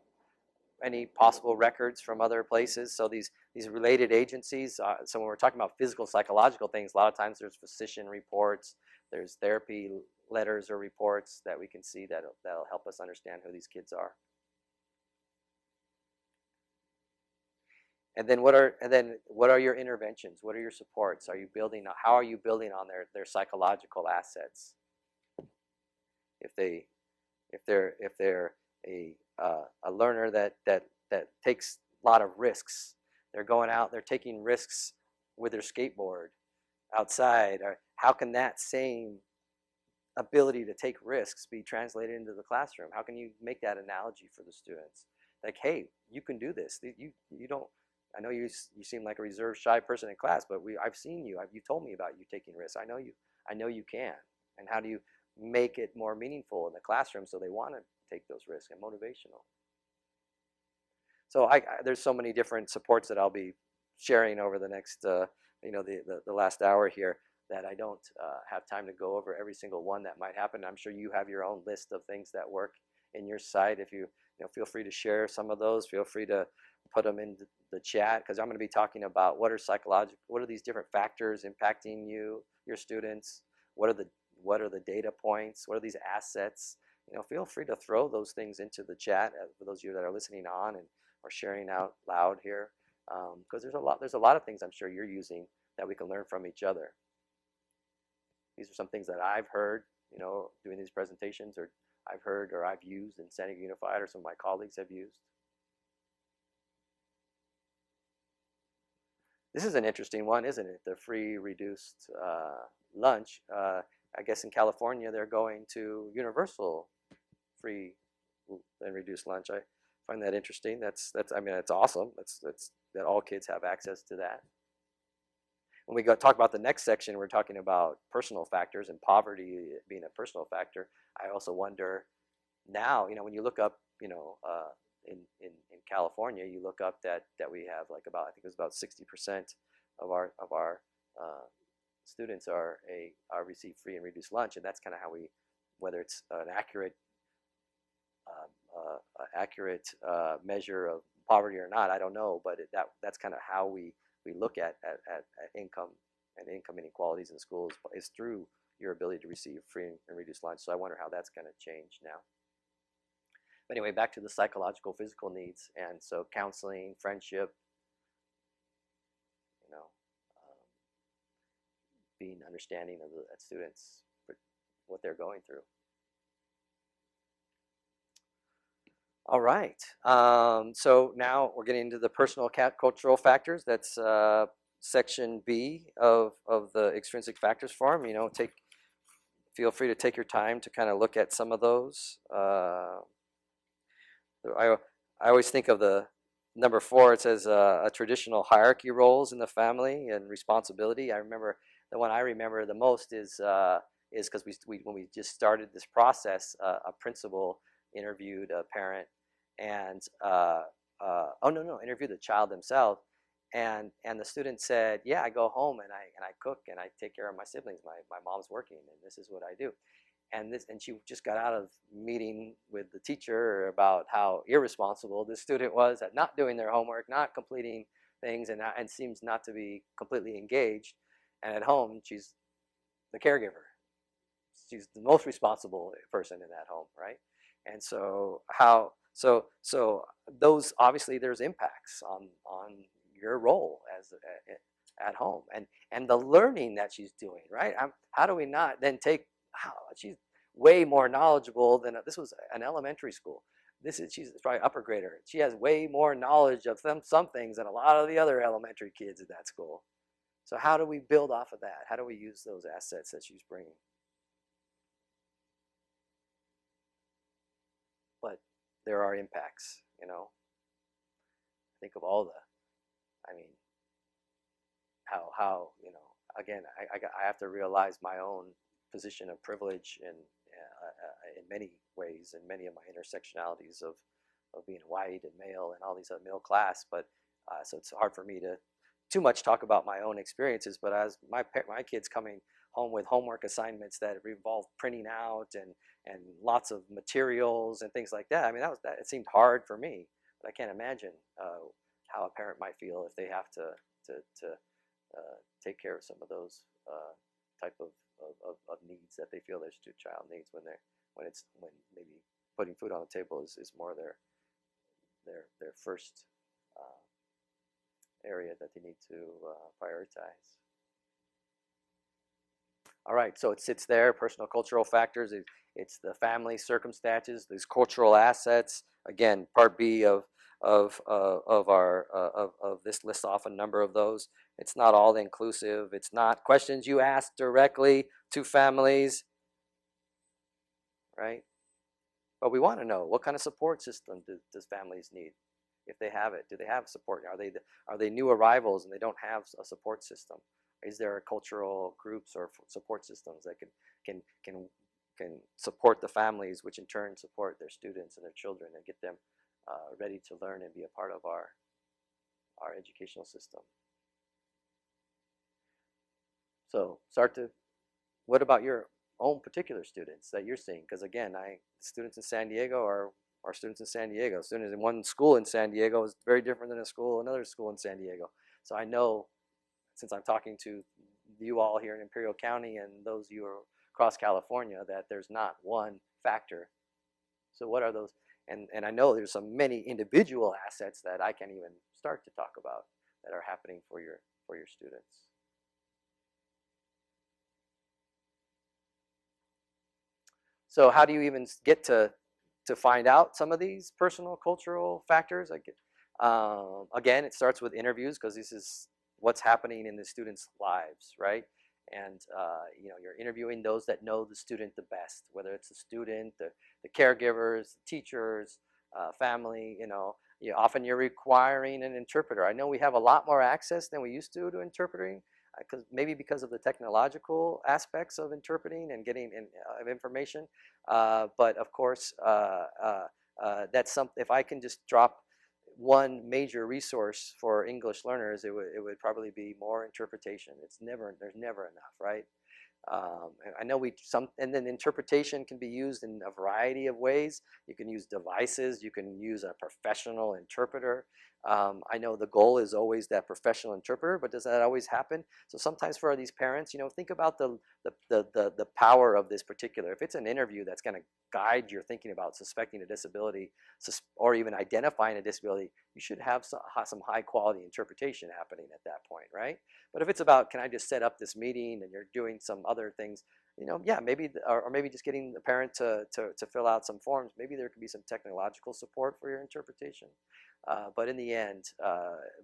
any possible records from other places. So these related agencies, so when we're talking about physical, psychological things, a lot of times there's physician reports, there's therapy letters or reports that we can see that'll help us understand who these kids are. And then what are your interventions? What are your supports? How are you building on their psychological assets? If they're a learner that takes a lot of risks, they're going out, they're taking risks with their skateboard outside, or how can that same ability to take risks be translated into the classroom? How can you make that analogy for the students? Like, hey, you can do this. You don't. I know you seem like a reserved, shy person in class, but I've seen you. You told me about you taking risks. I know you can. And how do you make it more meaningful in the classroom so they want to take those risks and motivational? So there's so many different supports that I'll be sharing over the next the last hour here, that I don't have time to go over every single one that might happen. I'm sure you have your own list of things that work in your site. If you feel free to share some of those. Feel free to put them in the chat, because I'm going to be talking about what are these different factors impacting your students. What are the data points? What are these assets? Feel free to throw those things into the chat for those of you that are listening on and or sharing out loud here, because there's a lot of things I'm sure you're using that we can learn from each other. These are some things that I've heard, doing these presentations, or I've heard or I've used in San Diego Unified, or some of my colleagues have used. This is an interesting one, isn't it? The free reduced lunch. I guess in California they're going to universal free and reduced lunch. I find that interesting. That's awesome. That's that all kids have access to that. When we talk about the next section, we're talking about personal factors and poverty being a personal factor. I also wonder now, when you look up, in California, you look up that we have like about, I think it was about 60% of our students are receive free and reduced lunch, and that's kind of how whether it's an accurate measure of poverty or not, I don't know, but that's kind of how we look at income and income inequalities in schools, is through your ability to receive free and reduced lunch. So I wonder how that's going to change now. But anyway, back to the psychological, physical needs, and so counseling, friendship, being understanding of the students, what they're going through. All right, so now we're getting into the personal cultural factors. That's section B of the extrinsic factors form. Feel free to take your time to kind of look at some of those. I always think of the number 4. It says a traditional hierarchy roles in the family and responsibility. I remember the one I remember the most is because when we just started this process, a principal interviewed a parent and interviewed the child themselves, and the student said, yeah, I go home and I cook and I take care of my siblings. My mom's working and this is what I do. And she just got out of meeting with the teacher about how irresponsible this student was at not doing their homework, not completing things, and seems not to be completely engaged. And at home, she's the caregiver. She's the most responsible person in that home, right? And so those, obviously there's impacts on your role as at home, and the learning that she's doing, right? How do we not then take, she's way more knowledgeable than, this was an elementary school. She's probably upper grader. She has way more knowledge of some things than a lot of the other elementary kids at that school. So how do we build off of that? How do we use those assets that she's bringing? But there are impacts, Think of all how again, I have to realize my own position of privilege in many ways, and many of my intersectionalities of being white and male and all these other middle class. But so it's hard for me to too much talk about my own experiences. But as my kids coming home with homework assignments that involve printing out and lots of materials and things like that, it seemed hard for me. But I can't imagine how a parent might feel if they have to take care of some of those type of needs that they feel their child needs when maybe putting food on the table is more their first area that they need to prioritize. All right, so it sits there, personal cultural factors. It's the family circumstances, these cultural assets. Again, part B of this lists off a number of those. It's not all inclusive. It's not questions you ask directly to families, right? But we want to know, what kind of support system does families need? If they have it, do they have support? Are they new arrivals and they don't have a support system? Is there cultural groups or support systems that can support the families, which in turn support their students and their children and get them ready to learn and be a part of our educational system? So what about your own particular students that you're seeing? Because again, students in San Diego are our students in San Diego. Students in one school in San Diego is very different than another school in San Diego. So I know, since I'm talking to you all here in Imperial County and those of you who are across California, that there's not one factor. So what are those? And I know there's some many individual assets that I can't even start to talk about that are happening for your students. So how do you even get to find out some of these personal cultural factors? Again, it starts with interviews, because this is what's happening in the students' lives, right? And you're interviewing those that know the student the best, whether it's the student, the caregivers, the teachers, family. Often you're requiring an interpreter. I know we have a lot more access than we used to interpreting, because of the technological aspects of interpreting and getting of information. But of course, that's something. If I can just drop one major resource for English learners, it would probably be more interpretation. There's never enough, right? I know and then interpretation can be used in a variety of ways. You can use devices. You can use a professional interpreter. I know the goal is always that professional interpreter, but does that always happen? So sometimes for these parents, think about the power of this particular. If it's an interview that's going to guide your thinking about suspecting a disability, or even identifying a disability, you should have some high quality interpretation happening at that point, right? But if it's about, can I just set up this meeting, and you're doing some other things, yeah, maybe, or maybe just getting the parent to fill out some forms, maybe there could be some technological support for your interpretation. But in the end,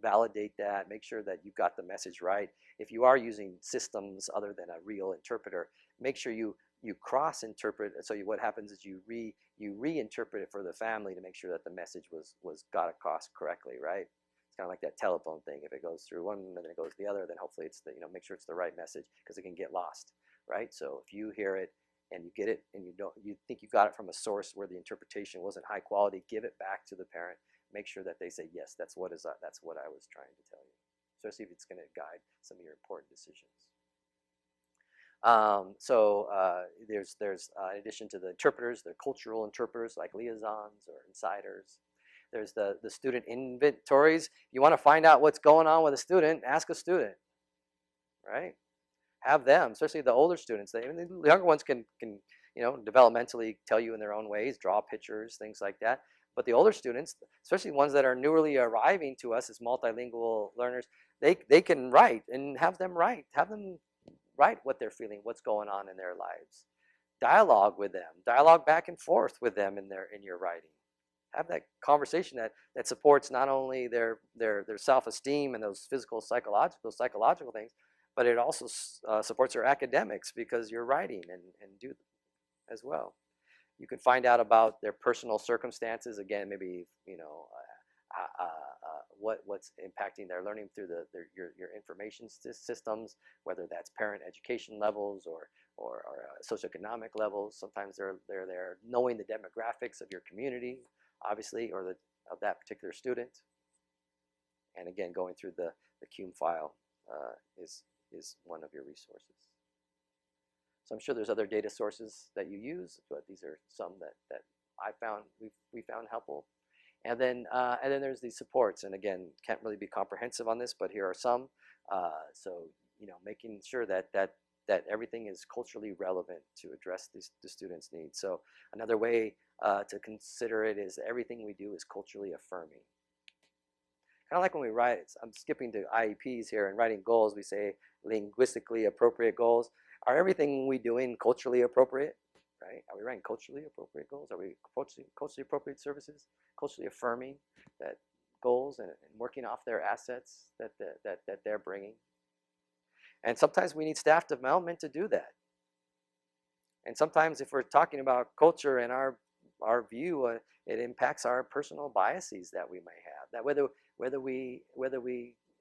validate that, make sure that you got the message right. If you are using systems other than a real interpreter, make sure you cross interpret. So what happens is you reinterpret it for the family to make sure that the message was got across correctly, right? It's kind of like that telephone thing. If it goes through one and then it goes the other, then hopefully it's make sure it's the right message, because it can get lost, right? So if you hear it and you get it and you think you got it from a source where the interpretation wasn't high quality, give it back to the parent. Make sure that they say, yes, that's what I was trying to tell you, especially if it's going to guide some of your important decisions. There's in addition to the interpreters, the cultural interpreters like liaisons or insiders. There's the student inventories. You want to find out what's going on with a student, ask a student, right? Have them, especially the older students. The younger ones can developmentally tell you in their own ways, draw pictures, things like that. But the older students, especially ones that are newly arriving to us as multilingual learners, they can write, and have them write what they're feeling, what's going on in their lives. Dialogue with them, dialogue back and forth with them in your writing. Have that conversation that supports not only their self-esteem and those physical, psychological things, but it also supports their academics, because you're writing and do as well. You can find out about their personal circumstances. Again, maybe what's impacting their learning through your information systems, whether that's parent education levels or socioeconomic levels. Sometimes they're there knowing the demographics of your community, obviously, or of that particular student. And again, going through the CUME file is one of your resources. So I'm sure there's other data sources that you use, but these are some that I found we found helpful. And then there's these supports, and again, can't really be comprehensive on this, but here are some. So making sure that everything is culturally relevant to address the students' needs. So another way to consider it is everything we do is culturally affirming. Kind of like when we write, I'm skipping to IEPs here, and writing goals, we say linguistically appropriate goals. Are everything we doing culturally appropriate, right? Are we writing culturally appropriate goals? Are we culturally appropriate services? Culturally affirming that goals and working off their assets that they're bringing. And sometimes we need staff development to do that. And sometimes if we're talking about culture and our view, it impacts our personal biases that we may have. That whether we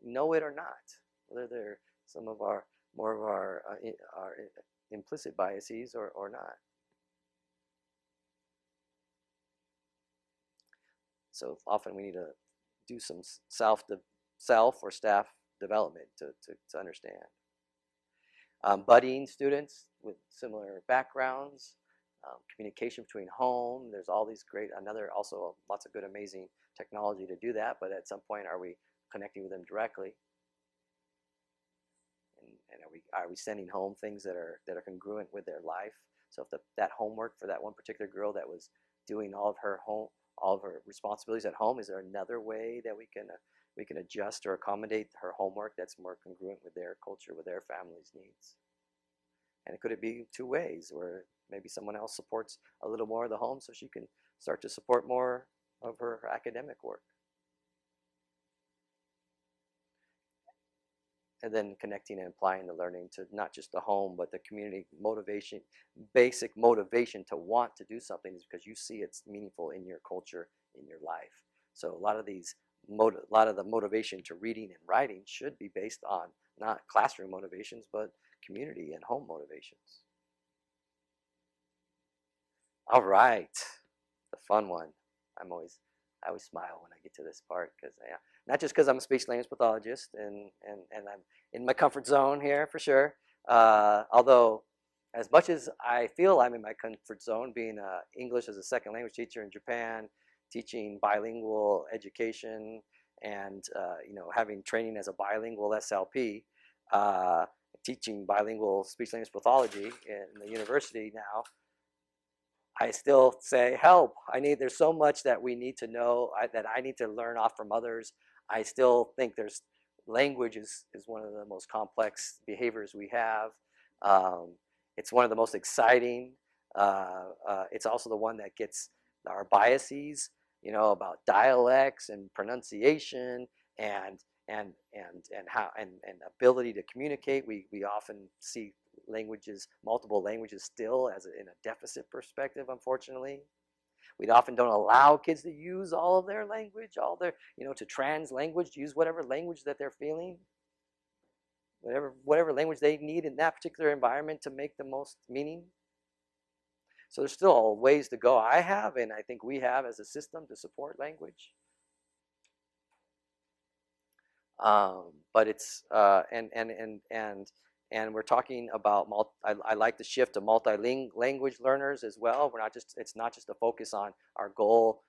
know it or not, whether they're some of our more of our implicit biases or not. So often we need to do some self or staff development to understand. Buddying students with similar backgrounds, communication between home. There's all these great, also lots of good, amazing technology to do that. But at some point, are we connecting with them directly? And are we sending home things that are congruent with their life? So if that homework for that one particular girl that was doing all of her responsibilities at home, is there another way that we can adjust or accommodate her homework that's more congruent with their culture, with their family's needs? And could it be two ways, where maybe someone else supports a little more of the home so she can start to support more of her academic work? And then connecting and applying the learning to not just the home, but the community motivation, basic motivation to want to do something is because you see it's meaningful in your culture, in your life. So a lot of the motivation to reading and writing should be based on not classroom motivations, but community and home motivations. All right, the fun one. I always smile when I get to this part, because not just because I'm a speech language pathologist and I'm in my comfort zone here for sure. Although, as much as I feel I'm in my comfort zone, being English as a second language teacher in Japan, teaching bilingual education, and having training as a bilingual SLP, teaching bilingual speech language pathology in the university now, I still say, help, there's so much that we need to know, that I need to learn off from others. I still think language is one of the most complex behaviors we have. It's one of the most exciting. It's also the one that gets our biases, about dialects and pronunciation and ability to communicate. We often see multiple languages still in a deficit perspective, unfortunately. We often don't allow kids to use all of their language, to trans language, to use whatever language that they're feeling, whatever language they need in that particular environment to make the most meaning. So there's still ways to go. I think we have as a system to support language. But it's and we're talking about I like the shift to multi-language learners as well. It's not just a focus on our goal,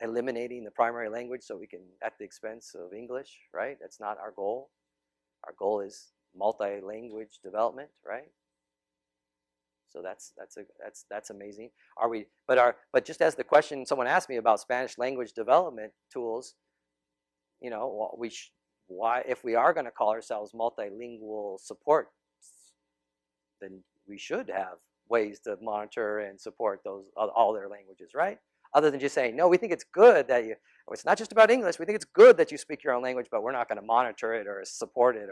eliminating the primary language so we can at the expense of English, right? That's not our goal. Our goal is multi-language development, right? So that's amazing. But just as the question someone asked me about Spanish language development tools, why, if we are going to call ourselves multilingual support, then we should have ways to monitor and support all their languages, right? Other than just saying, no, we think it's good that it's not just about English. We think it's good that you speak your own language, but we're not going to monitor it or support it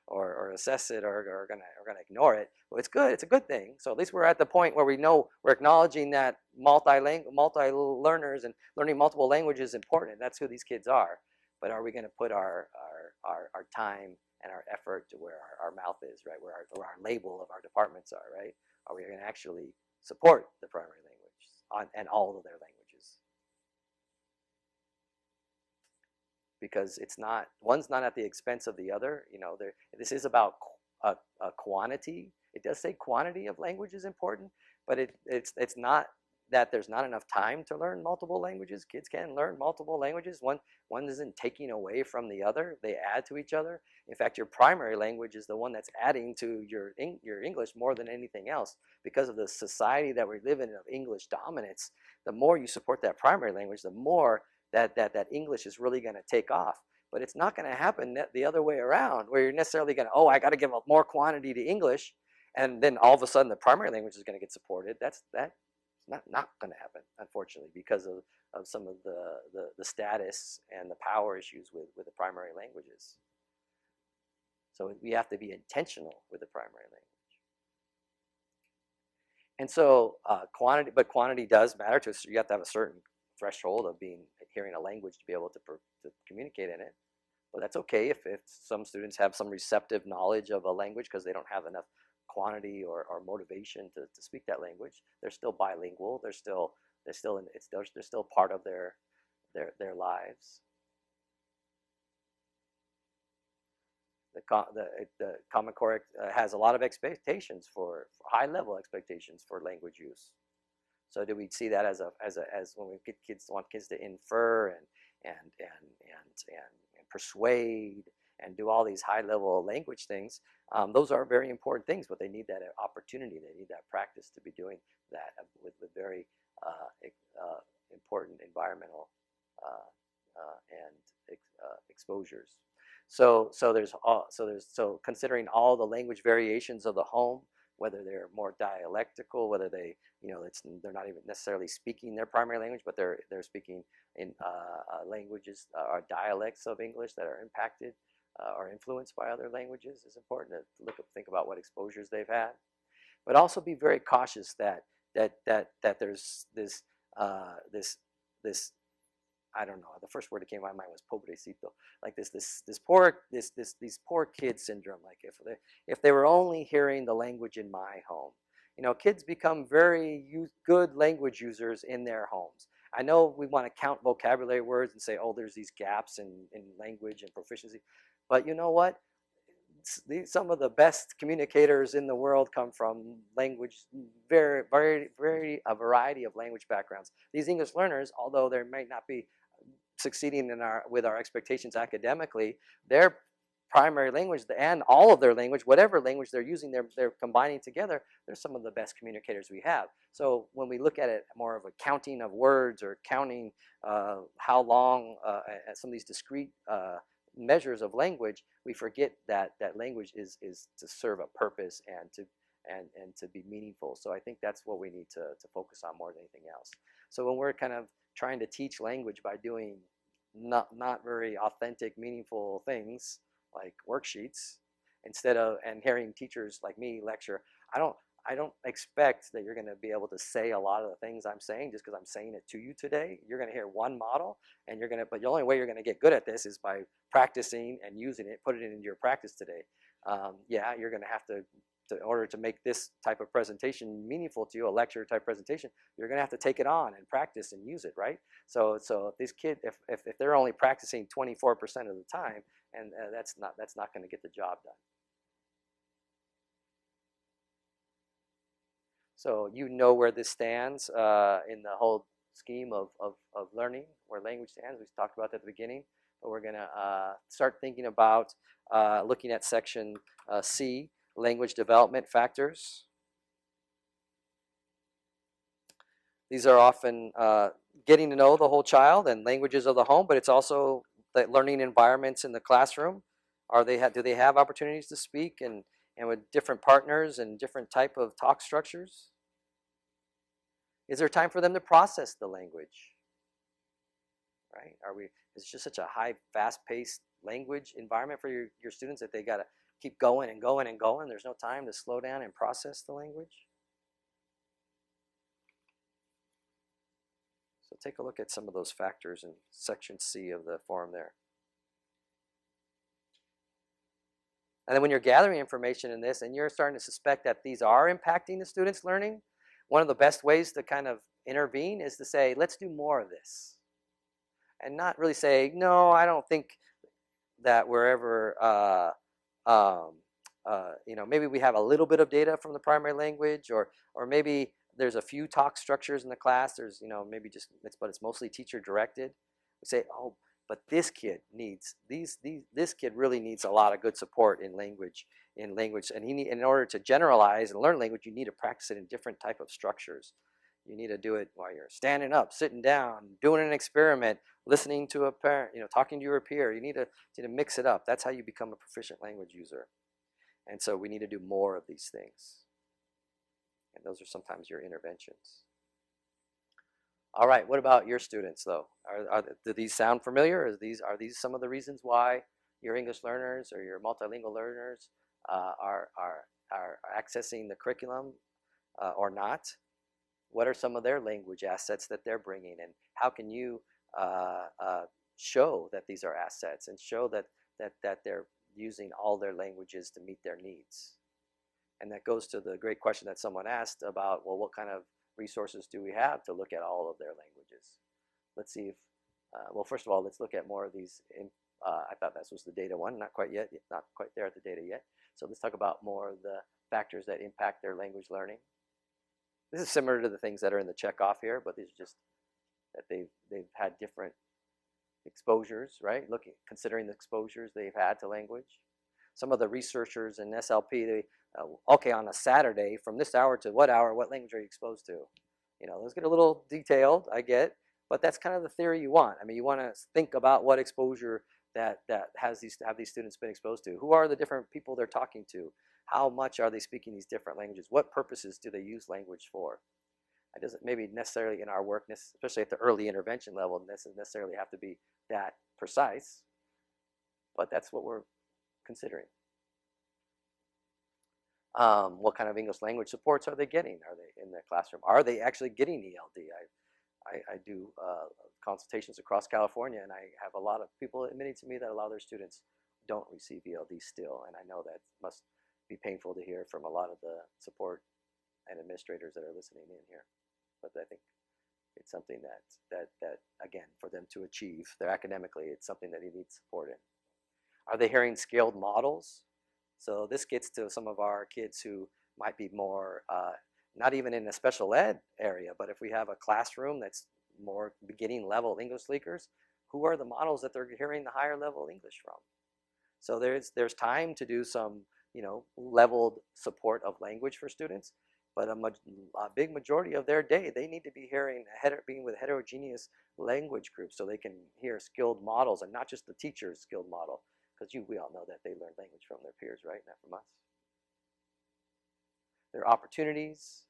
or assess it or going to ignore it. Well, it's good. It's a good thing. So at least we're at the point where we know we're acknowledging that multi-learners and learning multiple languages is important. That's who these kids are. But are we going to put our time and our effort to where our mouth is, right? Where our label of our departments are, right? Are we going to actually support the primary language and all of their languages? Because one's not at the expense of the other. This is about a quantity. It does say quantity of language is important, but it's not that there's not enough time to learn multiple languages. Kids can learn multiple languages. One isn't taking away from the other. They add to each other. In fact, your primary language is the one that's adding to your English more than anything else. Because of the society that we live in of English dominance, the more you support that primary language, the more that English is really going to take off. But it's not going to happen the other way around, where you're necessarily going to, I got to give up more quantity to English, and then all of a sudden the primary language is going to get supported. That's not going to happen, unfortunately, because of some of the status and the power issues with the primary languages. So we have to be intentional with the primary language. And so quantity does matter to us. You have to have a certain threshold of hearing a language to be able to communicate in it. But that's okay if some students have some receptive knowledge of a language because they don't have enough quantity or motivation to speak that language. They're still bilingual. They're still part of their lives. The Common Core has a lot of expectations for high level expectations for language use. So do we see that as when we get kids, want kids to infer and persuade and do all these high-level language things? Those are very important things, but they need that opportunity. They need that practice to be doing that with very important environmental and exposures. So considering all the language variations of the home, whether they're more dialectical, whether they, they're not even necessarily speaking their primary language, but they're speaking in languages or dialects of English that are impacted or influenced by other languages, is important to think about what exposures they've had, but also be very cautious that there's this I don't know, the first word that came to my mind was pobrecito, like these poor kid syndrome. Like if they were only hearing the language in my home. Kids become very good language users in their homes. I know we want to count vocabulary words and say, oh, there's these gaps in language and proficiency, but you know what? Some of the best communicators in the world come from language, very a variety of language backgrounds. These English learners, although they might not be succeeding with our expectations academically, their primary language and all of their language, whatever language they're using, they're combining together. They're some of the best communicators we have. So when we look at it more of a counting of words or counting how long some of these discrete measures of language, we forget that language is to serve a purpose and to be meaningful. So I think that's what we need to focus on more than anything else. So when we're kind of trying to teach language by doing not very authentic, meaningful things like worksheets, and hearing teachers like me lecture, I don't expect that you're going to be able to say a lot of the things I'm saying just because I'm saying it to you today. You're going to hear one model, but the only way you're going to get good at this is by practicing and using it, put it into your practice today. Yeah, you're going to have to, in order to make this type of presentation meaningful to you, a lecture type presentation, you're going to have to take it on and practice and use it, right? So if these kids, if they're only practicing 24% of the time, and that's not going to get the job done. So you know where this stands in the whole scheme of learning, where language stands. We talked about that at the beginning, but we're going to start thinking about looking at section C, language development factors. These are often getting to know the whole child and languages of the home, but it's also the learning environments in the classroom. Do they have opportunities to speak and with different partners and different type of talk structures? Is there time for them to process the language? Right? Is it just such a high, fast-paced language environment for your students that they got to keep going and going and going? There's no time to slow down and process the language? So take a look at some of those factors in section C of the form there. And then when you're gathering information in this and you're starting to suspect that these are impacting the students' learning, one of the best ways to kind of intervene is to say, let's do more of this. And not really say, no, I don't think that we're ever, maybe we have a little bit of data from the primary language, or maybe there's a few talk structures in the class. There's, maybe but it's mostly teacher directed. We say, oh, but this kid needs this kid really needs a lot of good support in language, and in order to generalize and learn language, you need to practice it in different type of structures. You need to do it while you're standing up, sitting down, doing an experiment, listening to a parent, talking to your peer. You need to mix it up. That's how you become a proficient language user. And so we need to do more of these things. And those are sometimes your interventions. All right, what about your students, though? Do these sound familiar? Are these some of the reasons why your English learners or your multilingual learners are accessing the curriculum or not? What are some of their language assets that they're bringing, and how can you show that these are assets and show that they're using all their languages to meet their needs? And that goes to the great question that someone asked about, well, what kind of resources do we have to look at all of their languages? Let's see if, well, first of all, let's look at more of these. I thought this was the data one, not quite yet, not quite there at the data yet. So let's talk about more of the factors that impact their language learning. This is similar to the things that are in the checkoff here, but these are just that they've had different exposures, right? Considering the exposures they've had to language. Some of the researchers in SLP, okay, on a Saturday, from this hour to what hour, what language are you exposed to? You know, those get a little detailed, I get, but that's kind of the theory you want. I mean, you want to think about what exposure that have these students been exposed to. Who are the different people they're talking to? How much are they speaking these different languages? What purposes do they use language for? It doesn't maybe necessarily in our work, especially at the early intervention level, doesn't necessarily have to be that precise, but that's what we're considering. What kind of English language supports are they getting? Are they in the classroom? Are they actually getting ELD? I do consultations across California, and I have a lot of people admitting to me that a lot of their students don't receive ELD still, and I know that must be painful to hear from a lot of the support and administrators that are listening in here. But I think it's something that again, for them to achieve their academically, it's something that they need support in. Are they hearing scaled models? So this gets to some of our kids who might be more, not even in a special ed area, but if we have a classroom that's more beginning level English speakers, who are the models that they're hearing the higher level English from? So there's time to do some, leveled support of language for students, but a big majority of their day, they need to be being with heterogeneous language groups so they can hear skilled models and not just the teacher's skilled model. Because we all know that they learn language from their peers, right? Not from us. Their opportunities,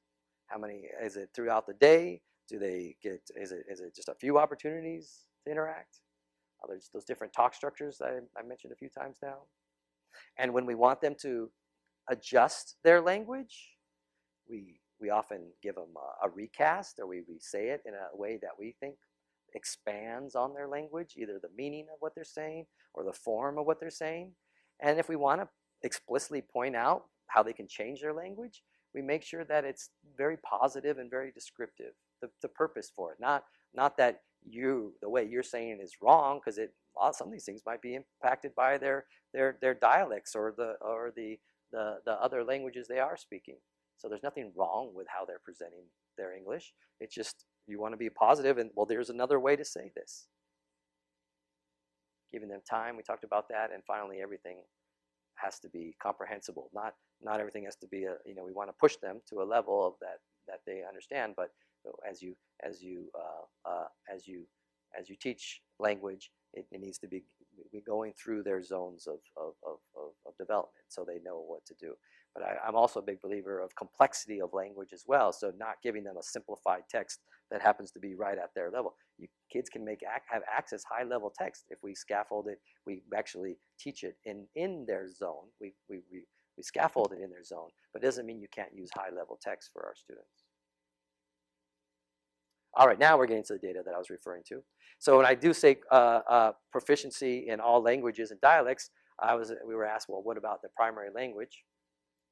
how many, is it throughout the day? Do they get, is it just a few opportunities to interact? There's those different talk structures that I mentioned a few times now. And when we want them to adjust their language, we often give them a recast, or we say it in a way that we think expands on their language, either the meaning of what they're saying or the form of what they're saying. And if we want to explicitly point out how they can change their language, we make sure that it's very positive and very descriptive, the purpose for it. Not that the way you're saying it is wrong, because some of these things might be impacted by their dialects or the other languages they are speaking. So there's nothing wrong with how they're presenting their English. It's just you want to be positive, and well, there's another way to say this. Giving them time, we talked about that, and finally, everything has to be comprehensible. Not everything has to be we want to push them to a level of that they understand. But as you teach language, it needs to be going through their zones of development, so they know what to do. But I'm also a big believer of complexity of language as well. So not giving them a simplified text that happens to be right at their level. Kids can have access high-level text if we scaffold it. We actually teach it in their zone. We scaffold it in their zone, but it doesn't mean you can't use high-level text for our students. All right, now we're getting to the data that I was referring to. So when I do say proficiency in all languages and dialects, we were asked, well, what about the primary language?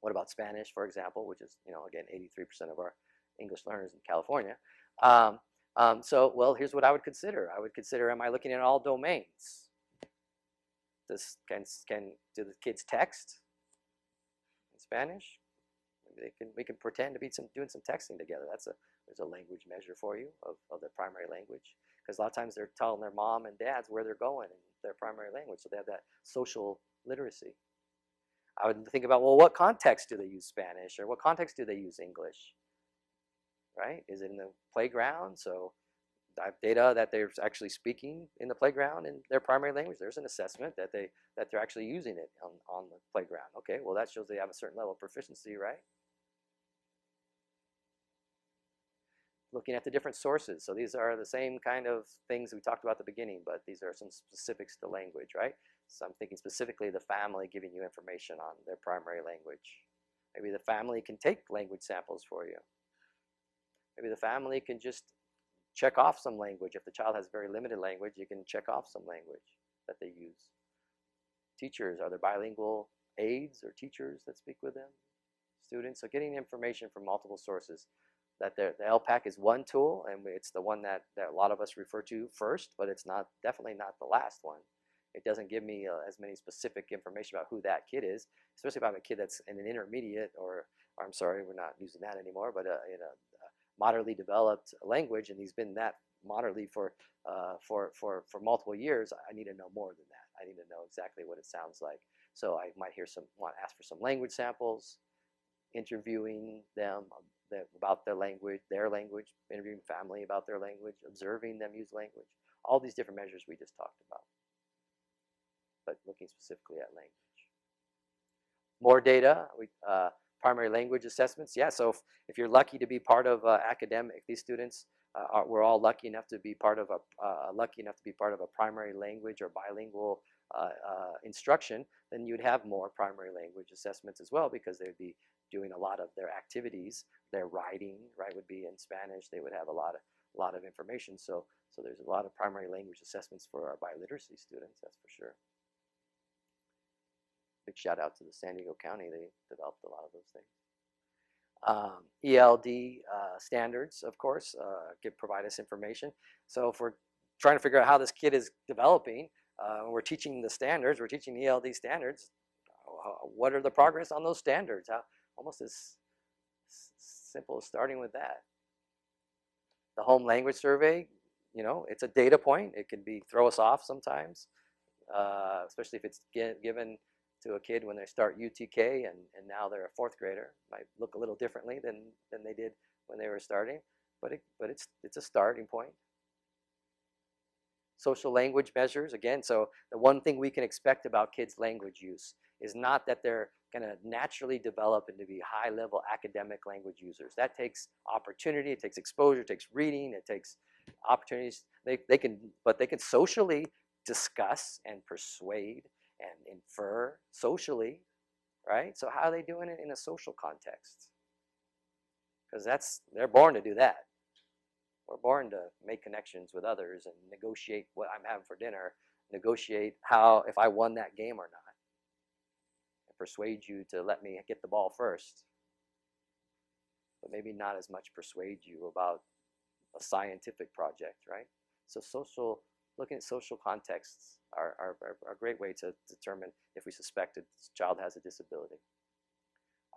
What about Spanish, for example, which is, again, 83% of our English learners in California. So, well, here's what I would consider. I would consider, am I looking at all domains? Do the kids text in Spanish? We can pretend to be doing some texting together. There's a language measure for you of their primary language. Because a lot of times they're telling their mom and dads where they're going in their primary language, so they have that social literacy. I would think about, well, what context do they use Spanish, or what context do they use English? Right? Is it in the playground? So I have data that they're actually speaking in the playground in their primary language. There's an assessment that they're actually using it on the playground. Okay, well, that shows they have a certain level of proficiency, right? Looking at the different sources. So these are the same kind of things we talked about at the beginning, but these are some specifics to language, right? So I'm thinking specifically the family giving you information on their primary language. Maybe the family can take language samples for you. Maybe the family can just check off some language. If the child has very limited language, you can check off some language that they use. Teachers, are there bilingual aides or teachers that speak with them? Students, so getting information from multiple sources. That the LPAC is one tool, and it's the one that a lot of us refer to first, but it's definitely not the last one. It doesn't give me as many specific information about who that kid is, especially if I have a kid that's in an intermediate, or I'm sorry, we're not using that anymore, but moderately developed language, and he's been that moderately for multiple years, I need to know more than that. I need to know exactly what it sounds like. So I might ask for some language samples, interviewing them about their language, interviewing family about their language, observing them use language. All these different measures we just talked about, but looking specifically at language. More data, primary language assessments. Yeah, so if you're lucky to be part of academic, these students, we're all lucky enough to be part of a primary language or bilingual instruction, then you'd have more primary language assessments as well, because they'd be doing a lot of their activities. Their writing, right, would be in Spanish. They would have a lot of information. So there's a lot of primary language assessments for our biliteracy students, that's for sure. Big shout out to the San Diego County. They developed a lot of those things. ELD standards, of course, provide us information. So if we're trying to figure out how this kid is developing, we're teaching the standards, we're teaching ELD standards. What are the progress on those standards? Almost as simple as starting with that. The home language survey, it's a data point. It can throw us off sometimes, especially if it's given to a kid when they start UTK and now they're a 4th grader. Might look a little differently than they did when they were starting, but it's a starting point. Social language measures, again, so the one thing we can expect about kids' language use is not that they're going to naturally develop into be high-level academic language users. That takes opportunity, it takes exposure, it takes reading, it takes opportunities. They can socially discuss and persuade and infer socially, right? So how are they doing it in a social context? Because they're born to do that. We're born to make connections with others and negotiate what I'm having for dinner, negotiate if I won that game or not, and persuade you to let me get the ball first, but maybe not as much persuade you about a scientific project, right? So looking at social contexts are a great way to determine if we suspect a child has a disability.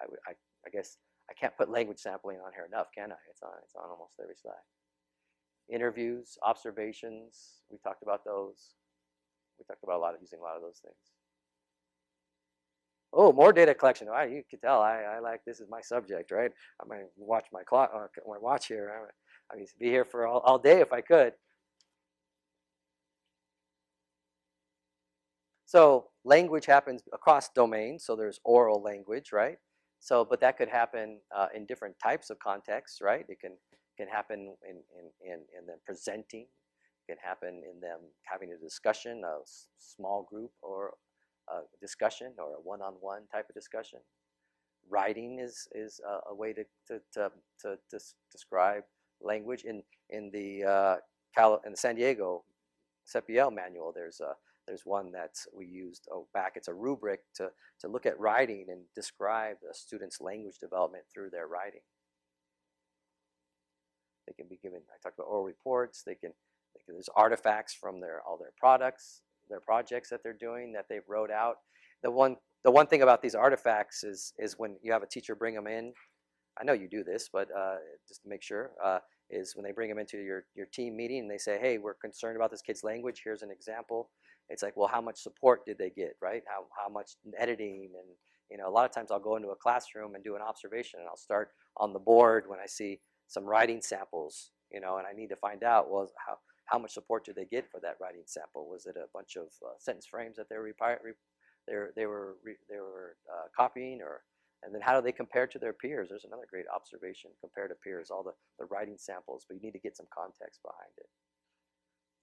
I guess I can't put language sampling on here enough, can I? It's on almost every slide. Interviews, observations, we talked about those. We talked about using a lot of those things. Oh, more data collection. You can tell I like, this is my subject, right? I might watch my clock, my watch here. I mean, be here for all day if I could. So language happens across domains. So there's oral language, right? But that could happen in different types of contexts, right? It can happen in them presenting. It can happen in them having a discussion, a small group or a discussion, or a one-on-one type of discussion. Writing is a way to describe language. In the San Diego CPL manual, there's one that we used back. It's a rubric to look at writing and describe a student's language development through their writing. They can be given, I talked about oral reports. There's artifacts from all their products, their projects that they're doing that they've wrote out. The one thing about these artifacts is when you have a teacher bring them in. I know you do this, but just to make sure, is when they bring them into your team meeting and they say, hey, we're concerned about this kid's language. Here's an example. It's like, well, how much support did they get, right? How much editing? And a lot of times I'll go into a classroom and do an observation, and I'll start on the board when I see some writing samples, and I need to find out, well, how much support did they get for that writing sample? Was it a bunch of sentence frames that they were copying, and then how do they compare to their peers? There's another great observation: compare to peers, all the writing samples, but you need to get some context behind it.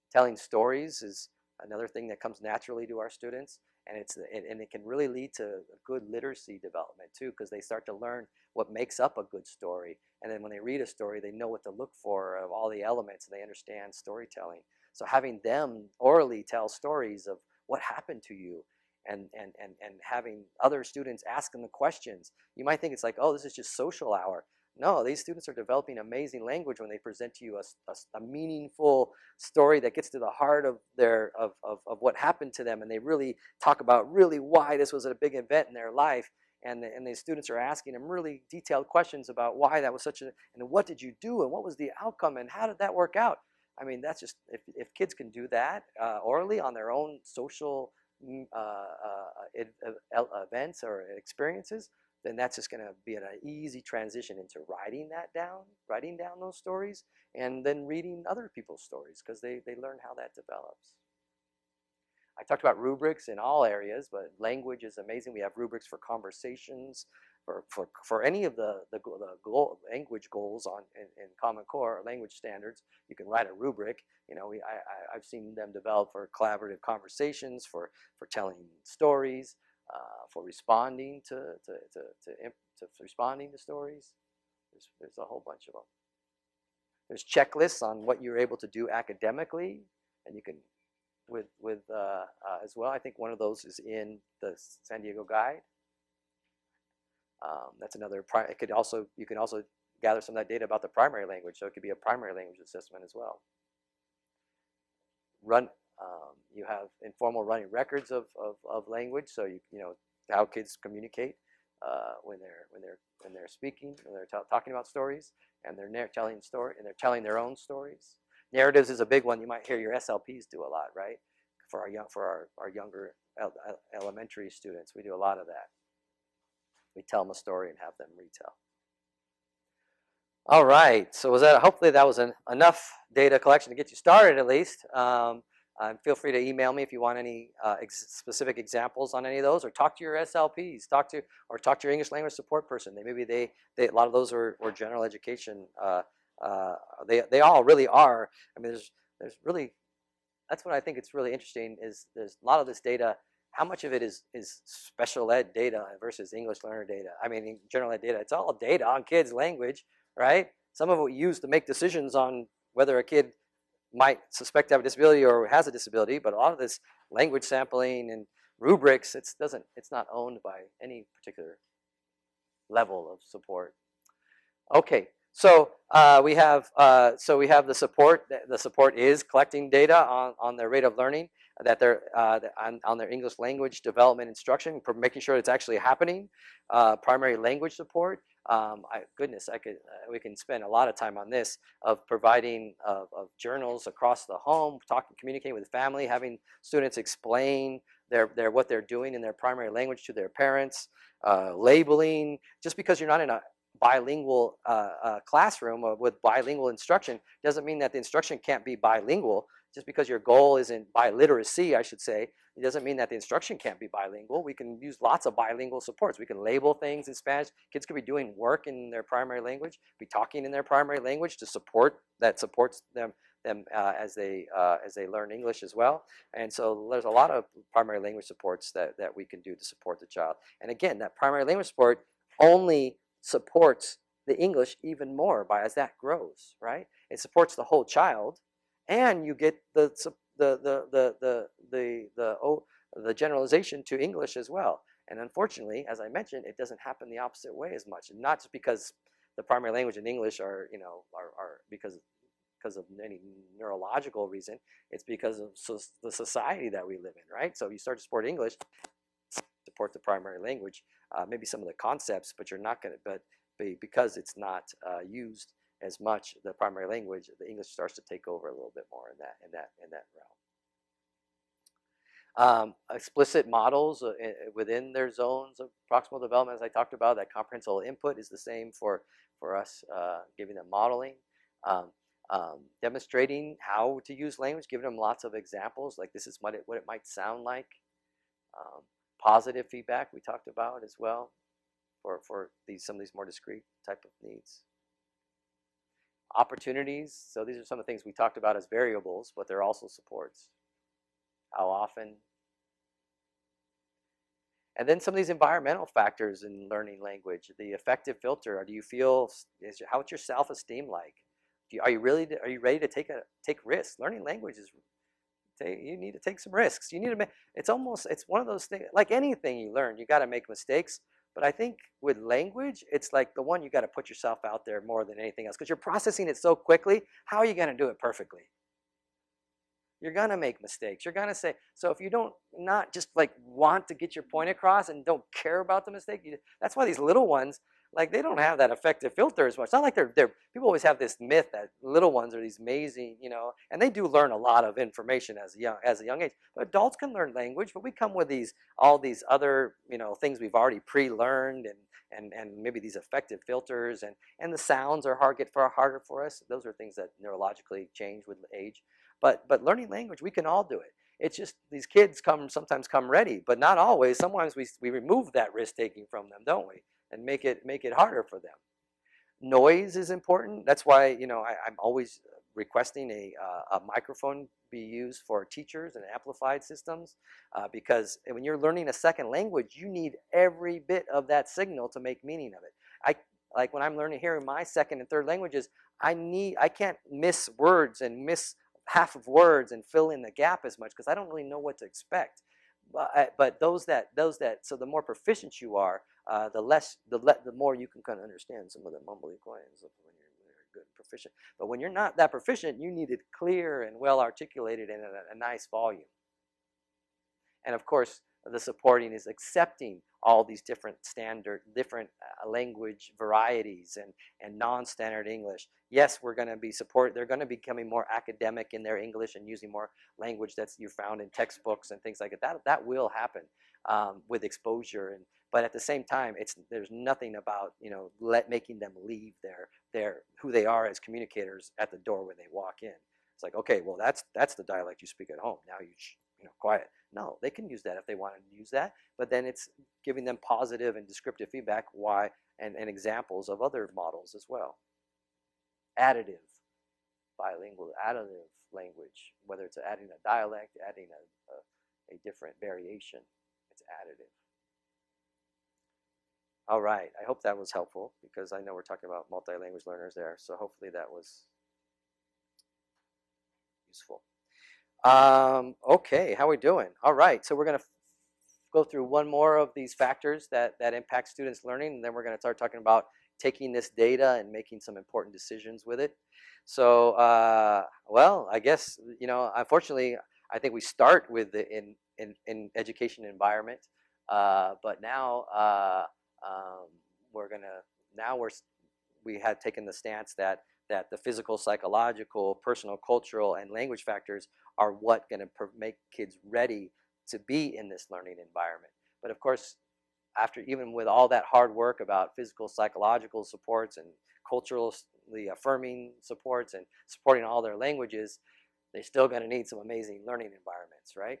Telling stories is another thing that comes naturally to our students, and it can really lead to a good literacy development too, because they start to learn what makes up a good story, and then when they read a story, they know what to look for of all the elements, and they understand storytelling. So having them orally tell stories of what happened to you, and having other students ask them the questions, you might think it's like, oh, this is just social hour. No, these students are developing amazing language when they present to you a meaningful story that gets to the heart of what happened to them, and they really talk about really why this was a big event in their life, and the students are asking them really detailed questions about why that was such a, and what did you do, and what was the outcome, and how did that work out. I mean, that's just, if kids can do that orally on their own social events or experiences, then that's just going to be an easy transition into writing down those stories, and then reading other people's stories, because they learn how that develops. I talked about rubrics in all areas, but language is amazing. We have rubrics for conversations, for any of the language goals in Common Core or language standards. You can write a rubric. You know, I've seen them develop for collaborative conversations, for telling stories, for responding to responding to stories. There's a whole bunch of them. There's checklists on what you're able to do academically, and you can as well. I think one of those is in the San Diego Guide. That's another. You can also gather some of that data about the primary language, so it could be a primary language assessment as well. You have informal running records of language, so you know how kids communicate when they're speaking, when they're talking about stories, and they're telling their own stories. Narratives is a big one. You might hear your SLPs do a lot, right? For our younger elementary students, we do a lot of that. We tell them a story and have them retell. All right. So hopefully that was enough data collection to get you started at least. Feel free to email me if you want any specific examples on any of those, or talk to your SLPs, talk to your English language support person. Maybe a lot of those are general education. They all really are. I mean, there's really, that's what I think it's really interesting, is there's a lot of this data. How much of it is special ed data versus English learner data? I mean, general ed data, it's all data on kids' language, right? Some of it we use to make decisions on whether a kid might suspect to have a disability or has a disability, but a lot of this language sampling and rubrics, it's not owned by any particular level of support. Okay, so we have the support. The support is collecting data on their rate of learning, that they're on their English language development instruction, making sure it's actually happening. Primary language support. We can spend a lot of time on this, of providing of journals across the home, communicating with family, having students explain what they're doing in their primary language to their parents, labeling. Just because you're not in a bilingual classroom with bilingual instruction doesn't mean that the instruction can't be bilingual. Just because your goal isn't biliteracy, I should say, it doesn't mean that the instruction can't be bilingual. We can use lots of bilingual supports. We can label things in Spanish. Kids could be doing work in their primary language, be talking in their primary language to supports them as they learn English as well. And so there's a lot of primary language supports that we can do to support the child. And again, that primary language support only supports the English even more as that grows, right? It supports the whole child, and you get the generalization to English as well. And unfortunately, as I mentioned, it doesn't happen the opposite way as much. And not just because the primary language and English are because of any neurological reason. It's because of the society that we live in, right? So you start to support English, support the primary language, maybe some of the concepts, but you're not going to. But because it's not used as much, the primary language, the English starts to take over a little bit more in that realm. Explicit models within their zones of proximal development, as I talked about. That comprehensive input is the same for us, giving them modeling. Demonstrating how to use language, giving them lots of examples, like this is what it might sound like. Positive feedback we talked about as well for some of these more discrete type of needs. Opportunities, so these are some of the things we talked about as variables, but they're also supports. How often? And then some of these environmental factors in learning language. The affective filter. Or do you feel? How's your self-esteem like? Are you ready to take risks? Learning language is. You need to take some risks. You need to make. It's one of those things. Like anything you learn, you got to make mistakes. But I think with language, it's like the one you got to put yourself out there more than anything else, because you're processing it so quickly. How are you going to do it perfectly? You're gonna make mistakes. You're gonna say, so if you don't not just like want to get your point across and don't care about the mistake, that's why these little ones, like they don't have that effective filter as much. It's not like they're people always have this myth that little ones are these amazing, and they do learn a lot of information as a young age. But adults can learn language, but we come with all these other, things we've already pre-learned and maybe these effective filters and the sounds are harder for us. Those are things that neurologically change with age. But learning language, we can all do it. It's just these kids sometimes come ready, but not always. Sometimes we remove that risk taking from them, don't we? And make it harder for them. Noise is important. That's why I'm always requesting a microphone be used for teachers and amplified systems, because when you're learning a second language, you need every bit of that signal to make meaning of it. Like when I'm learning here in my second and third languages, I can't miss words and miss half of words and fill in the gap as much because I don't really know what to expect. But those that so the more proficient you are, the more you can kind of understand some of the mumbly coins when you're good and proficient. But when you're not that proficient, you need it clear and well articulated and a nice volume. And of course, the supporting is accepting all these different language varieties and non-standard English. Yes, we're going to be they're going to be becoming more academic in their English and using more language that's you found in textbooks and things like that. That will happen with exposure. But at the same time, there's nothing about making them leave their who they are as communicators at the door when they walk in. It's like, okay, well that's the dialect you speak at home. Now quiet. No, they can use that if they want to use that, but then it's giving them positive and descriptive feedback why and examples of other models as well. Additive, bilingual, additive language, whether it's adding a dialect, adding a different variation, it's additive. All right, I hope that was helpful because I know we're talking about multi-language learners there, so hopefully that was useful. Okay, how are we doing? All right, so we're going to go through one more of these factors that impact students' learning, and then we're going to start talking about taking this data and making some important decisions with it. So, well, I guess, unfortunately, I think we start with the in education environment, but now we had taken the stance that the physical, psychological, personal, cultural, and language factors are what going to make kids ready to be in this learning environment. But of course, even with all that hard work about physical, psychological supports and culturally affirming supports and supporting all their languages, they're still going to need some amazing learning environments, right?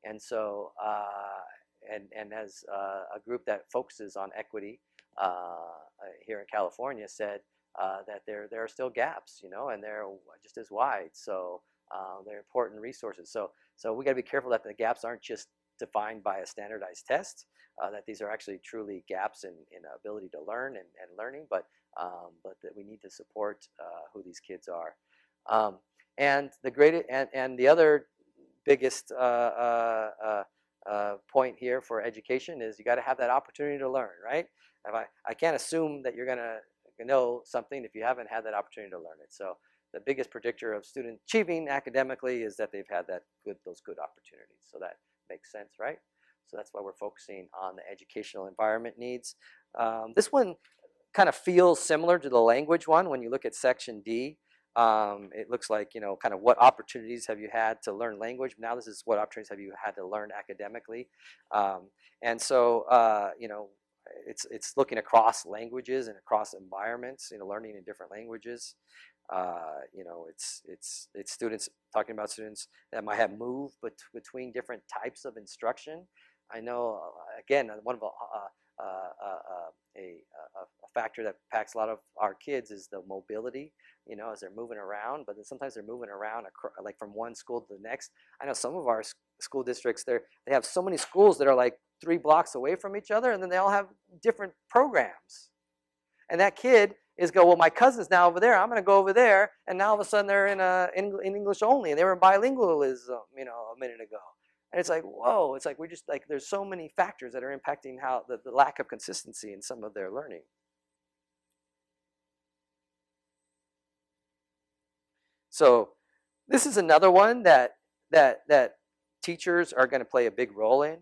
And so, and as a group that focuses on equity here in California said, that there are still gaps, and they're just as wide. So they're important resources. So we got to be careful that the gaps aren't just defined by a standardized test. That these are actually truly gaps in ability to learn and learning, but that we need to support who these kids are. And the other biggest point here for education is you got to have that opportunity to learn, right? I can't assume that you're going to know something if you haven't had that opportunity to learn it. So the biggest predictor of student achieving academically is that they've had those good opportunities. So that makes sense, right? So that's why we're focusing on the educational environment needs. This one kind of feels similar to the language one when you look at section D. It looks like, kind of what opportunities have you had to learn language. Now this is what opportunities have you had to learn academically. And so, it's looking across languages and across environments, learning in different languages. It's students talking about students that might have moved between different types of instruction. I know, again, one of a factor that impacts a lot of our kids is the mobility, as they're moving around, but then sometimes they're moving around like from one school to the next. I know some of our school districts, they have so many schools that are like 3 blocks away from each other, and then they all have different programs. And that kid well, my cousin's now over there, I'm going to go over there, and now all of a sudden they're in English only, and they were in bilingualism, a minute ago. And it's like, whoa, it's like we're just like, there's so many factors that are impacting how the lack of consistency in some of their learning. So this is another one that that teachers are going to play a big role in.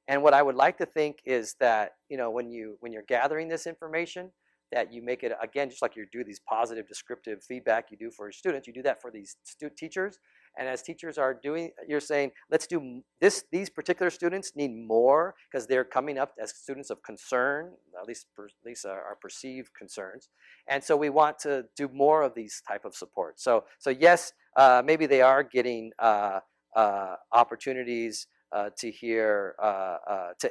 And what I would like to think is that, when you're gathering this information, that you make it, again, just like you do these positive descriptive feedback you do for your students, you do that for these teachers. And as teachers are doing, you're saying, let's do this. These particular students need more because they're coming up as students of concern, at least our perceived concerns. And so we want to do more of these type of support. So yes, maybe they are getting opportunities to hear, to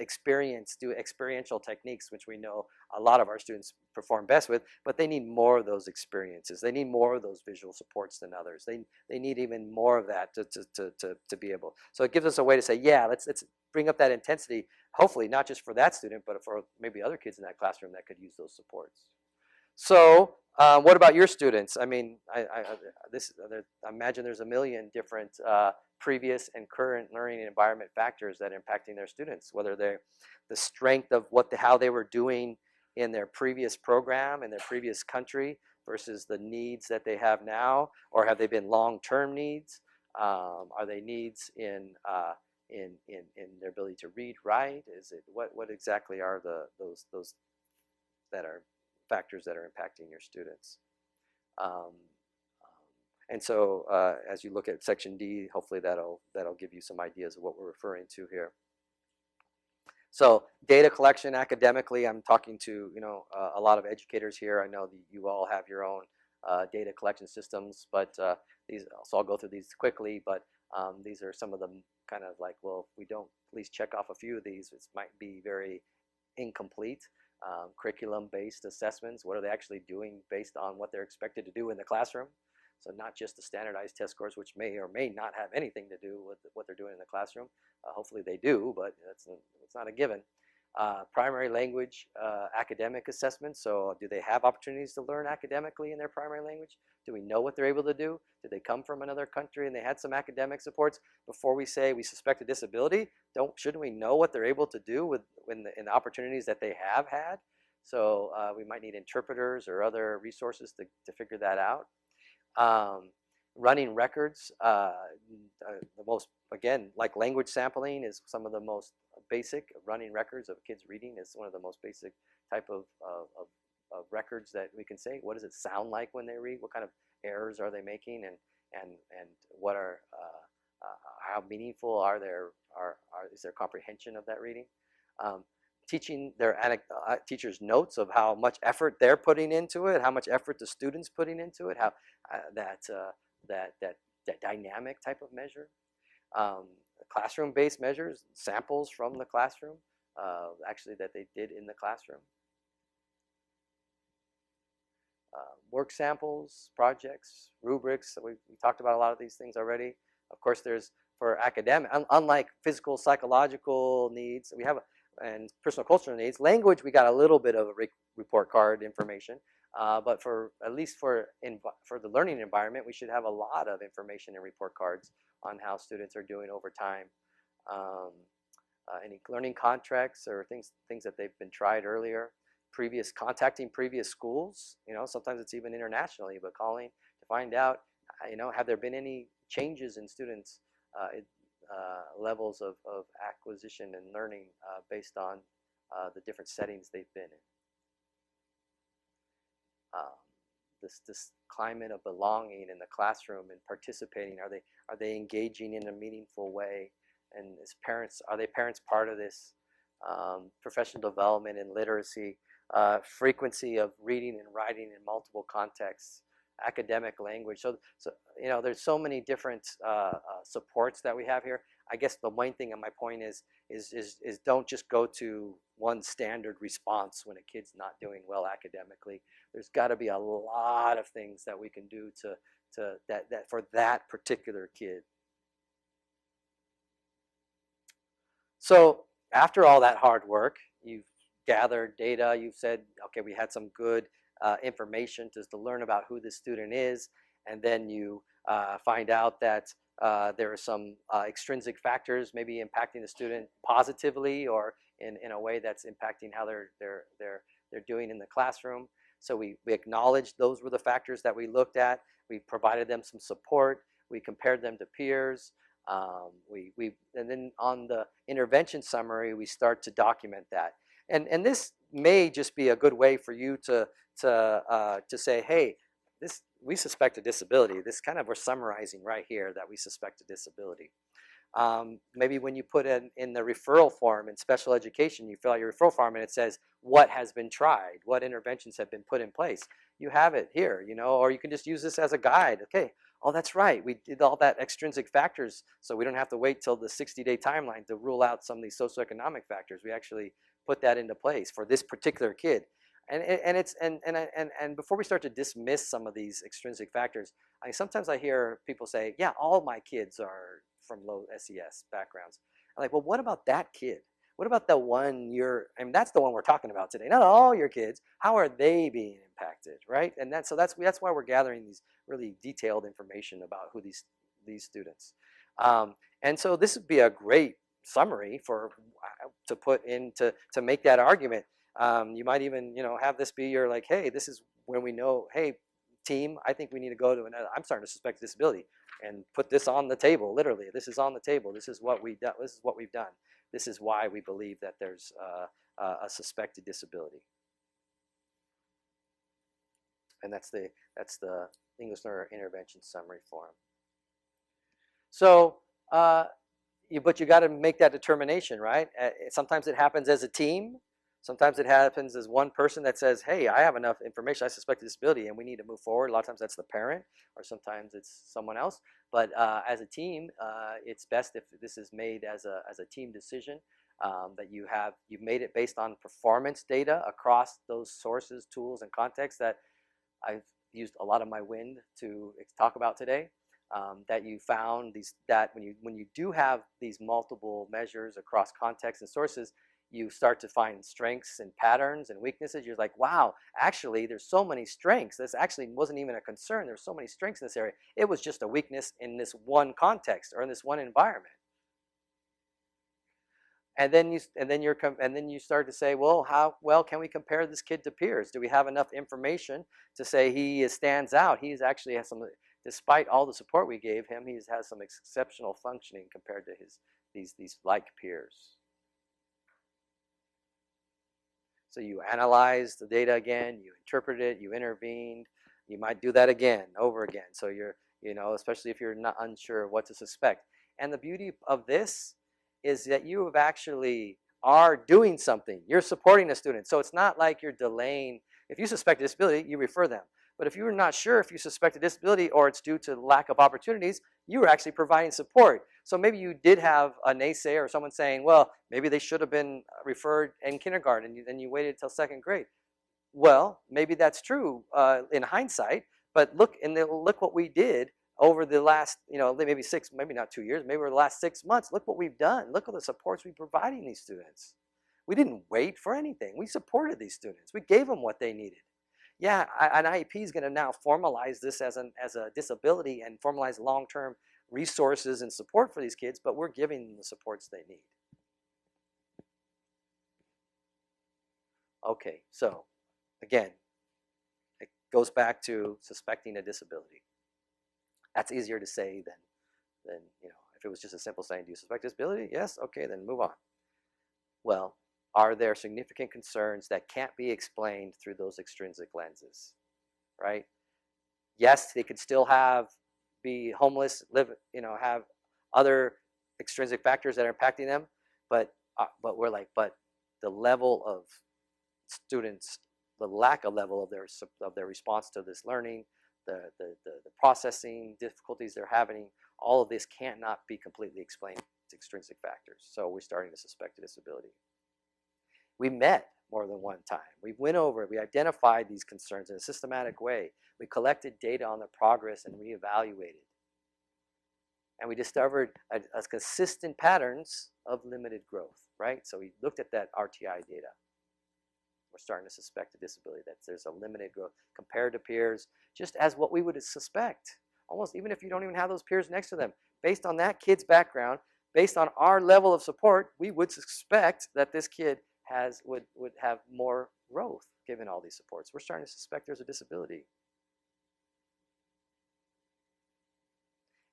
do experiential techniques, which we know a lot of our students perform best with, but they need more of those experiences. They need more of those visual supports than others. They need even more of that to be able. So it gives us a way to say, yeah, let's bring up that intensity, hopefully not just for that student, but for maybe other kids in that classroom that could use those supports. So what about your students? I mean, I imagine there's a million different previous and current learning environment factors that are impacting their students, whether they're the strength of how they were doing in their previous program in their previous country versus the needs that they have now, or have they been long-term needs? Are they needs in their ability to read, write? Is it what exactly are those that are factors that are impacting your students? And so as you look at section D, hopefully that'll give you some ideas of what we're referring to here. So data collection academically, I'm talking to a lot of educators here. I know that you all have your own data collection systems, but these. So I'll go through these quickly. But these are some of them, kind of like, well, if we don't at least check off a few of these, it might be very incomplete. Curriculum-based assessments. What are they actually doing based on what they're expected to do in the classroom? So not just the standardized test scores, which may or may not have anything to do with what they're doing in the classroom. Hopefully they do, but it's not a given. Primary language academic assessments. So do they have opportunities to learn academically in their primary language? Do we know what they're able to do? Did they come from another country and they had some academic supports? Before we say we suspect a disability, shouldn't we know what they're able to do in the opportunities that they have had? So we might need interpreters or other resources to figure that out. Running records, the most, again, like language sampling is some of the most basic. Running records of kids reading is one of the most basic type of records that we can say. What does it sound like when they read? What kind of errors are they making, and what are how meaningful is their comprehension of that reading? Teaching their teachers' notes of how much effort they're putting into it, how much effort the students putting into it, how that dynamic type of measure. Classroom-based measures, samples from the classroom, actually that they did in the classroom. Work samples, projects, rubrics. We talked about a lot of these things already. Of course, there's for academic, unlike physical, psychological needs, we have and personal cultural needs. Language, we got a little bit of a report card information, but at least for the learning environment, we should have a lot of information in report cards on how students are doing over time. Any learning contracts or things that they've been tried earlier. Contacting previous schools. Sometimes it's even internationally, but calling to find out, have there been any changes in students' levels of acquisition and learning based on the different settings they've been in. This climate of belonging in the classroom and participating, are they engaging in a meaningful way? And as parents, are parents part of this? Professional development and literacy, frequency of reading and writing in multiple contexts, academic language. So there's so many different supports that we have here. I guess the main thing, and my point is don't just go to one standard response when a kid's not doing well academically. There's got to be a lot of things that we can do that for that particular kid. So after all that hard work, you've gathered data, you've said, okay, we had some good information to learn about who the student is, and then you find out that there are some extrinsic factors maybe impacting the student positively or in a way that's impacting how they're doing in the classroom. So we acknowledged those were the factors that we looked at. We provided them some support. We compared them to peers. And then on the intervention summary, we start to document that. And this may just be a good way for you to say, hey, we suspect a disability. This kind of, we're summarizing right here that we suspect a disability. Maybe when you put in the referral form in special education, you fill out your referral form and it says what has been tried, what interventions have been put in place. You have it here, or you can just use this as a guide. Okay, oh, that's right, we did all that extrinsic factors, so we don't have to wait till the 60-day timeline to rule out some of these socioeconomic factors. We actually put that into place for this particular kid. And before we start to dismiss some of these extrinsic factors, sometimes I hear people say, yeah, all my kids are from low SES backgrounds. I'm like, well, what about that kid? What about the one that's the one we're talking about today, not all your kids. How are they being impacted, right? And that's why we're gathering these really detailed information about who these students. And so this would be a great summary to put in to make that argument. You might even have this be your, like, hey, this is when we know, hey, team, I think we need to go to another. I'm starting to suspect disability, and put this on the table. Literally, this is on the table. This is what we've done. This is what we've done. This is why we believe that there's a suspected disability. And that's the English Learner Intervention Summary form. So, but you got to make that determination, right? Sometimes it happens as a team. Sometimes it happens as one person that says, hey, I have enough information, I suspect a disability, and we need to move forward. A lot of times that's the parent, or sometimes it's someone else. But as a team, it's best if this is made as a team decision, that you've made it based on performance data across those sources, tools, and contexts that I've used a lot of my wind to talk about today. That you found that when you do have these multiple measures across contexts and sources, you start to find strengths and patterns and weaknesses. You're like, wow, actually, there's so many strengths. This actually wasn't even a concern. There's so many strengths in this area. It was just a weakness in this one context or in this one environment. And then you start to say, well, how well can we compare this kid to peers? Do we have enough information to say he stands out? He's actually has some, despite all the support we gave him, he has some exceptional functioning compared to these like peers. So you analyze the data again, you interpret it, you intervened. You might do that again, over again. So you're, especially if you're not unsure of what to suspect. And the beauty of this is that you have actually are doing something. You're supporting the student. So it's not like you're delaying. If you suspect a disability, you refer them. But if you're not sure if you suspect a disability or it's due to lack of opportunities, you are actually providing support. So maybe you did have a naysayer or someone saying, well, maybe they should have been referred in kindergarten, and then you waited until second grade. Well, maybe that's true in hindsight, but look what we did over the last, maybe not 2 years, maybe over the last 6 months. Look what we've done. Look at the supports we're providing these students. We didn't wait for anything. We supported these students. We gave them what they needed. Yeah, an IEP is going to now formalize this as a disability and formalize long-term resources and support for these kids, but we're giving them the supports they need. Okay, so again, it goes back to suspecting a disability. That's easier to say than if it was just a simple saying, do you suspect disability? Yes, okay, then move on. Well, are there significant concerns that can't be explained through those extrinsic lenses, right? Yes, they could still be homeless, have other extrinsic factors that are impacting them, but the level of students, the lack of level of their response to this learning, the processing difficulties they're having, all of this cannot be completely explained to extrinsic factors. So we're starting to suspect a disability. We met more than one time. We went over it. We identified these concerns in a systematic way. We collected data on their progress and reevaluated. And we discovered a consistent patterns of limited growth, right? So we looked at that RTI data. We're starting to suspect a disability, that there's a limited growth compared to peers, just as what we would suspect. Almost even if you don't even have those peers next to them. Based on that kid's background, based on our level of support, we would suspect that this kid would have more growth given all these supports. We're starting to suspect there's a disability.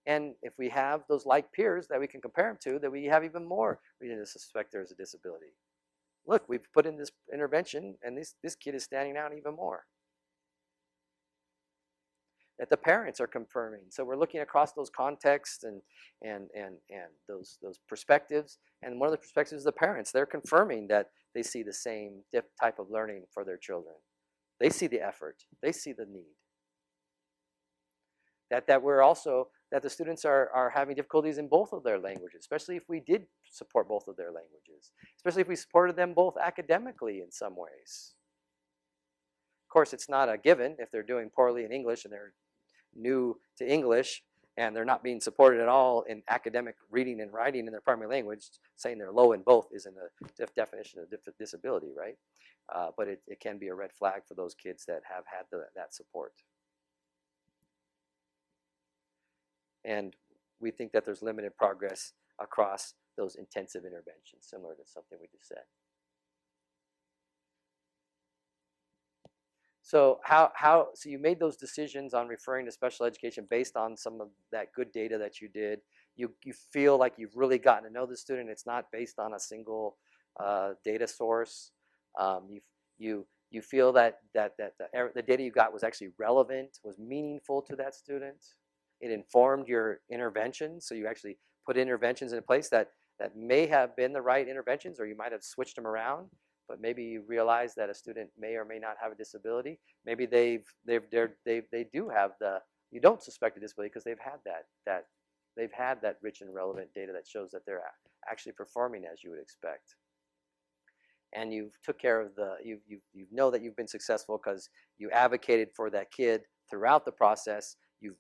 And if we have those like peers that we can compare them to, then we have even more reason to suspect there's a disability. Look, we've put in this intervention, and this kid is standing out even more. That the parents are confirming. So we're looking across those contexts and those perspectives. And one of the perspectives is the parents. They're confirming that they see the same type of learning for their children. They see the effort. They see the need. That we're also, that the students are having difficulties in both of their languages, especially if we did support both of their languages, especially if we supported them both academically in some ways. Of course, it's not a given if they're doing poorly in English and they're new to English and they're not being supported at all in academic reading and writing in their primary language. Saying they're low in both isn't a definition of disability, right? But it can be a red flag for those kids that have had that support. And we think that there's limited progress across those intensive interventions, similar to something we just said. So so you made those decisions on referring to special education based on some of that good data that you did. You feel like you've really gotten to know the student. It's not based on a single data source. You feel that the data you got was actually relevant, was meaningful to that student. It informed your interventions, so you actually put interventions in place that may have been the right interventions, or you might have switched them around. But maybe you realize that a student may or may not have a disability. Maybe they do have you don't suspect a disability because they've had that rich and relevant data that shows that they're actually performing as you would expect. And you took care of you know that you've been successful because you advocated for that kid throughout the process. You've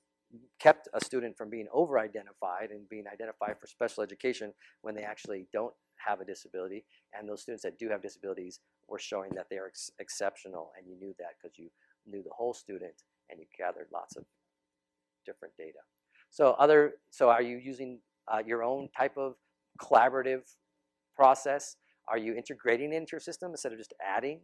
kept a student from being over-identified and being identified for special education when they actually don't have a disability, and those students that do have disabilities were showing that they are exceptional, and you knew that because you knew the whole student and you gathered lots of different data. So are you using your own type of collaborative process? Are you integrating into your system instead of just adding?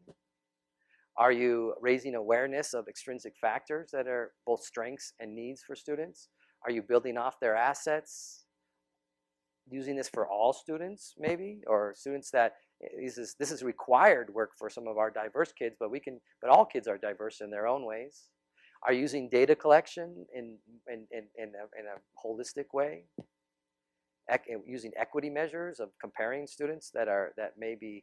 Are you raising awareness of extrinsic factors that are both strengths and needs for students? Are you building off their assets? Using this for all students, maybe, or students that this is required work for some of our diverse kids, but all kids are diverse in their own ways. Are using data collection in a holistic way, using equity measures of comparing students that may be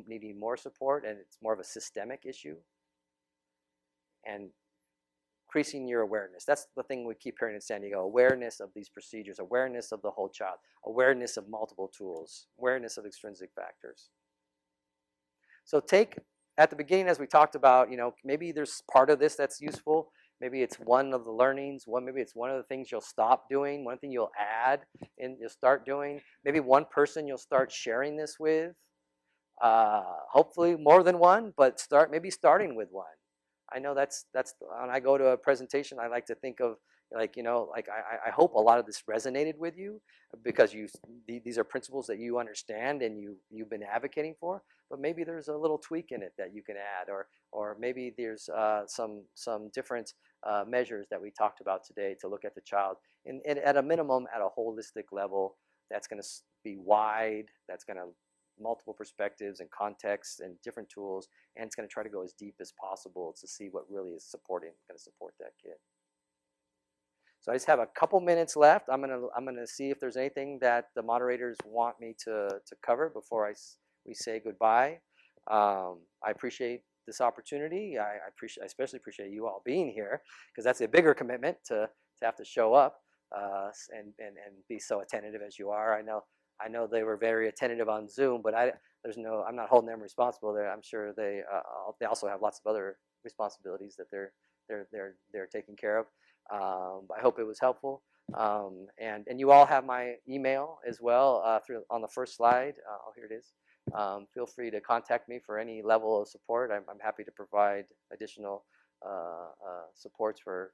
needing more support, and it's more of a systemic issue, and increasing your awareness. That's the thing we keep hearing in San Diego: awareness of these procedures, awareness of the whole child, awareness of multiple tools, awareness of extrinsic factors. So at the beginning, as we talked about, maybe there's part of this that's useful. Maybe it's one of the learnings. Maybe it's one of the things you'll stop doing. One thing you'll add and you'll start doing. Maybe one person you'll start sharing this with. Hopefully more than one, but starting with one. I know that's when I go to a presentation, I like to think of I hope a lot of this resonated with you because these are principles that you understand and you've been advocating for. But maybe there's a little tweak in it that you can add, or maybe there's some different measures that we talked about today to look at the child and at a minimum at a holistic level that's going to be wide, that's going to multiple perspectives and contexts and different tools, and it's going to try to go as deep as possible to see what really is going to support that kid. So I just have a couple minutes left. I'm gonna see if there's anything that the moderators want me to cover before we say goodbye. I appreciate this opportunity. I especially appreciate you all being here because that's a bigger commitment to have to show up and be so attentive as you are. I know they were very attentive on Zoom, but I'm not holding them responsible. I'm sure they also have lots of other responsibilities that they're taking care of. I hope it was helpful. And you all have my email as well on the first slide. Here it is. Feel free to contact me for any level of support. I'm happy to provide additional supports for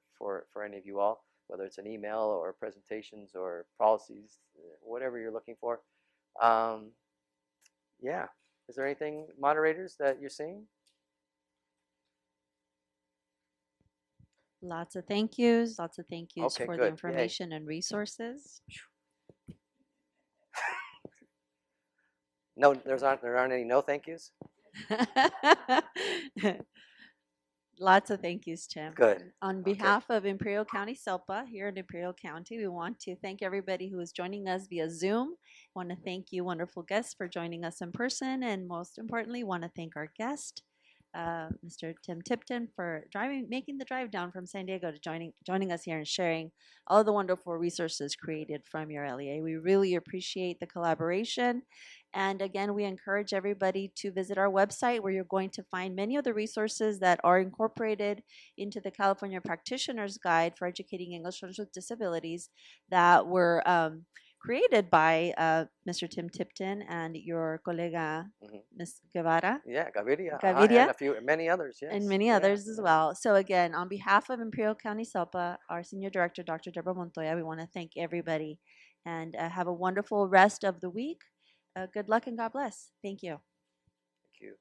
any of you all, whether it's an email or presentations or policies, whatever you're looking for. Yeah. Is there anything, moderators, that you're seeing?
Lots of thank yous
Okay,
for the
good. Yay.
information and resources.
No, there aren't any no thank yous.
Lots of thank yous, Tim.
Good.
On
Okay.
behalf of Imperial County SELPA here in Imperial County, we want to thank everybody who is joining us via Zoom. Want to thank you, wonderful guests, for joining us in person, and most importantly, want to thank our guest, Mr. Tim Tipton, for making the drive down from San Diego to joining us here and sharing all the wonderful resources created from your LEA. We really appreciate the collaboration. And again, we encourage everybody to visit our website where you're going to find many of the resources that are incorporated into the California Practitioner's Guide for Educating English Learners with Disabilities that were created by Mr. Tim Tipton and your colega, Ms. Guevara.
Yeah, Gaviria.
Gaviria.
And many others. Yes.
And many
Yeah,
others as
yeah.
well. So again, on behalf of Imperial County SELPA, our Senior Director, Dr. Deborah Montoya, we want to thank everybody and have a wonderful rest of the week. Good luck and God bless. Thank you.
Thank you.